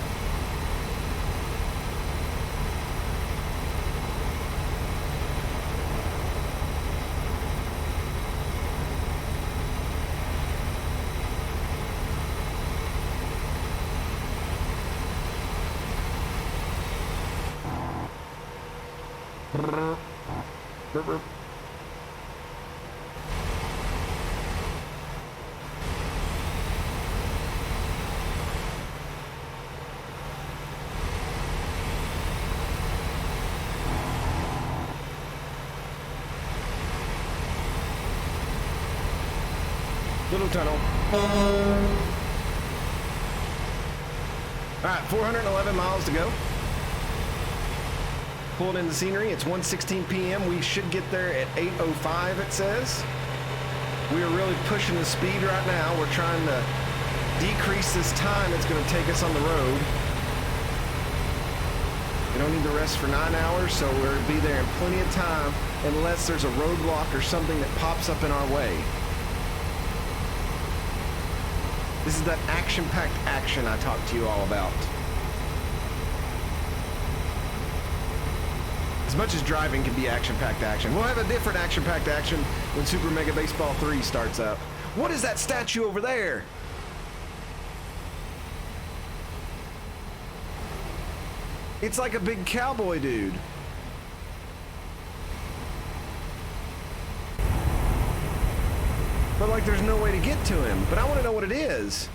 Little tunnel. All right, 411 miles to go. Pulled in the scenery. It's 1:16 p.m. We should get there at 8:05, it says. We are really pushing the speed right now. We're trying to decrease this time it's going to take us on the road. We don't need to rest for 9 hours, so we'll be there in plenty of time unless there's a roadblock or something that pops up in our way. This is that action-packed action I talked to you all about. As much as driving can be action-packed action. We'll have a different action-packed action when Super Mega Baseball 3 starts up. What is that statue over there? It's like a big cowboy dude. But like there's no way to get to him. But I want to know what it is.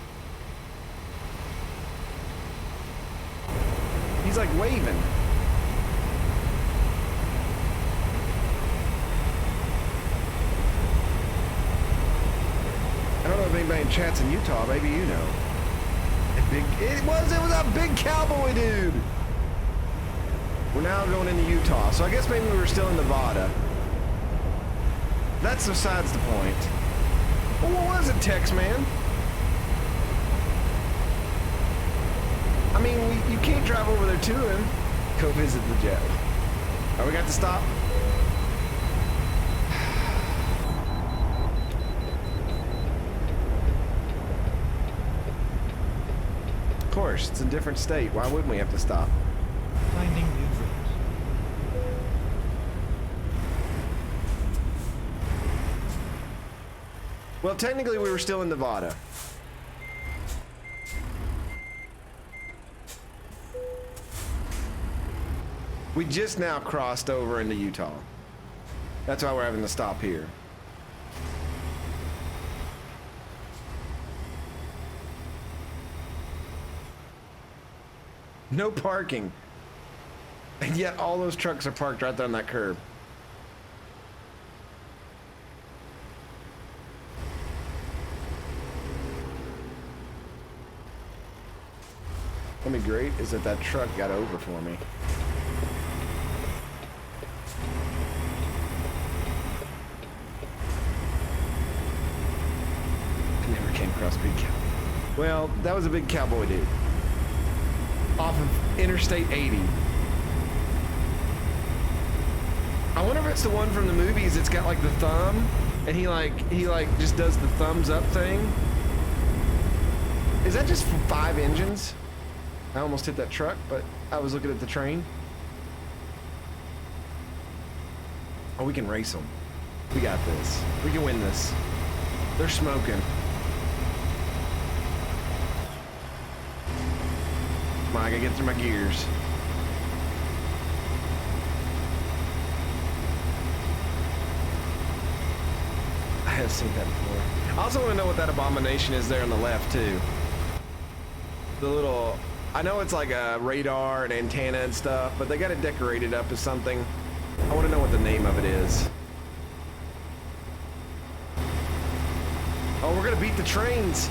He's like waving. I don't know if anybody in chat's in Utah. Maybe you know. It was a big cowboy dude. We're now going into Utah. So I guess maybe we were still in Nevada. That's besides the point. Well, what was it, Tex Man? I mean, you can't drive over there to him. Go visit the jet. Oh, we got to stop? Of course, it's a different state. Why wouldn't we have to stop? Finding new routes. Well, technically we were still in Nevada. We just now crossed over into Utah. That's why we're having to stop here. No parking. And yet all those trucks are parked right there on that curb. What'd be great is that truck got over for me. across big cow. Well, that was a big cowboy dude. Off of Interstate 80. I wonder if it's the one from the movies that's got like the thumb, and he just does the thumbs up thing. Is that just 5 engines? I almost hit that truck, but I was looking at the train. Oh, we can race them. We got this. We can win this. They're smoking. Come on, I gotta get through my gears. I have seen that before. I also want to know what that abomination is there on the left, too. The little... I know it's like a radar and antenna and stuff, but they got it decorated up as something. I want to know what the name of it is. Oh, we're gonna beat the trains.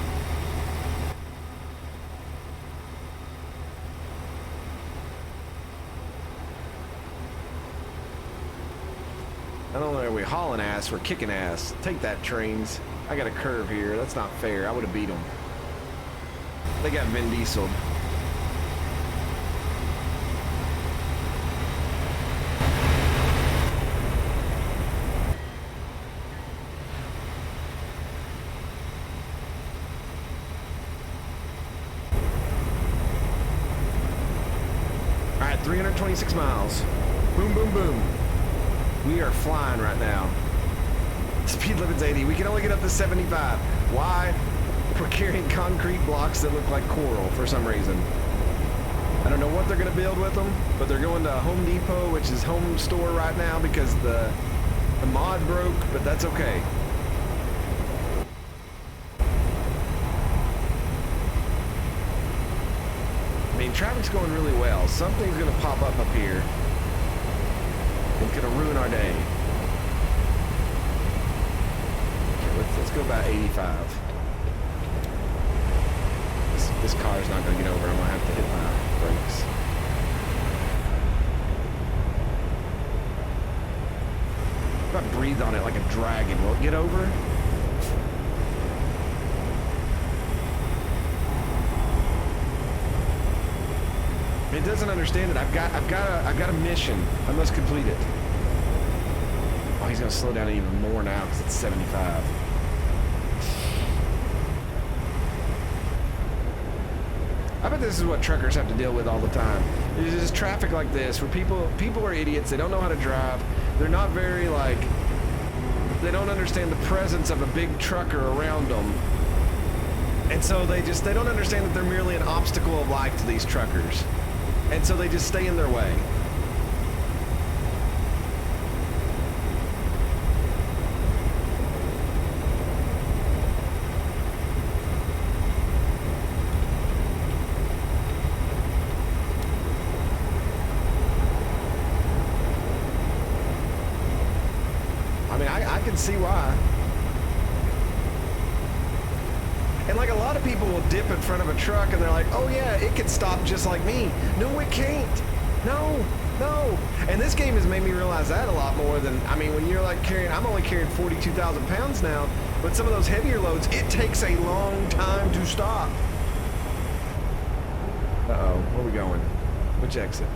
Not only are we hauling ass, we're kicking ass. Take that, trains. I got a curve here. That's not fair. I would have beat them. They got Vin Diesel'd. All right, 326 miles. Boom, boom, boom. We are flying right now. Speed limit's 80. We can only get up to 75. Why? We're carrying concrete blocks that look like coral for some reason. I don't know what they're going to build with them, but they're going to Home Depot, which is home store right now because the mod broke, but that's okay. I mean, traffic's going really well. Something's going to pop up here. It's gonna ruin our day. Okay, let's go about 85. This car's not gonna get over. I'm gonna have to hit my brakes. If I breathe on it like a dragon, will it get over? It doesn't understand it. I've got a mission. I must complete it. Oh, he's gonna slow down even more now because it's 75. I bet this is what truckers have to deal with all the time. There's just traffic like this where people are idiots. They don't know how to drive. They're not very they don't understand the presence of a big trucker around them. And so they don't understand that they're merely an obstacle of life to these truckers. And so they just stay in their way. I mean, I can see why. And like a lot of people will dip in front of a truck and they're like, oh yeah, it can stop just like me. No, it can't. No. And this game has made me realize that a lot more than, I mean, when you're like I'm only carrying 42,000 pounds now, but some of those heavier loads, it takes a long time to stop. Uh-oh, where are we going? Which exit?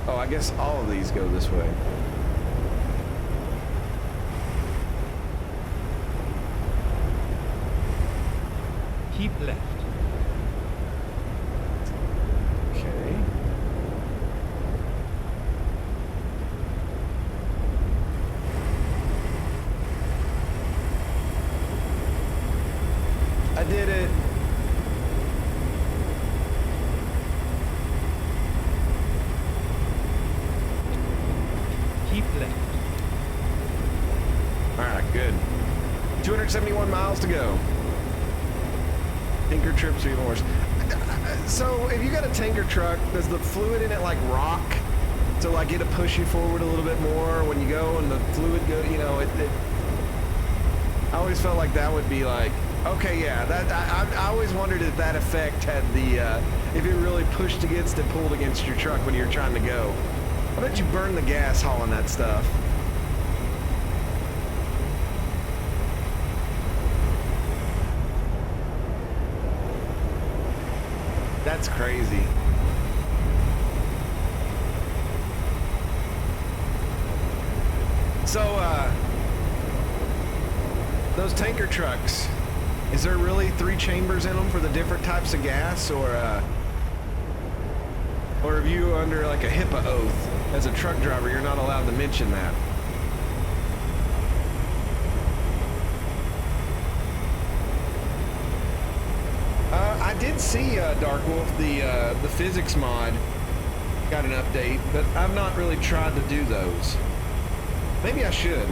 Oh, I guess all of these go this way. Keep left. Okay. I did it. Keep left. All right, good. 271 miles to go. Tanker trips are even worse. So if you got a tanker truck, does the fluid in it like rock? So like it'll push you forward a little bit more when you go and the fluid go, you know, I always felt like that would be like, okay, yeah, that I always wondered if that effect had the, if it really pushed against and pulled against your truck when you're trying to go. I bet you burn the gas hauling that stuff. That's crazy. So, those tanker trucks, is there really 3 chambers in them for the different types of gas, or are you under like a HIPAA oath as a truck driver? You're not allowed to mention that. I did see Dark Wolf, the physics mod got an update, but I've not really tried to do those. Maybe I should.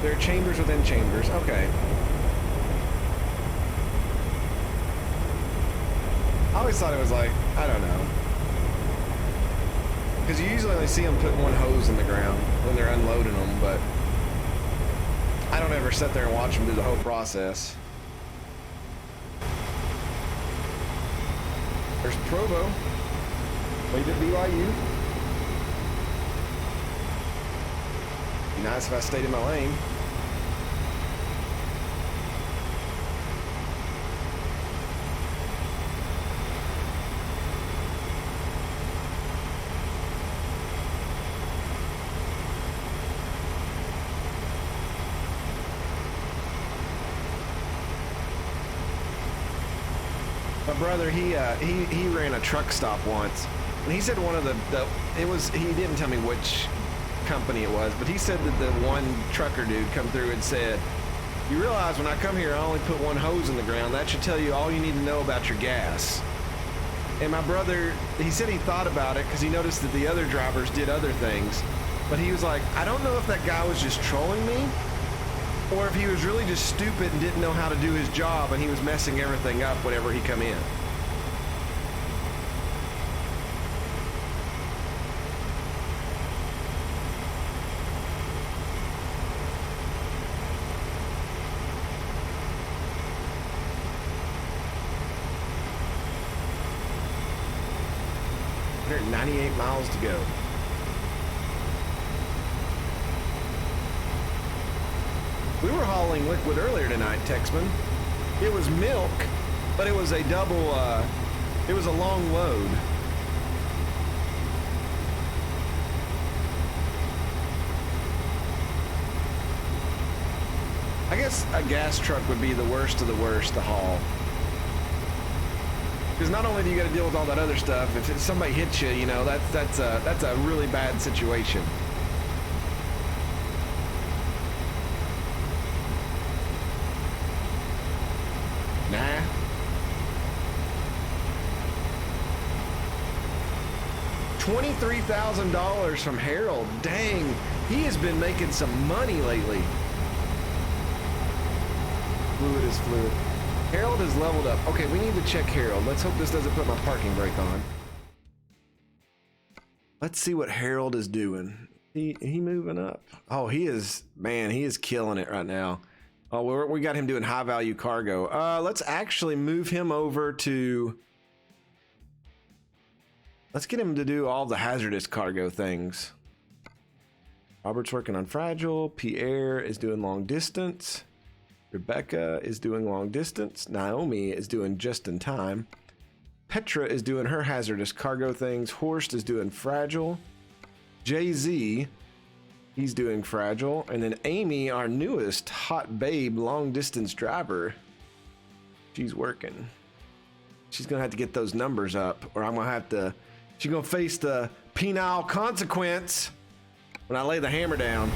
There are chambers within chambers. Okay. I always thought it was like, I don't know. Because you usually only see them putting one hose in the ground when they're unloading them, but I don't ever sit there and watch them do the whole process. There's Provo. Wait at BYU. Be nice if I stayed in my lane. My brother, he ran a truck stop once, and he said one of he didn't tell me which company it was, but he said that the one trucker dude come through and said, you realize when I come here I only put one hose in the ground. That should tell you all you need to know about your gas. And my brother, he said he thought about it because he noticed that the other drivers did other things, but he was like, I don't know if that guy was just trolling me or if he was really just stupid and didn't know how to do his job and he was messing everything up whenever he come in. There are 98 miles to go. We were hauling liquid earlier tonight, Texman. It was milk, but it was a double, it was a long load. I guess a gas truck would be the worst of the worst to haul. Because not only do you got to deal with all that other stuff, if somebody hits you, you know, that's a really bad situation. Nah. $23,000 from Harold. Dang, he has been making some money lately. Fluid is fluid. Harold has leveled up. Okay, we need to check Harold. Let's hope this doesn't put my parking brake on. Let's see what Harold is doing. He moving up. Oh, he is, man, he is killing it right now. Oh, we got him doing high value cargo. Let's actually move him over to, let's get him to do all the hazardous cargo things. Robert's working on fragile. Pierre is doing long distance. Rebecca is doing long distance. Naomi is doing just in time. Petra is doing her hazardous cargo things. Horst is doing fragile. Jay-Z, he's doing fragile. And then Amy, our newest hot babe long distance driver, she's working. She's gonna have to get those numbers up, or I'm gonna have to, she's gonna face the penile consequence when I lay the hammer down.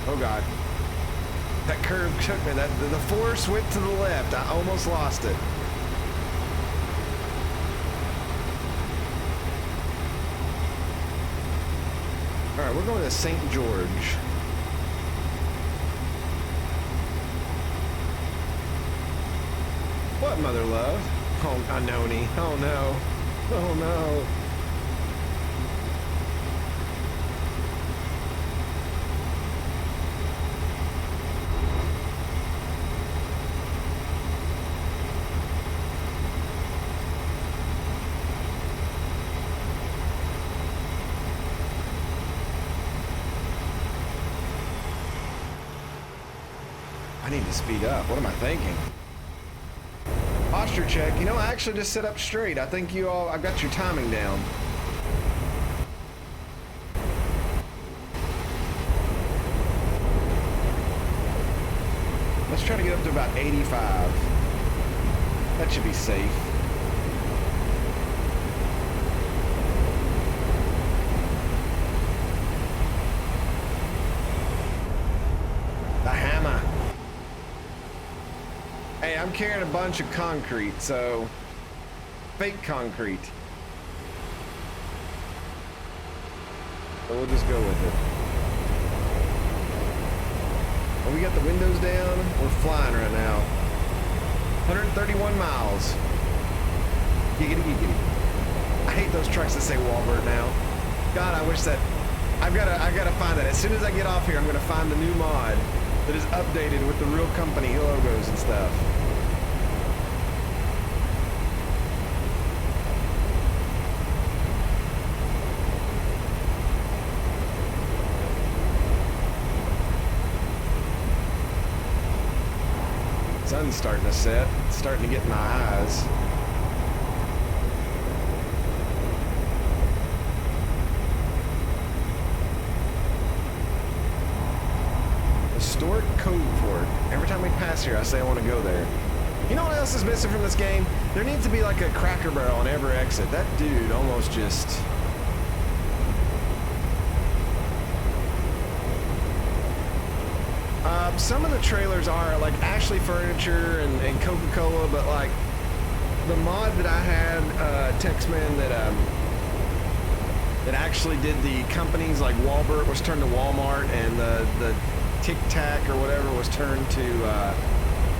Oh God, that curve took me. The force went to the left. I almost lost it. All right, we're going to St. George. What, mother love? Oh, Anoni. Oh no. Oh no. need to speed up. What am I thinking? Posture check. You know, I actually just sit up straight. I think you all, I've got your timing down. Let's try to get up to about 85. That should be safe. The hammer. Hey, I'm carrying a bunch of concrete, so fake concrete. So we'll just go with it. Well, we got the windows down. We're flying right now. 131 miles. Giggity giggity. I hate those trucks that say Walbert now. God, I wish that I gotta find that. As soon as I get off here, I'm gonna find the new mod that is updated with the real company logos and stuff. Sun's starting to set. It's starting to get in my eyes. Historic code fort. Every time we pass here, I say I want to go there. You know what else is missing from this game? There needs to be like a Cracker Barrel on every exit. That dude almost just... some of the trailers are like Ashley Furniture and Coca-Cola, but like the mod that I had, Texman, that actually did the companies like Walbert was turned to Walmart, and the Tic Tac or whatever was turned to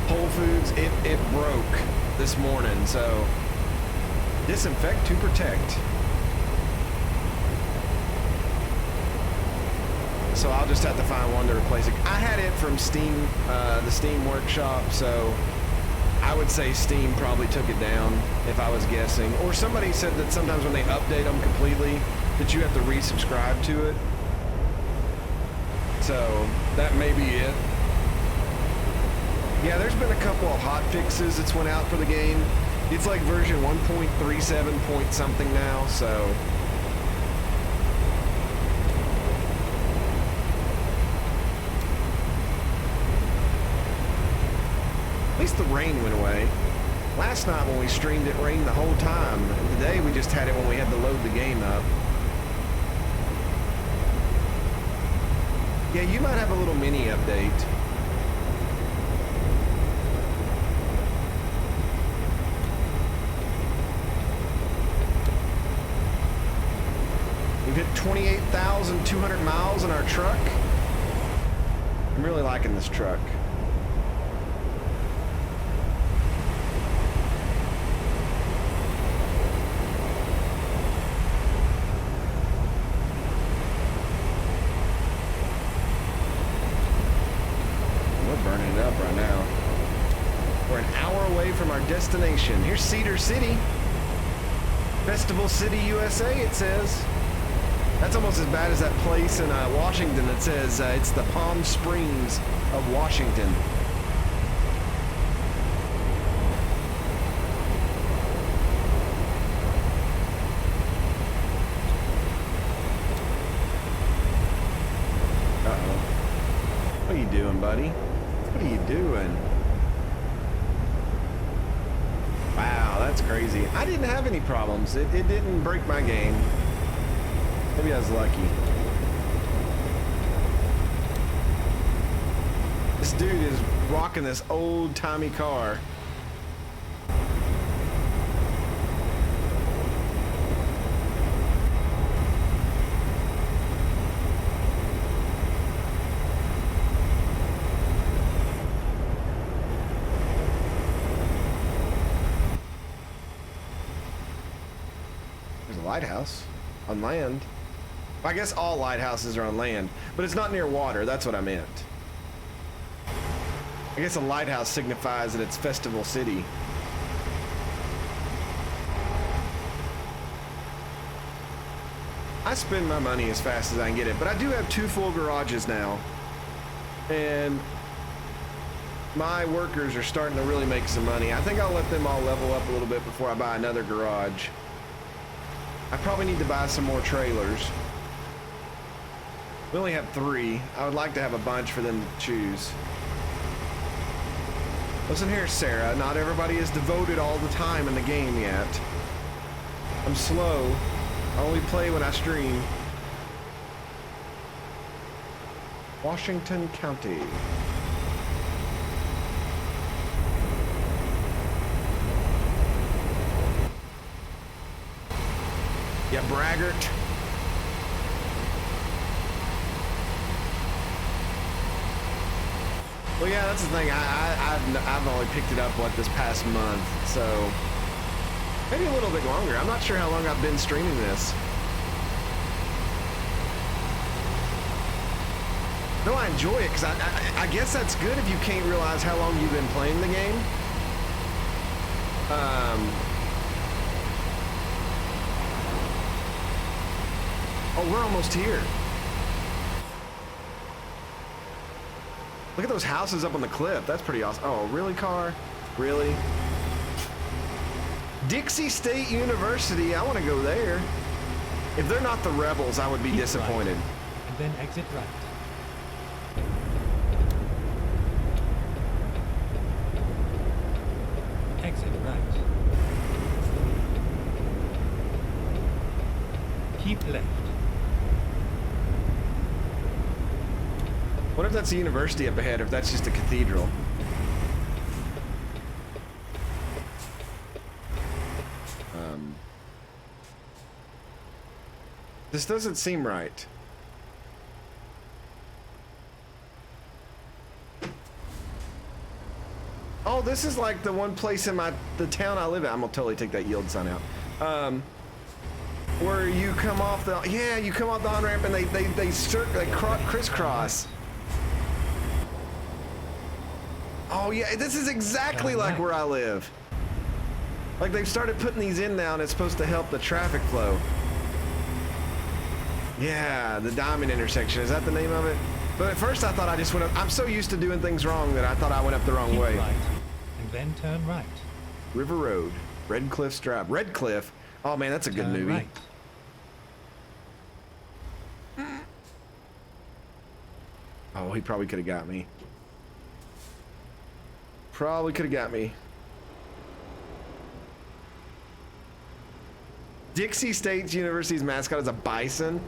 Whole Foods. It broke this morning, so disinfect to protect. So I'll just have to find one to replace it. I had it from Steam, the Steam Workshop, so I would say Steam probably took it down if I was guessing. Or somebody said that sometimes when they update them completely, that you have to resubscribe to it. So that may be it. Yeah, there's been a couple of hot fixes that's went out for the game. It's like version 1.37 point something now, so... At least the rain went away. Last night when we streamed, it rained the whole time. And today we just had it when we had to load the game up. Yeah, you might have a little mini update. We've hit 28,200 miles in our truck. I'm really liking this truck. Burning it up right now. We're an hour away from our destination. Here's Cedar City. Festival City, USA, it says. That's almost as bad as that place in Washington that says it's the Palm Springs of Washington. Uh-oh. What are you doing, buddy? What are you doing? Wow, that's crazy. I didn't have any problems. It didn't break my game. Maybe I was lucky. This dude is rocking this old-timey car. Lighthouse on land. I guess all lighthouses are on land, but it's not near water. That's what I meant. I guess a lighthouse signifies that it's Festival City. I spend my money as fast as I can get it, but I do have 2 full garages now, and my workers are starting to really make some money. I think I'll let them all level up a little bit before I buy another garage. I probably need to buy some more trailers. We only have 3. I would like to have a bunch for them to choose. Listen here, Sarah. Not everybody is devoted all the time in the game yet. I'm slow. I only play when I stream. Washington County. Yeah, braggart. Well, yeah, that's the thing. I've only picked it up, what, this past month, so maybe a little bit longer. I'm not sure how long I've been streaming this. No, I enjoy it, because I guess that's good if you can't realize how long you've been playing the game. Oh, we're almost here. Look at those houses up on the cliff. That's pretty awesome. Oh, really, car? Really? Dixie State University. I want to go there. If they're not the rebels, I would be disappointed. Right, and then exit right. Exit right. Keep left. What if that's a university up ahead, or if that's just a cathedral? This doesn't seem right. Oh, this is like the one place in the town I live in. I'm gonna totally take that yield sign out. Where you come off the, yeah, you come off the on-ramp and they crisscross. Oh yeah, this is exactly like where I live. Like they've started putting these in now and it's supposed to help the traffic flow. Yeah, the diamond intersection, is that the name of it? But at first I thought I just went up, I'm so used to doing things wrong that I thought I went up the wrong Keep way. right, and then turn right. River Road, Red Cliffs Drive. Red Cliff, oh man, that's a good Turn movie. Right. Oh, he probably could have got me. Probably could have got me. Dixie State University's mascot is a bison.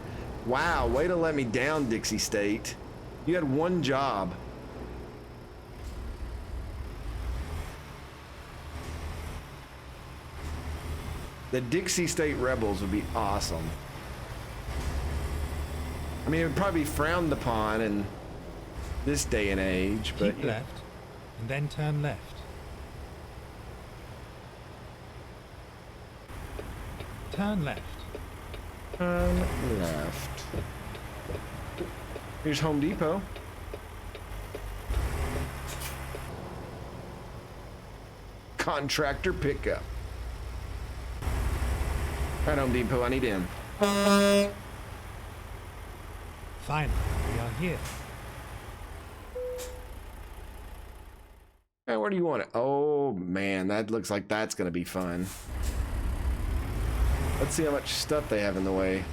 Wow, way to let me down, Dixie State. You had one job. The Dixie State Rebels would be awesome. I mean, it would probably be frowned upon in this day and age, but Keep left, and then turn left. Turn left. turn left. Here's Home Depot. Contractor pickup. Right, Home Depot, I need in. Finally, we are here. Hey, where do you want it? Oh man, that looks like that's gonna be fun. Let's see how much stuff they have in the way.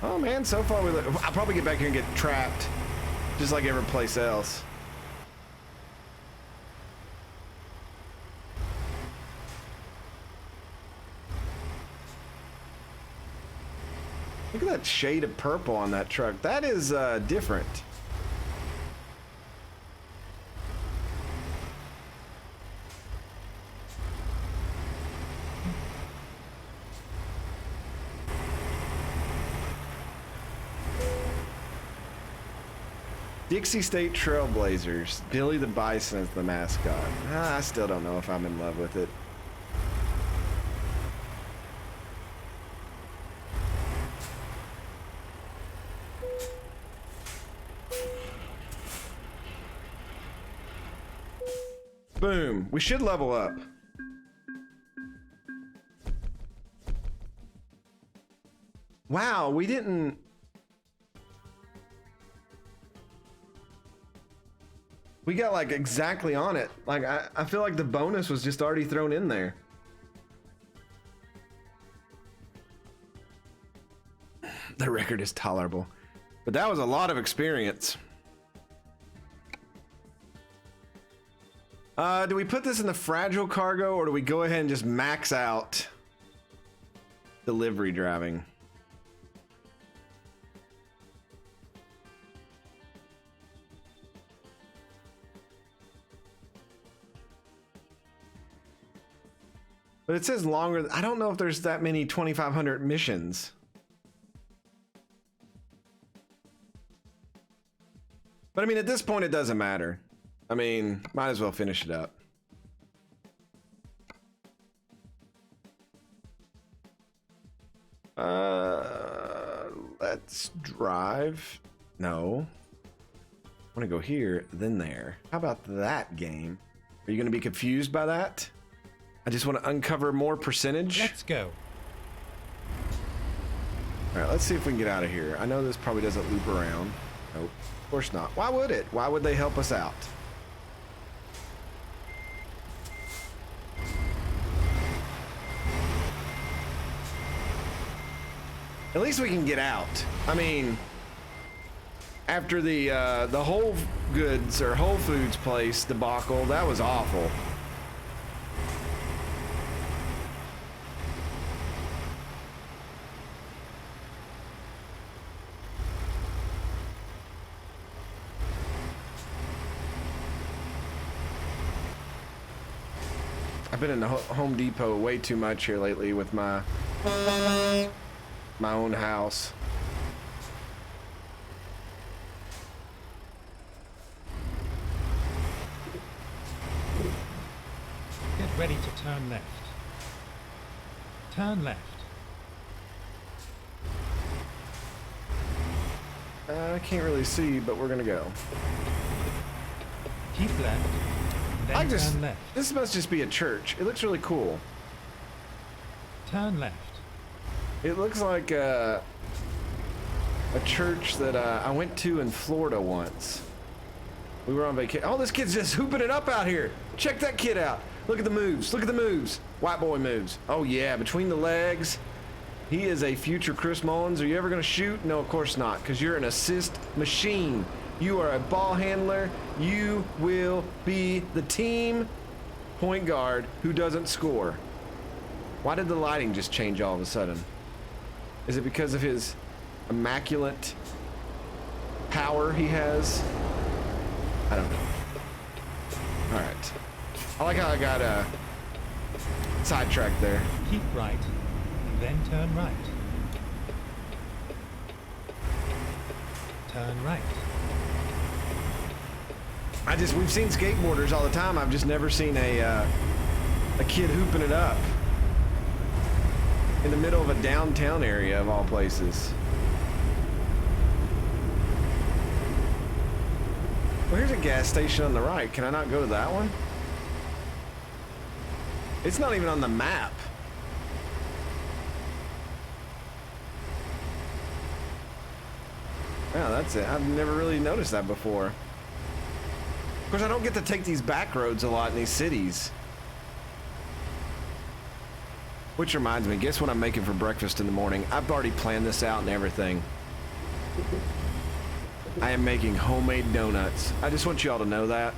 Oh man, so far I'll probably get back here and get trapped, just like every place else. Look at that shade of purple on that truck. That is different. Dixie State Trailblazers. Billy the Bison is the mascot. I still don't know if I'm in love with it. Boom. We should level up. Wow, we didn't. We got like exactly on it. Like I feel like the bonus was just already thrown in there. The record is tolerable, but that was a lot of experience. Do we put this in the fragile cargo, or do we go ahead and just max out delivery driving? But it says longer. I don't know if there's that many 2,500 missions. But I mean, at this point, it doesn't matter. I mean, might as well finish it up. Let's drive. No. I want to go here, then there. How about that game? Are you going to be confused by that? I just want to uncover more percentage. Let's go. All right, let's see if we can get out of here. I know this probably doesn't loop around. Nope, of course not. Why would it? Why would they help us out? At least we can get out. I mean, after the Whole Goods or Whole Foods place debacle, that was awful. I've been in the Home Depot way too much here lately with my own house. Get ready to turn left. Turn left. I can't really see, but we're gonna go. Keep left. Then turn left. This must just be a church. It looks really cool. Turn left. It looks like a church that I went to in Florida once. We were on vacation. Oh, this kid's just hooping it up out here. Check that kid out. Look at the moves. Look at the moves. White boy moves. Oh yeah, between the legs. He is a future Chris Mullins. Are you ever gonna shoot? No, of course not, because you're an assist machine. You are a ball handler. You will be the team point guard who doesn't score. Why did the lighting just change all of a sudden? Is it because of his immaculate power he has? I don't know. All right. I like how I got sidetracked there. Keep right. Then turn right. Turn right. We've seen skateboarders all the time. I've just never seen a kid hooping it up in the middle of a downtown area of all places. Well, here's a gas station on the right. Can I not go to that one? It's not even on the map. Yeah, that's it. I've never really noticed that before. Of course, I don't get to take these back roads a lot in these cities. Which reminds me, guess what I'm making for breakfast in the morning? I've already planned this out and everything. I am making homemade donuts. I just want you all to know that.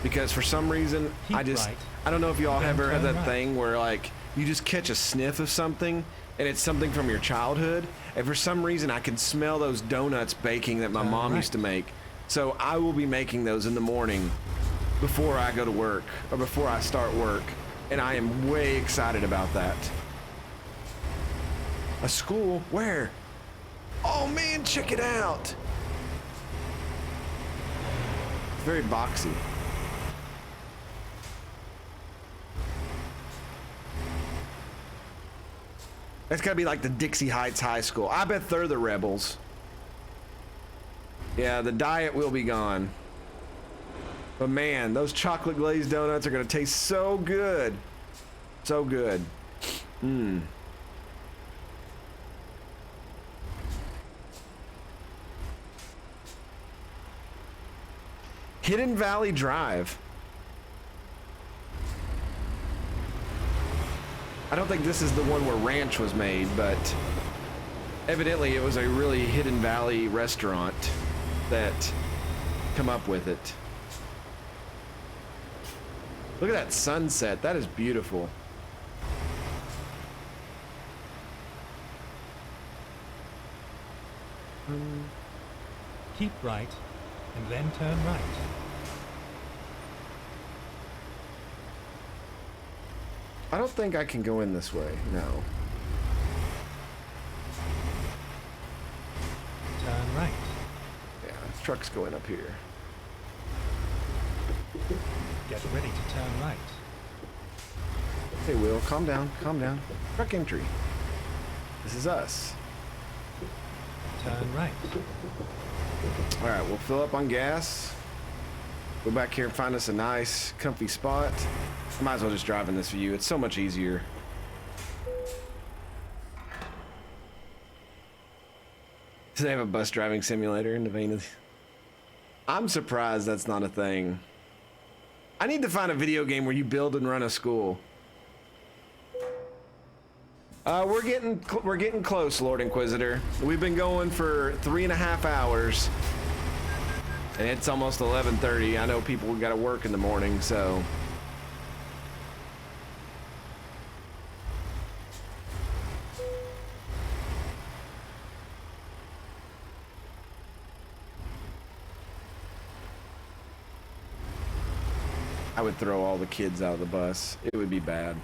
Because for some reason, I don't know if you all ever had that thing where like, you just catch a sniff of something and it's something from your childhood. And for some reason, I can smell those donuts baking that my mom used to make. So I will be making those in the morning before I go to work or before I start work. And I am way excited about that. A school? Where? Oh man, check it out. It's very boxy. That's gotta be like the Dixie Heights High School. I bet they're the rebels. Yeah, the diet will be gone. But man, those chocolate glazed donuts are gonna taste so good. So good. Hidden Valley Drive. I don't think this is the one where Ranch was made, but evidently it was a really Hidden Valley restaurant that come up with it. Look at that sunset. That is beautiful. Keep right, and then turn right. I don't think I can go in this way. No. Turn right. Yeah, this truck's going up here. Get ready to turn right. Hey, Will, calm down, calm down. Truck entry. This is us. Turn right. All right, we'll fill up on gas. Go back here and find us a nice, comfy spot. I might as well just drive in this view. It's so much easier. Do they have a bus driving simulator in the vein of... I'm surprised that's not a thing. I need to find a video game where you build and run a school. We're getting close, Lord Inquisitor. We've been going for 3.5 hours, and it's almost 11:30. I know people got to work in the morning, so. I would throw all the kids out of the bus. It would be bad.